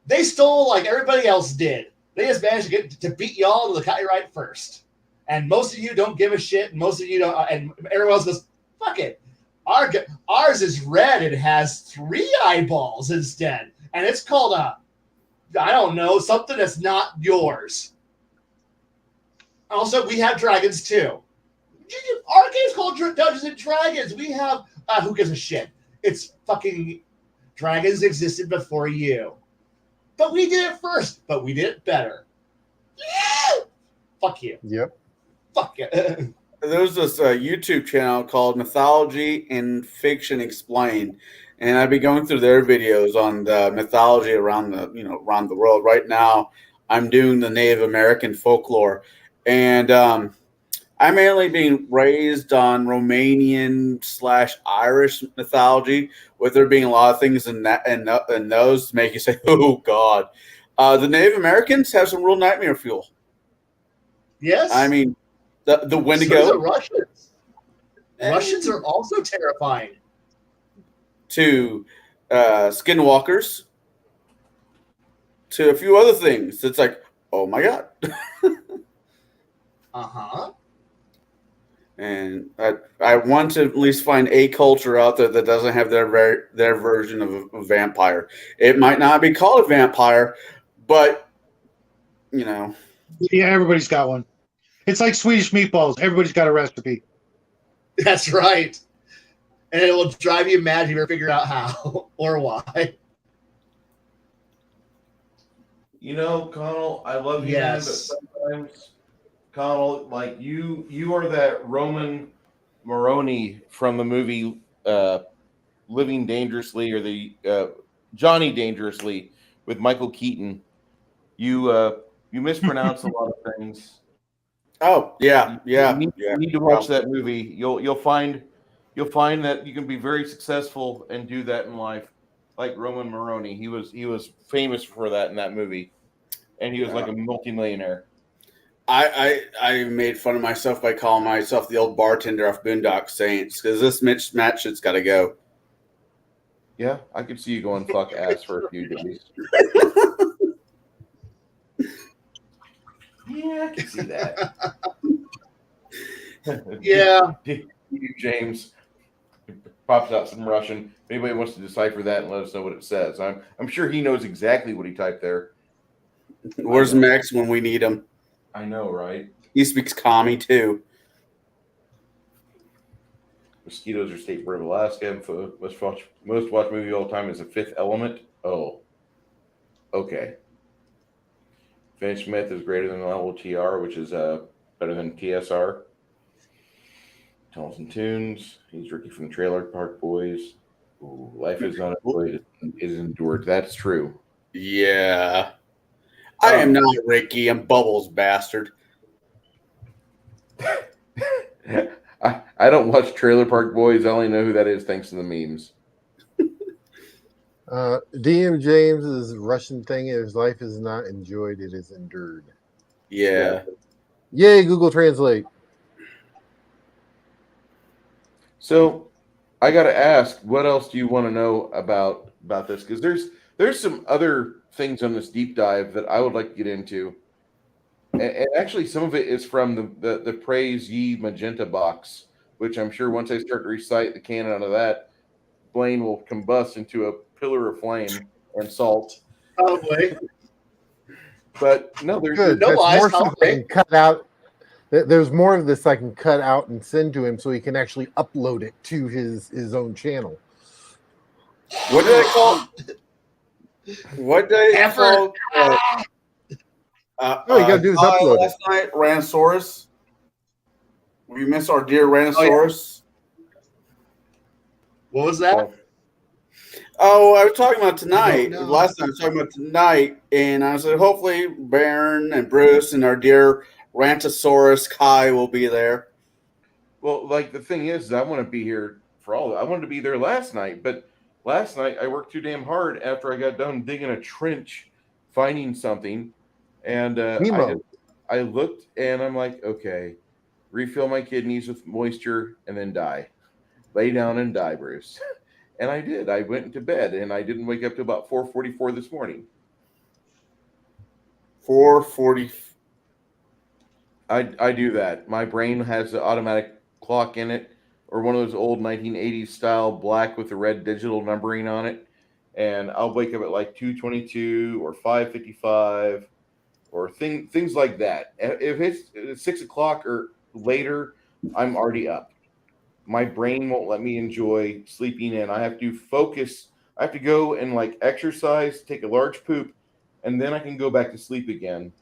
They stole like everybody else did. They just managed to beat y'all to the copyright first. And most of you don't give a shit. And most of you don't. And everyone else goes, fuck it. Ours is red. It has 3 eyeballs instead. And it's called I don't know, something that's not yours. Also, we have dragons too. Our game's called Dungeons and Dragons. We have who gives a shit? It's fucking dragons existed before you. But we did it first, but we did it better. Yeah! Fuck you. Yep. Fuck it. There's this YouTube channel called Mythology and Fiction Explained, and I've been going through their videos on the mythology around the world. Right now, I'm doing the Native American folklore, and I'm mainly being raised on Romanian/Irish mythology, with there being a lot of things in those to make you say, "Oh God." The Native Americans have some real nightmare fuel. Yes. I mean, the Wendigo. So the Russians. Russians are also terrifying. To skinwalkers. To a few other things. It's like, oh my God. Uh-huh. And I want to at least find a culture out there that doesn't have their version of a vampire. It might not be called a vampire, but Yeah, everybody's got one. It's like Swedish meatballs. Everybody's got a recipe. That's right. And it will drive you mad if you ever figure out how or why. Connell, I love you, Yes. man, but sometimes, Connell, like you are that Roman Moroni from the movie Living Dangerously, or the Johnny Dangerously with Michael Keaton. You mispronounce a lot of things. oh yeah. You need to watch that movie. You'll find that you can be very successful and do that in life, like Roman Moroni. He was famous for that in that movie, and he was like a multimillionaire. I made fun of myself by calling myself the old bartender off Boondock Saints, because this match shit's got to go. Yeah, I could see you going fuck ass for a few days. Yeah, I can see that. Yeah. James pops out some Russian. If anybody wants to decipher that and let us know what it says, I'm sure he knows exactly what he typed there. Where's Max when we need him? I know, right? He speaks commie too. Mosquitoes are state bird of Alaska. Most watched movie of all time is The Fifth Element. Oh, okay. Finn Smith is greater than level TR, which is better than TSR. Tunnels and Tunes. He's Ricky from Trailer Park Boys. Ooh, life is not enjoyed, it is endured. That's true. Yeah. I am not Ricky. I'm Bubbles, bastard. I don't watch Trailer Park Boys. I only know who that is thanks to the memes. DM James's Russian thing is life is not enjoyed, it is endured. Yeah. Yay, Google Translate. So I got to ask, what else do you want to know about this? Because there's some other things on this deep dive that I would like to get into. And actually, some of it is from the Praise Ye Magenta box, which I'm sure once I start to recite the canon of that, Blaine will combust into a pillar of flame and salt. Probably. But no, there's Good. No That's lies, more stuff I okay. can cut out. There's more of this I can cut out and send to him so he can actually upload it to his own channel. What did I call? What did I call? All you gotta do is upload last night, Rhinosaurus. We miss our dear Rhinosaurus. What was that? Oh, I was talking about tonight. No. Last time I was talking about tonight, and I said hopefully Baron and Bruce and our dear Rantosaurus Kai will be there. Well, like the thing is, I want to be here for all. I wanted to be there last night, but last night I worked too damn hard after I got done digging a trench, finding something, and I looked and I'm like, okay, refill my kidneys with moisture and then die. Lay down and die, Bruce. And I did. I went into bed and I didn't wake up till about 4:44 this morning. 4:40. I do that. My brain has the automatic clock in it, or one of those old 1980s style black with the red digital numbering on it. And I'll wake up at like 2:22 or 5:55 or things like that. If it's 6 o'clock or later, I'm already up. My brain won't let me enjoy sleeping in. I have to focus. I have to go and like exercise, take a large poop, and then I can go back to sleep again.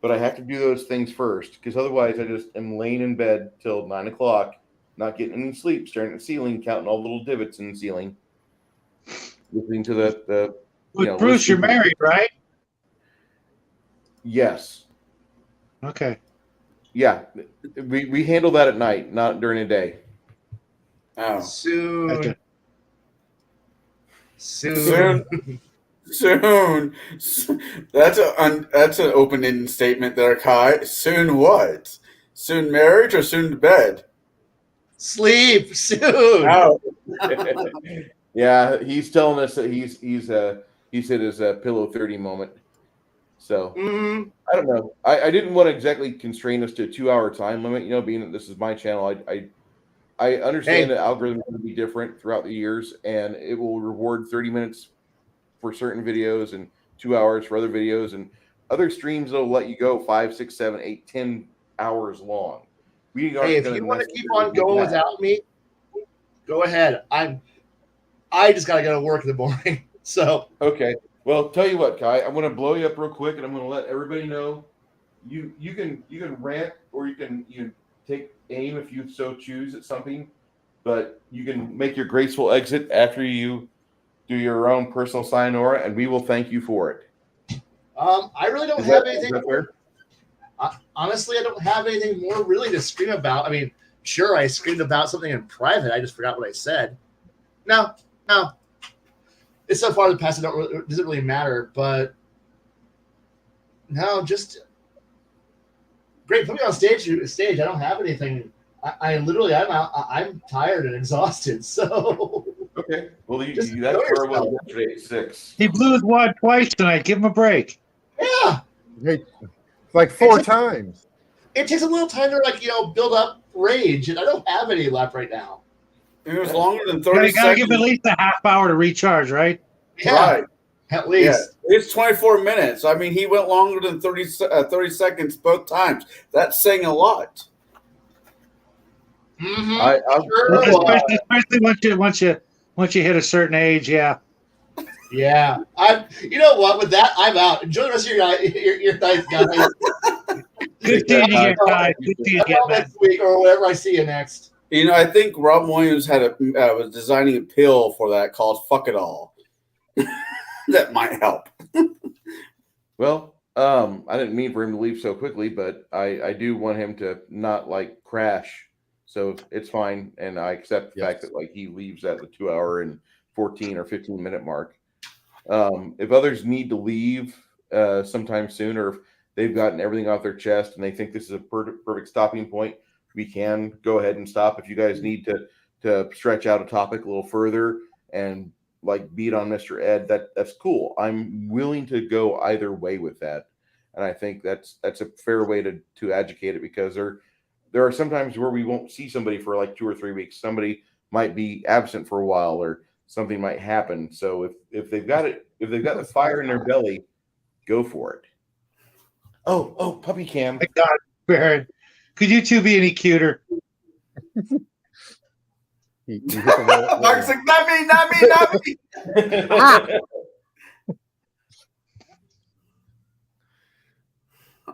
But I have to do those things first, because otherwise I just am laying in bed till 9 o'clock, not getting any sleep, staring at the ceiling, counting all the little divots in the ceiling, listening to the With Bruce, you're married, right? Yes. Okay. Yeah. We handle that at night, not during the day. Oh. Soon. That's an open-ended statement there, Kai. Soon what? Soon marriage or soon to bed? Sleep soon. Oh. Yeah, he's telling us that he's hit his pillow 30 moment. So I don't know. I didn't want to exactly constrain us to a 2-hour time limit. Being that this is my channel, I understand that algorithms are going to be different throughout the years, and it will reward 30 minutes for certain videos and 2 hours for other videos, and other streams will let you go 5, 6, 7, 8, 10 hours long. If you want to keep on going without me, go ahead. I just gotta go to work in the morning. So okay. Well, tell you what, Kai, I'm going to blow you up real quick, and I'm going to let everybody know you can rant, or you can take aim if you so choose at something, but you can make your graceful exit after you do your own personal sayonara, and we will thank you for it. I really don't have anything. Honestly, I don't have anything more really to scream about. I mean, sure, I screamed about something in private. I just forgot what I said. No. It's so far in the past, it doesn't really matter. But no, just great. Put me on stage. I don't have anything. I'm out. I'm tired and exhausted. So okay. Well, that's where I was yesterday at 6. He blew his wad twice tonight. Give him a break. Yeah. Like 4 times. It takes a little time to build up rage, and I don't have any left right now. It was longer than 30 You gotta give at least a half hour to recharge, right? Yeah, right. At least. Yeah. It's 24 minutes. I mean, he went longer than 30 seconds both times. That's saying a lot. Mm-hmm. Especially once you hit a certain age, yeah. Yeah. You know what? With that, I'm out. Enjoy the rest of your night, guys. Good seeing you again, guys. Good seeing you again, man. Next week or whatever I see you next. You know, I think Rob Williams was designing a pill for that called "Fuck It All." That might help. Well, I didn't mean for him to leave so quickly, but I do want him to not like crash. So it's fine, and I accept the fact that like he leaves at the 2 hour and 14 or 15 minute mark. If others need to leave sometime soon, or if they've gotten everything off their chest and they think this is a perfect stopping point, we can go ahead and stop. If you guys need to stretch out a topic a little further and like beat on Mr. Ed, that's cool. I'm willing to go either way with that, and I think that's a fair way to educate it, because there are some times where we won't see somebody for like 2 or 3 weeks. Somebody might be absent for a while, or something might happen. So if they've got the fire in their belly, go for it. Oh, puppy cam. My God, Baron, could you two be any cuter? Mark's like, not me.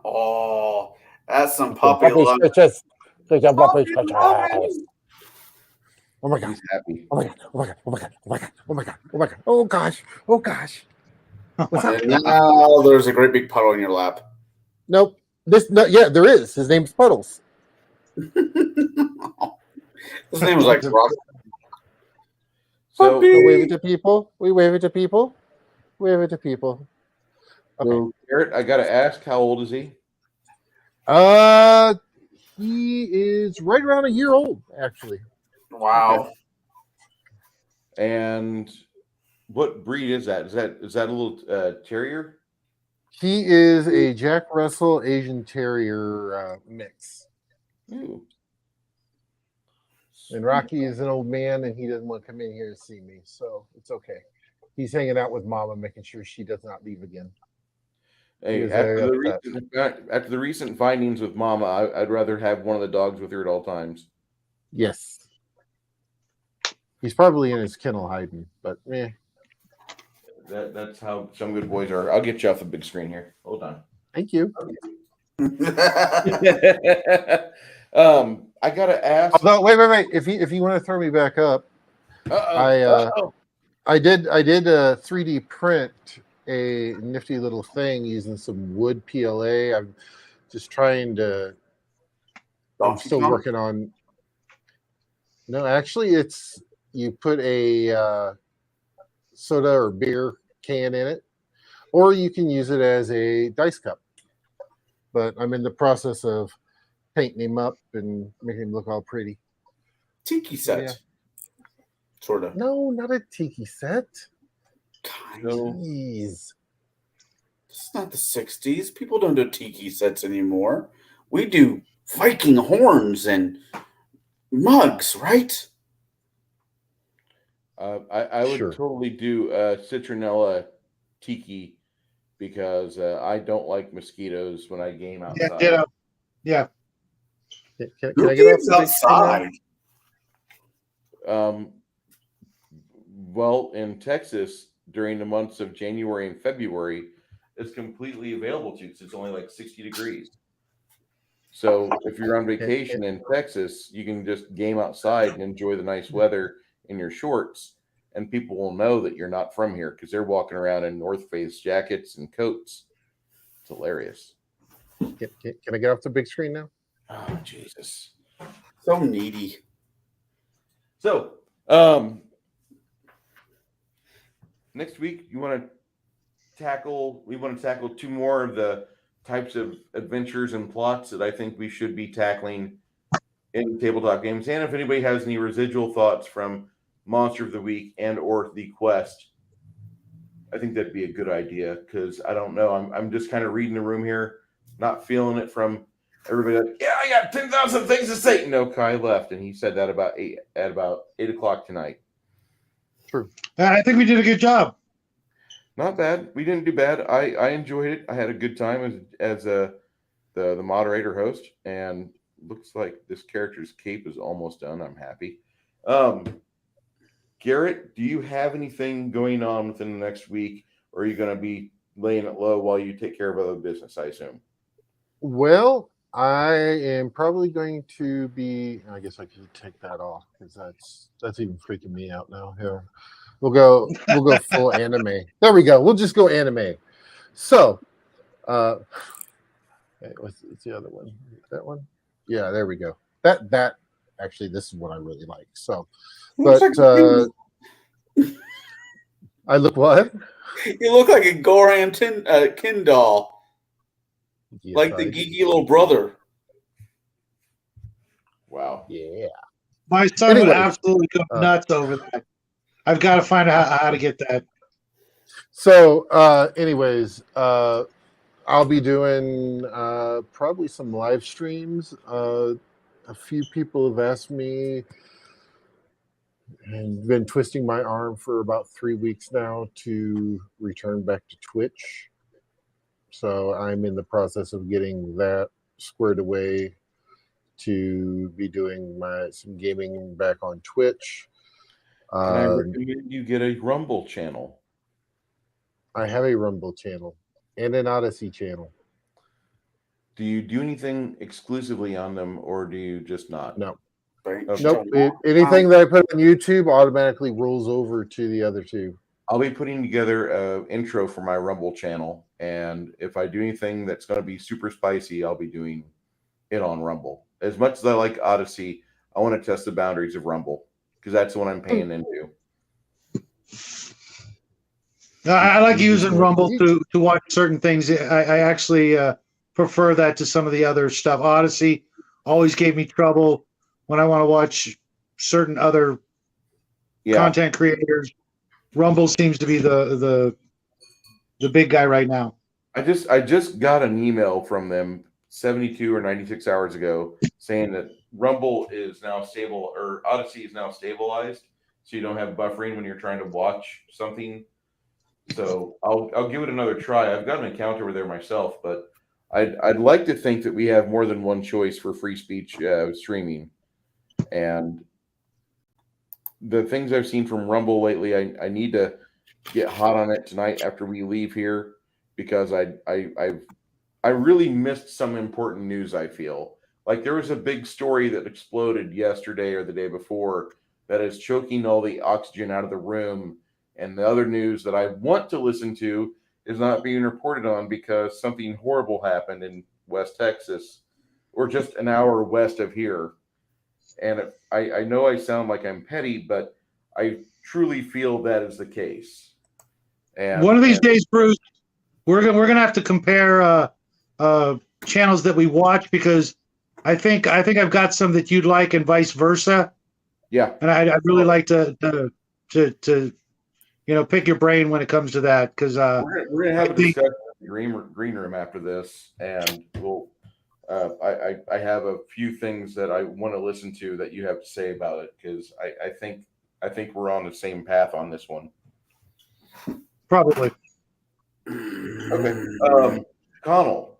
Oh, that's some puppy love. Oh my God. He's happy. Oh my God. Oh my God. Oh my God. Oh my God. Oh my God. Oh my God. Oh gosh. Oh gosh. What's up? And now there's a great big puddle in your lap. Nope. Yeah, there is. His name's Puddles. His name was like Rock. So We wave it to people. We wave it to people. Wave it to people. Okay. So Garrett, I gotta ask, how old is he? He is right around a year old, actually. Wow. And what breed is that? Is that a little terrier? He is a Jack Russell Asian Terrier mix. Ooh. And Rocky is an old man, and he doesn't want to come in here and see me, so it's okay. He's hanging out with Mama, making sure she does not leave again. Hey, after the recent findings with Mama, I'd rather have one of the dogs with her at all times. Yes. He's probably in his kennel hiding, but That's how some good boys are. I'll get you off the big screen here. Hold on. Thank you. I gotta ask. Although, wait. If you want to throw me back up, I did 3D print a nifty little thing using some wood PLA. I'm just trying to. I'm still working on. No, actually, it's you put a soda or beer can in it, or you can use it as a dice cup. But I'm in the process of painting him up and making him look all pretty. Tiki set. Yeah. Sort of. No, not a tiki set. Kind of. Jeez. It's not the 60s. People don't do tiki sets anymore. We do Viking horns and mugs, right? I would totally do citronella tiki, because I don't like mosquitoes when I game outside. Yeah. Can I get outside? Well, in Texas, during the months of January and February, it's completely available to you, because it's only like 60 degrees. So if you're on vacation in Texas, you can just game outside and enjoy the nice weather in your shorts, and people will know that you're not from here, because they're walking around in North Face jackets and coats. It's hilarious. Can I get off the big screen now? Oh, Jesus. So needy. So, next week we want to tackle 2 more of the types of adventures and plots that I think we should be tackling in tabletop games. And if anybody has any residual thoughts from Monster of the Week and or The Quest, I think that'd be a good idea, because I don't know. I'm just kind of reading the room here, not feeling it from everybody. Like, yeah, I got 10,000 things to say. No, Kai left, and he said that at about 8 o'clock tonight. True. I think we did a good job. Not bad. We didn't do bad. I enjoyed it. I had a good time as the moderator host, and looks like this character's cape is almost done. I'm happy. Garrett, do you have anything going on within the next week, or are you going to be laying it low while you take care of other business, I assume? Well, I am probably going to be. I guess I could take that off because that's even freaking me out now. Here, we'll go full anime. There we go. We'll just go anime. So, what's the other one? That one? Yeah, there we go. That actually, this is what I really like. So, but I look what? You look like a Goran Kin doll, Yes, like the geeky little brother. Wow. Yeah. My son would Anyways, absolutely go nuts over that. I've got to find out how to get that. So, anyways, I'll be doing probably some live streams. A few people have asked me and been twisting my arm for about 3 weeks now to return back to Twitch. So I'm in the process of getting that squared away to be doing some gaming back on Twitch. Can I recommend you get a Rumble channel? I have a Rumble channel and an Odyssey channel. Do you do anything exclusively on them, or do you just not? No. Okay. Nope. Anything that I put on YouTube automatically rolls over to the other two. I'll be putting together an intro for my Rumble channel, and if I do anything that's going to be super spicy, I'll be doing it on Rumble. As much as I like Odyssey, I want to test the boundaries of Rumble because that's the one I'm paying into. I like using Rumble to watch certain things. I actually prefer that to some of the other stuff. Odyssey always gave me trouble when I want to watch certain other content creators. Rumble seems to be the big guy right now. I just got an email from them 72 or 96 hours ago saying that Rumble is now stable, or Odyssey is now stabilized, so you don't have buffering when you're trying to watch something. So I'll give it another try. I've got an account over there myself, but I'd like to think that we have more than one choice for free speech streaming. And the things I've seen from Rumble lately, I need to get hot on it tonight after we leave here because I really missed some important news. I feel like there was a big story that exploded yesterday or the day before that is choking all the oxygen out of the room. And the other news that I want to listen to is not being reported on because something horrible happened in West Texas, or just an hour west of here. And I know I sound like I'm petty, but I truly feel that is the case. And one of these days, Bruce, we're gonna have to compare channels that we watch because I think I've got some that you'd like and vice versa. Yeah, and I'd really like to pick your brain when it comes to that because we're gonna have a discussion in the green room after this, and we'll. I have a few things that I want to listen to that you have to say about it because I think we're on the same path on this one. Probably. Okay, Connell,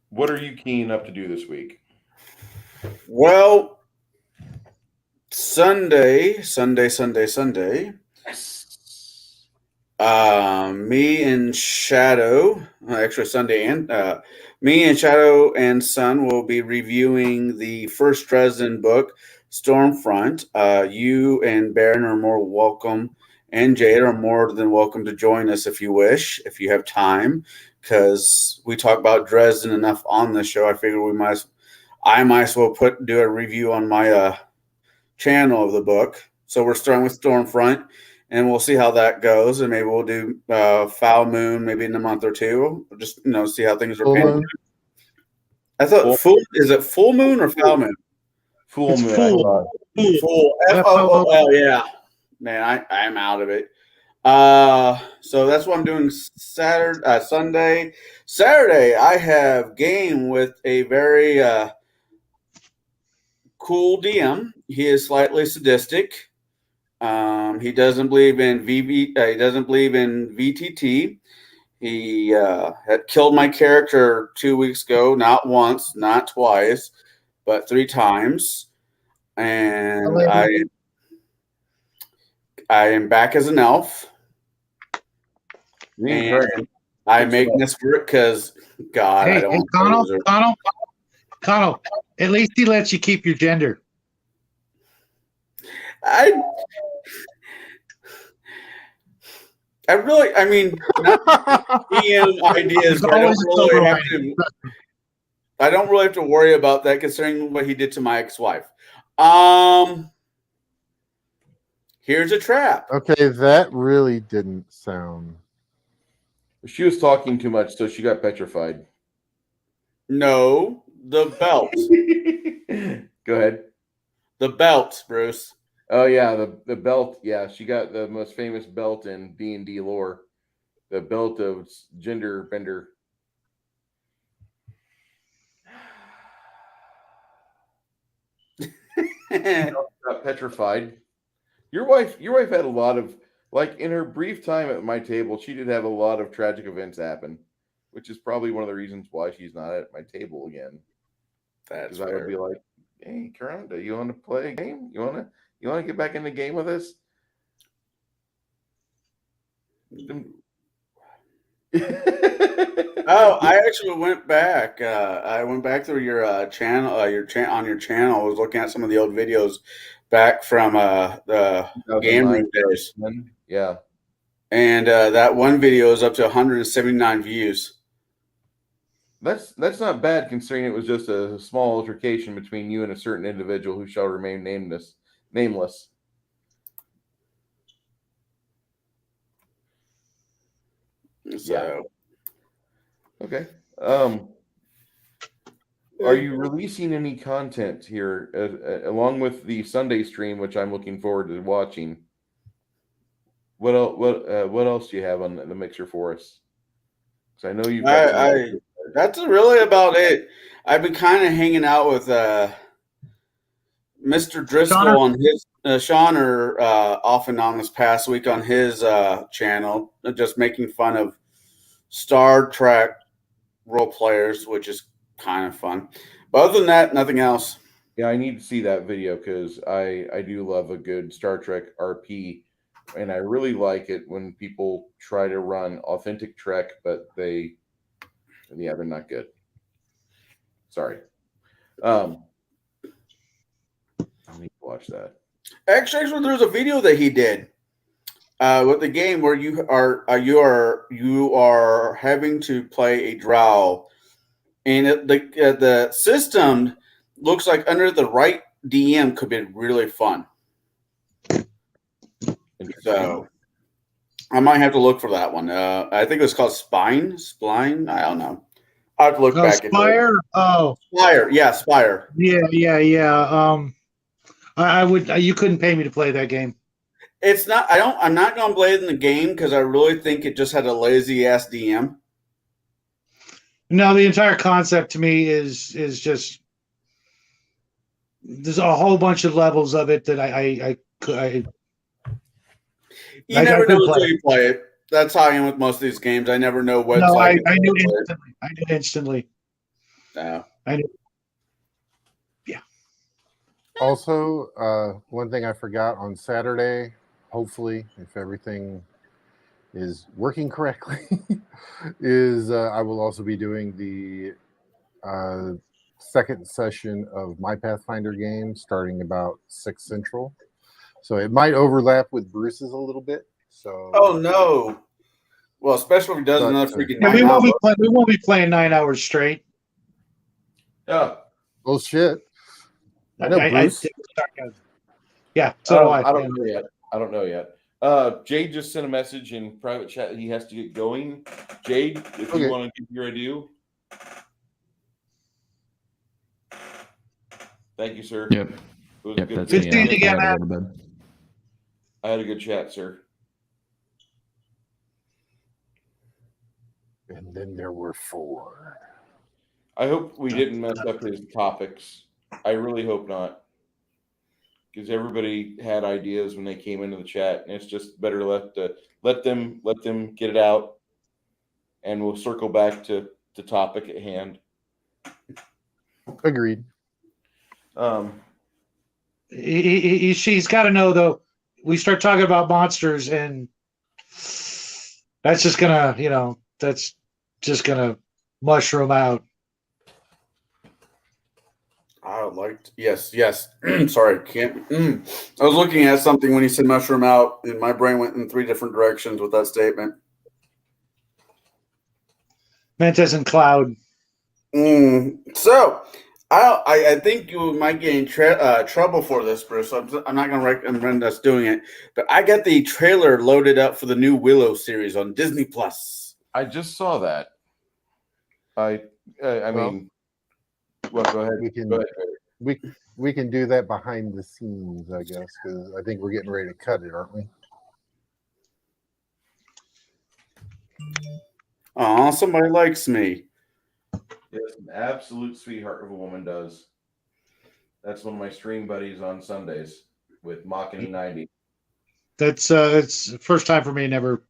what are you keen up to do this week? Well, Sunday. Me and Shadow, actually Sunday, and me and Shadow and Son will be reviewing the first Dresden book, Stormfront. You and Baron are more welcome, and Jade are more than welcome to join us if you wish, if you have time, because we talk about Dresden enough on this show. I figure I might as well do a review on my channel of the book. So we're starting with Stormfront. And we'll see how that goes, and maybe we'll do Foul Moon maybe in a month or two. Just see how things are panning. I thought is it Full Moon or Foul Moon? Full Moon. Full. Full. F-O-O-L. Yeah, man, I'm out of it. So that's what I'm doing Sunday. Saturday, I have game with a very cool DM. He is slightly sadistic. He doesn't believe in he doesn't believe in VTT. He had killed my character 2 weeks ago, not once, not twice, but 3 times. And I am back as an elf. And I'm making this work because, God, I Hey, don't hey, want to Connell, at least he lets you keep your gender. I really, I mean, not DM ideas, but I don't really have to worry about that considering what he did to my ex-wife. Here's a trap. Okay, that really didn't sound. She was talking too much, so she got petrified. No, the belt. Go ahead. The belt, Bruce. Oh yeah, the belt. Yeah, she got the most famous belt in D&D lore, the belt of gender bender. Got petrified. Your wife had a lot of, like, in her brief time at my table, she did have a lot of tragic events happen, which is probably one of the reasons why she's not at my table again. That's I would be like, "Hey, Karanda, you want to play a game? You want to get back in the game with us?" Oh, I actually went back. I went back through your channel, on your channel. I was looking at some of the old videos back from the game room days. Yeah, and that one video is up to 179 views. That's not bad considering it was just a small altercation between you and a certain individual who shall remain nameless. So, yeah. Okay. Are you releasing any content here along with the Sunday stream, which I'm looking forward to watching? What else do you have on the mixer for us? Because I know you've got that's really about it. I've been kind of hanging out with Mr. Driscoll on his Shauner off and on this past week on his channel, just making fun of Star Trek role players, which is kind of fun. But other than that, nothing else. Yeah, I need to see that video because I do love a good Star Trek RP, and I really like it when people try to run authentic Trek, but they're not good. Sorry. I need to watch that. Actually, there's a video that he did with the game where you are having to play a drow, and the system looks like under the right DM could be really fun. So I might have to look for that one. I think it was called Spline. I don't know. I have to look back. Spire. Spire. Yeah, Spire. Yeah. I would. You couldn't pay me to play that game. It's not. I'm not going to play it in the game because I really think it just had a lazy ass DM. No, the entire concept to me is just there's a whole bunch of levels of it that I You never know until you play it. That's how I am with most of these games. I never know what. No, I knew instantly. I knew instantly. No. I knew. Yeah. Also, one thing I forgot on Saturday, hopefully, if everything is working correctly, is I will also be doing the second session of my Pathfinder game starting about 6 Central. So it might overlap with Bruce's a little bit. So. Oh no! Well, especially if he does another freaking. Yeah, we won't be playing 9 hours straight. Yeah. Well, shit. I know Bruce. Yeah. So do I. I don't know yet. Jade just sent a message in private chat. He has to get going. Jade, if you want to give your adieu. Thank you, sir. Yep. It was Yep. good. That's Good seeing you again, man. man. I had a good chat, sir. And then there were 4. I hope we didn't mess up his topics. I really hope not. Because everybody had ideas when they came into the chat, and it's just better let them get it out, and we'll circle back to the topic at hand. Agreed. She's got to know though. We start talking about monsters, and that's just gonna, that's just gonna mushroom out. I would like to, yes. Sorry, can't. I was looking at something when you said mushroom out, and my brain went in 3 different directions with that statement. Meant as in cloud. So, I think you might get in trouble for this, Bruce. So I'm not going to recommend us doing it. But I got the trailer loaded up for the new Willow series on Disney Plus. I just saw that. I mean, well, go ahead. We can do that behind the scenes, I guess, because I think we're getting ready to cut it, aren't we? Oh, somebody likes me. Yes, an absolute sweetheart of a woman does. That's one of my stream buddies on Sundays with Machini 90. That's it's the first time for me. Never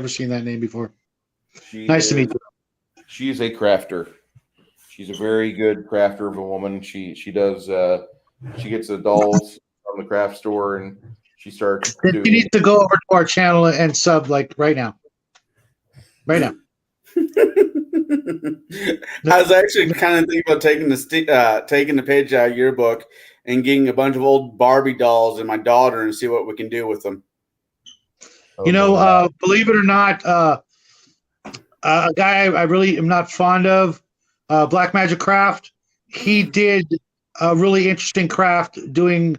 seen that name before. Nice to meet you. She's a crafter. She's a very good crafter of a woman. She does she gets the dolls from the craft store and she starts doing. You need to go over to our channel and sub like right now. Right now. I was actually kind of thinking about taking the page out of your book and getting a bunch of old Barbie dolls and my daughter and see what we can do with them. Believe it or not, a guy I really am not fond of, Black Magic Craft. He did a really interesting craft doing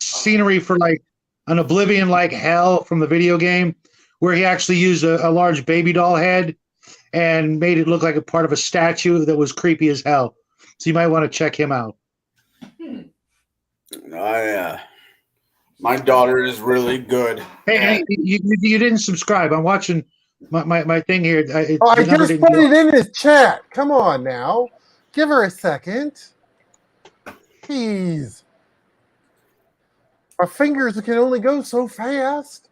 scenery for like an Oblivion like Hell from the video game, where he actually used a large baby doll head and made it look like a part of a statue that was creepy as hell. So you might want to check him out. My daughter is really good. Hey, you didn't subscribe. I'm watching my thing here. I just put it in his chat. Come on now. Give her a second. Jeez. Our fingers can only go so fast.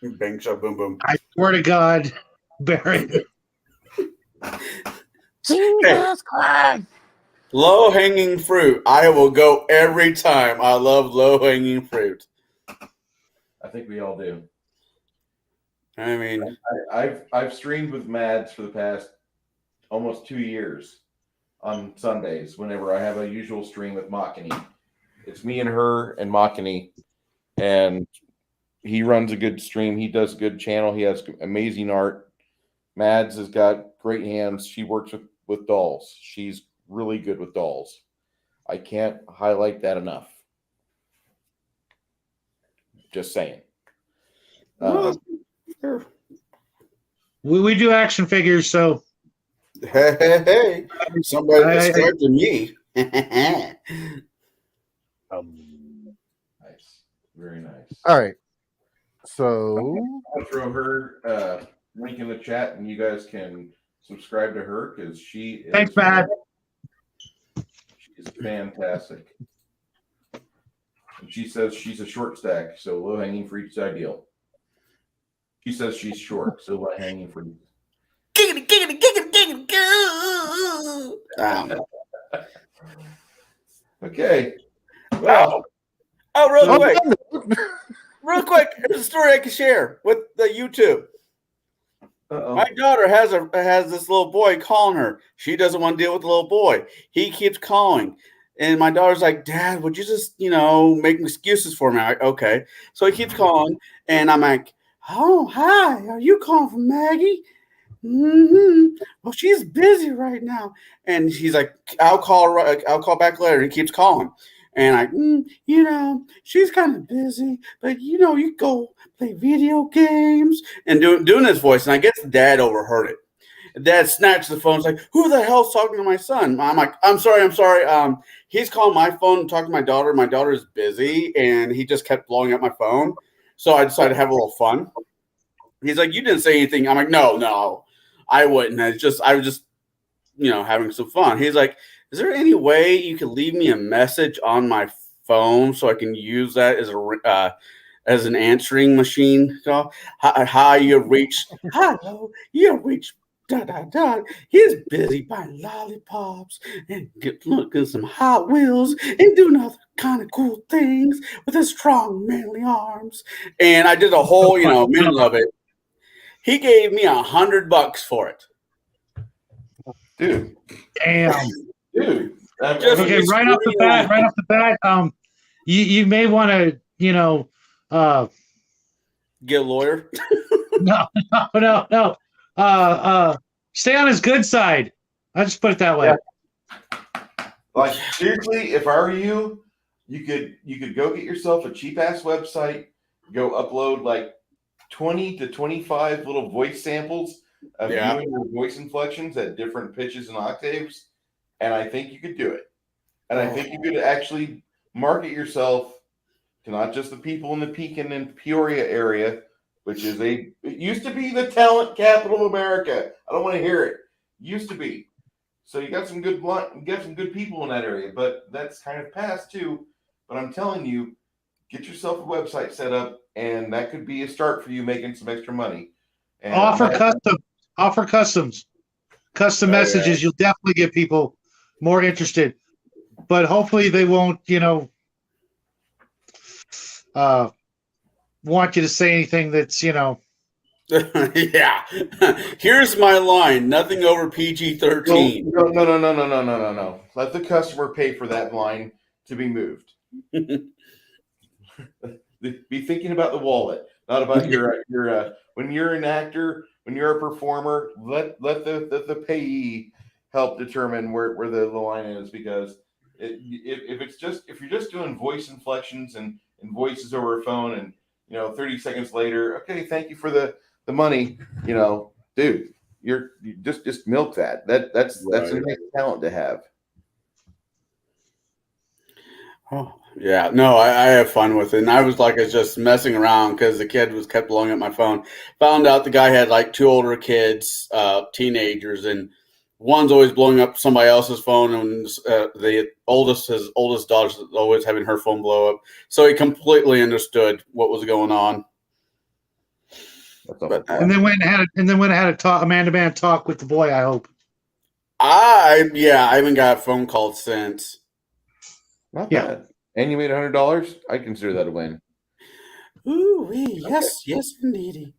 Bang, shot, boom, boom. I swear to God, Barry. Jesus Christ. Low hanging fruit. I will go every time. I love low hanging fruit. I think we all do. I mean, I've streamed with Mads for the past almost 2 years on Sundays. Whenever I have a usual stream with Machini, it's me and her and Machini, and he runs a good stream. He does a good channel. He has amazing art. Mads has got great hands. She works with dolls. She's really good with dolls. I can't highlight that enough. Just saying. We do action figures, so. Hey. Somebody described to me. Nice. Very nice. All right. So I'll throw her link in the chat, and you guys can subscribe to her because she is. Thanks, Matt. She's fantastic. And she says she's a short stack, so low hanging fruit's ideal. She says she's short, so low hanging fruit. Giggity. Okay. Well. Real quick, here's a story I can share with the YouTube. Uh-oh. My daughter has this little boy calling her. She doesn't want to deal with the little boy. He keeps calling. And my daughter's like, Dad, would you just, make excuses for me? I'm like, okay. So he keeps calling. And I'm like, oh, hi. Are you calling from Maggie? Mm-hmm. Well, she's busy right now. And he's like, I'll call back later. And he keeps calling. And she's kind of busy, but you go play video games and doing his voice. And I guess Dad overheard it. Dad snatched the phone. It's like, who the hell's talking to my son? I'm like, I'm sorry. He's calling my phone and talking to my daughter. My daughter's busy, and he just kept blowing up my phone. So I decided to have a little fun. He's like, you didn't say anything. I'm like, no, I wouldn't. I was just having some fun. He's like, is there any way you could leave me a message on my phone so I can use that as an answering machine call? Hi, you reached. Hello, you reached. He's busy buying lollipops and looking at some Hot Wheels and doing other kind of cool things with his strong, manly arms. And I did a whole, middle of it. He gave me $100 for it. Dude. Damn. Dude. Okay, right off the bat, you may want to, get a lawyer. No. Stay on his good side. I'll just put it that way. Yeah. Like seriously, if I were you, you could go get yourself a cheap ass website, go upload like 20 to 25 little voice samples of you and your voice inflections at different pitches and octaves, and I think you could do it. And I think you could actually market yourself to not just the people in the Pekin and Peoria area, which is it used to be the talent capital of America. I don't want to hear it. Used to be. So you got some good people in that area, but that's kind of past too. But I'm telling you, get yourself a website set up, and that could be a start for you making some extra money. And offer customs, custom messages. You'll definitely get people more interested, but hopefully they won't, want you to say anything that's, Yeah. Here's my line. Nothing over PG-13. No. Let the customer pay for that line to be moved. Be thinking about the wallet, not about your when you're an actor, when you're a performer, let the payee help determine where the line is, because if you're just doing voice inflections and voices over a phone, and 30 seconds later, okay, thank you for the money, dude, you just milk that. That's a nice talent to have. Oh, yeah, no, I have fun with it. And I was just messing around because the kid kept blowing up my phone. Found out the guy had like 2 older kids, teenagers, and one's always blowing up somebody else's phone, and his oldest daughter's always having her phone blow up. So he completely understood what was going on. And then went and had a man-to-man talk with the boy. I hope. I haven't got a phone call since. Not bad. And you made $100. I consider that a win. Ooh, yes, indeed.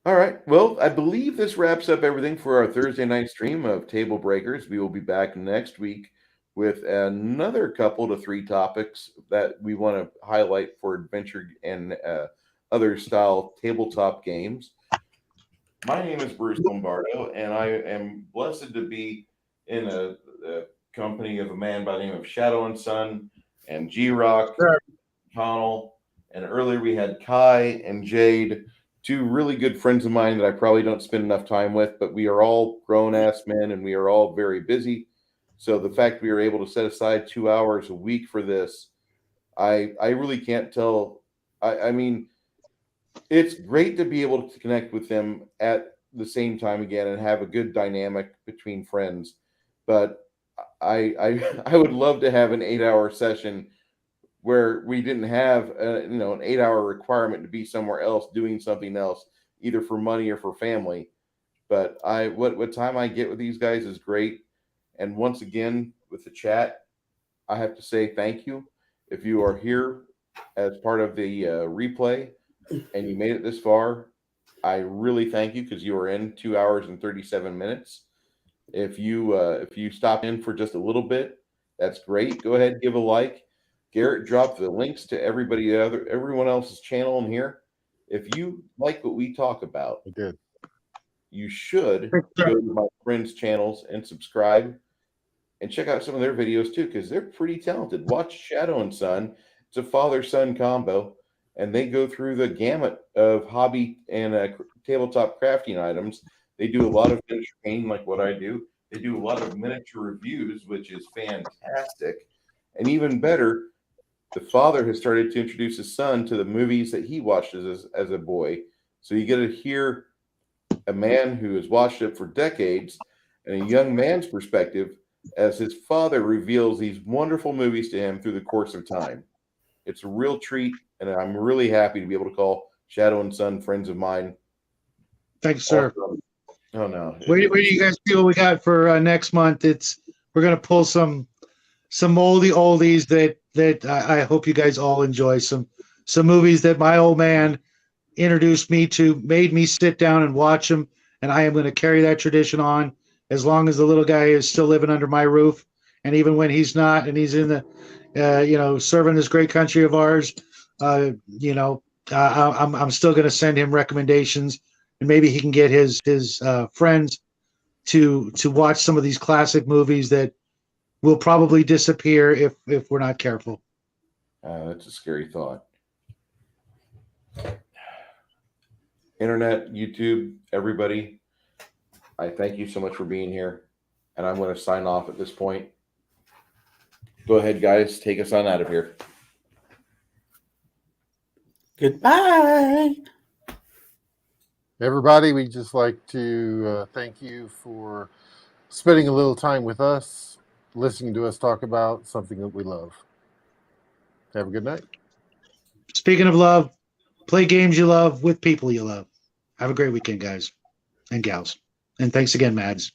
All right. Well, I believe this wraps up everything for our Thursday night stream of Tablebreakers. We will be back next week with another couple to 3 topics that we want to highlight for adventure and other style tabletop games. My name is Bruce Lombardo, and I am blessed to be in a company of a man by the name of Shadow and Sun and G-Rock, Connell, and earlier we had Kai and Jade, 2 really good friends of mine that I probably don't spend enough time with, but we are all grown-ass men, and we are all very busy. So the fact we are able to set aside 2 hours a week for this, I really can't tell. I mean, it's great to be able to connect with them at the same time again and have a good dynamic between friends. But I would love to have an 8-hour session where we didn't have an 8-hour requirement to be somewhere else doing something else, either for money or for family. But what time I get with these guys is great. And once again, with the chat, I have to say thank you. If you are here as part of the replay and you made it this far, I really thank you, because you are in 2 hours and 37 minutes. If you stop in for just a little bit, that's great. Go ahead, give a like. Garrett dropped the links to everyone else's channel in here. If you like what we talk about, you should go to my friends' channels and subscribe and check out some of their videos too, because they're pretty talented. Watch Shadow and Son. It's a father-son combo, and they go through the gamut of hobby and tabletop crafting items. They do a lot of miniature painting like what I do. They do a lot of miniature reviews, which is fantastic. And even better, the father has started to introduce his son to the movies that he watched as a boy. So you get to hear a man who has watched it for decades and a young man's perspective as his father reveals these wonderful movies to him through the course of time. It's a real treat, and I'm really happy to be able to call Shadow and Son friends of mine. Thanks, sir. Oh no! Where do you guys feel we got for next month? We're gonna pull some oldies that I hope you guys all enjoy. Some movies that my old man introduced me to, made me sit down and watch them, and I am going to carry that tradition on as long as the little guy is still living under my roof, and even when he's not, and he's in the, serving this great country of ours, I'm still going to send him recommendations, and maybe he can get his friends to watch some of these classic movies that will probably disappear if we're not careful. That's a scary thought. Internet, YouTube, everybody, I thank you so much for being here, and I'm going to sign off at this point. Go ahead, guys. Take us on out of here. Goodbye. Everybody, we'd just like to thank you for spending a little time with us, listening to us talk about something that we love. Have a good night. Speaking of love, play games you love with people you love. Have a great weekend, guys and gals. And thanks again, Mads.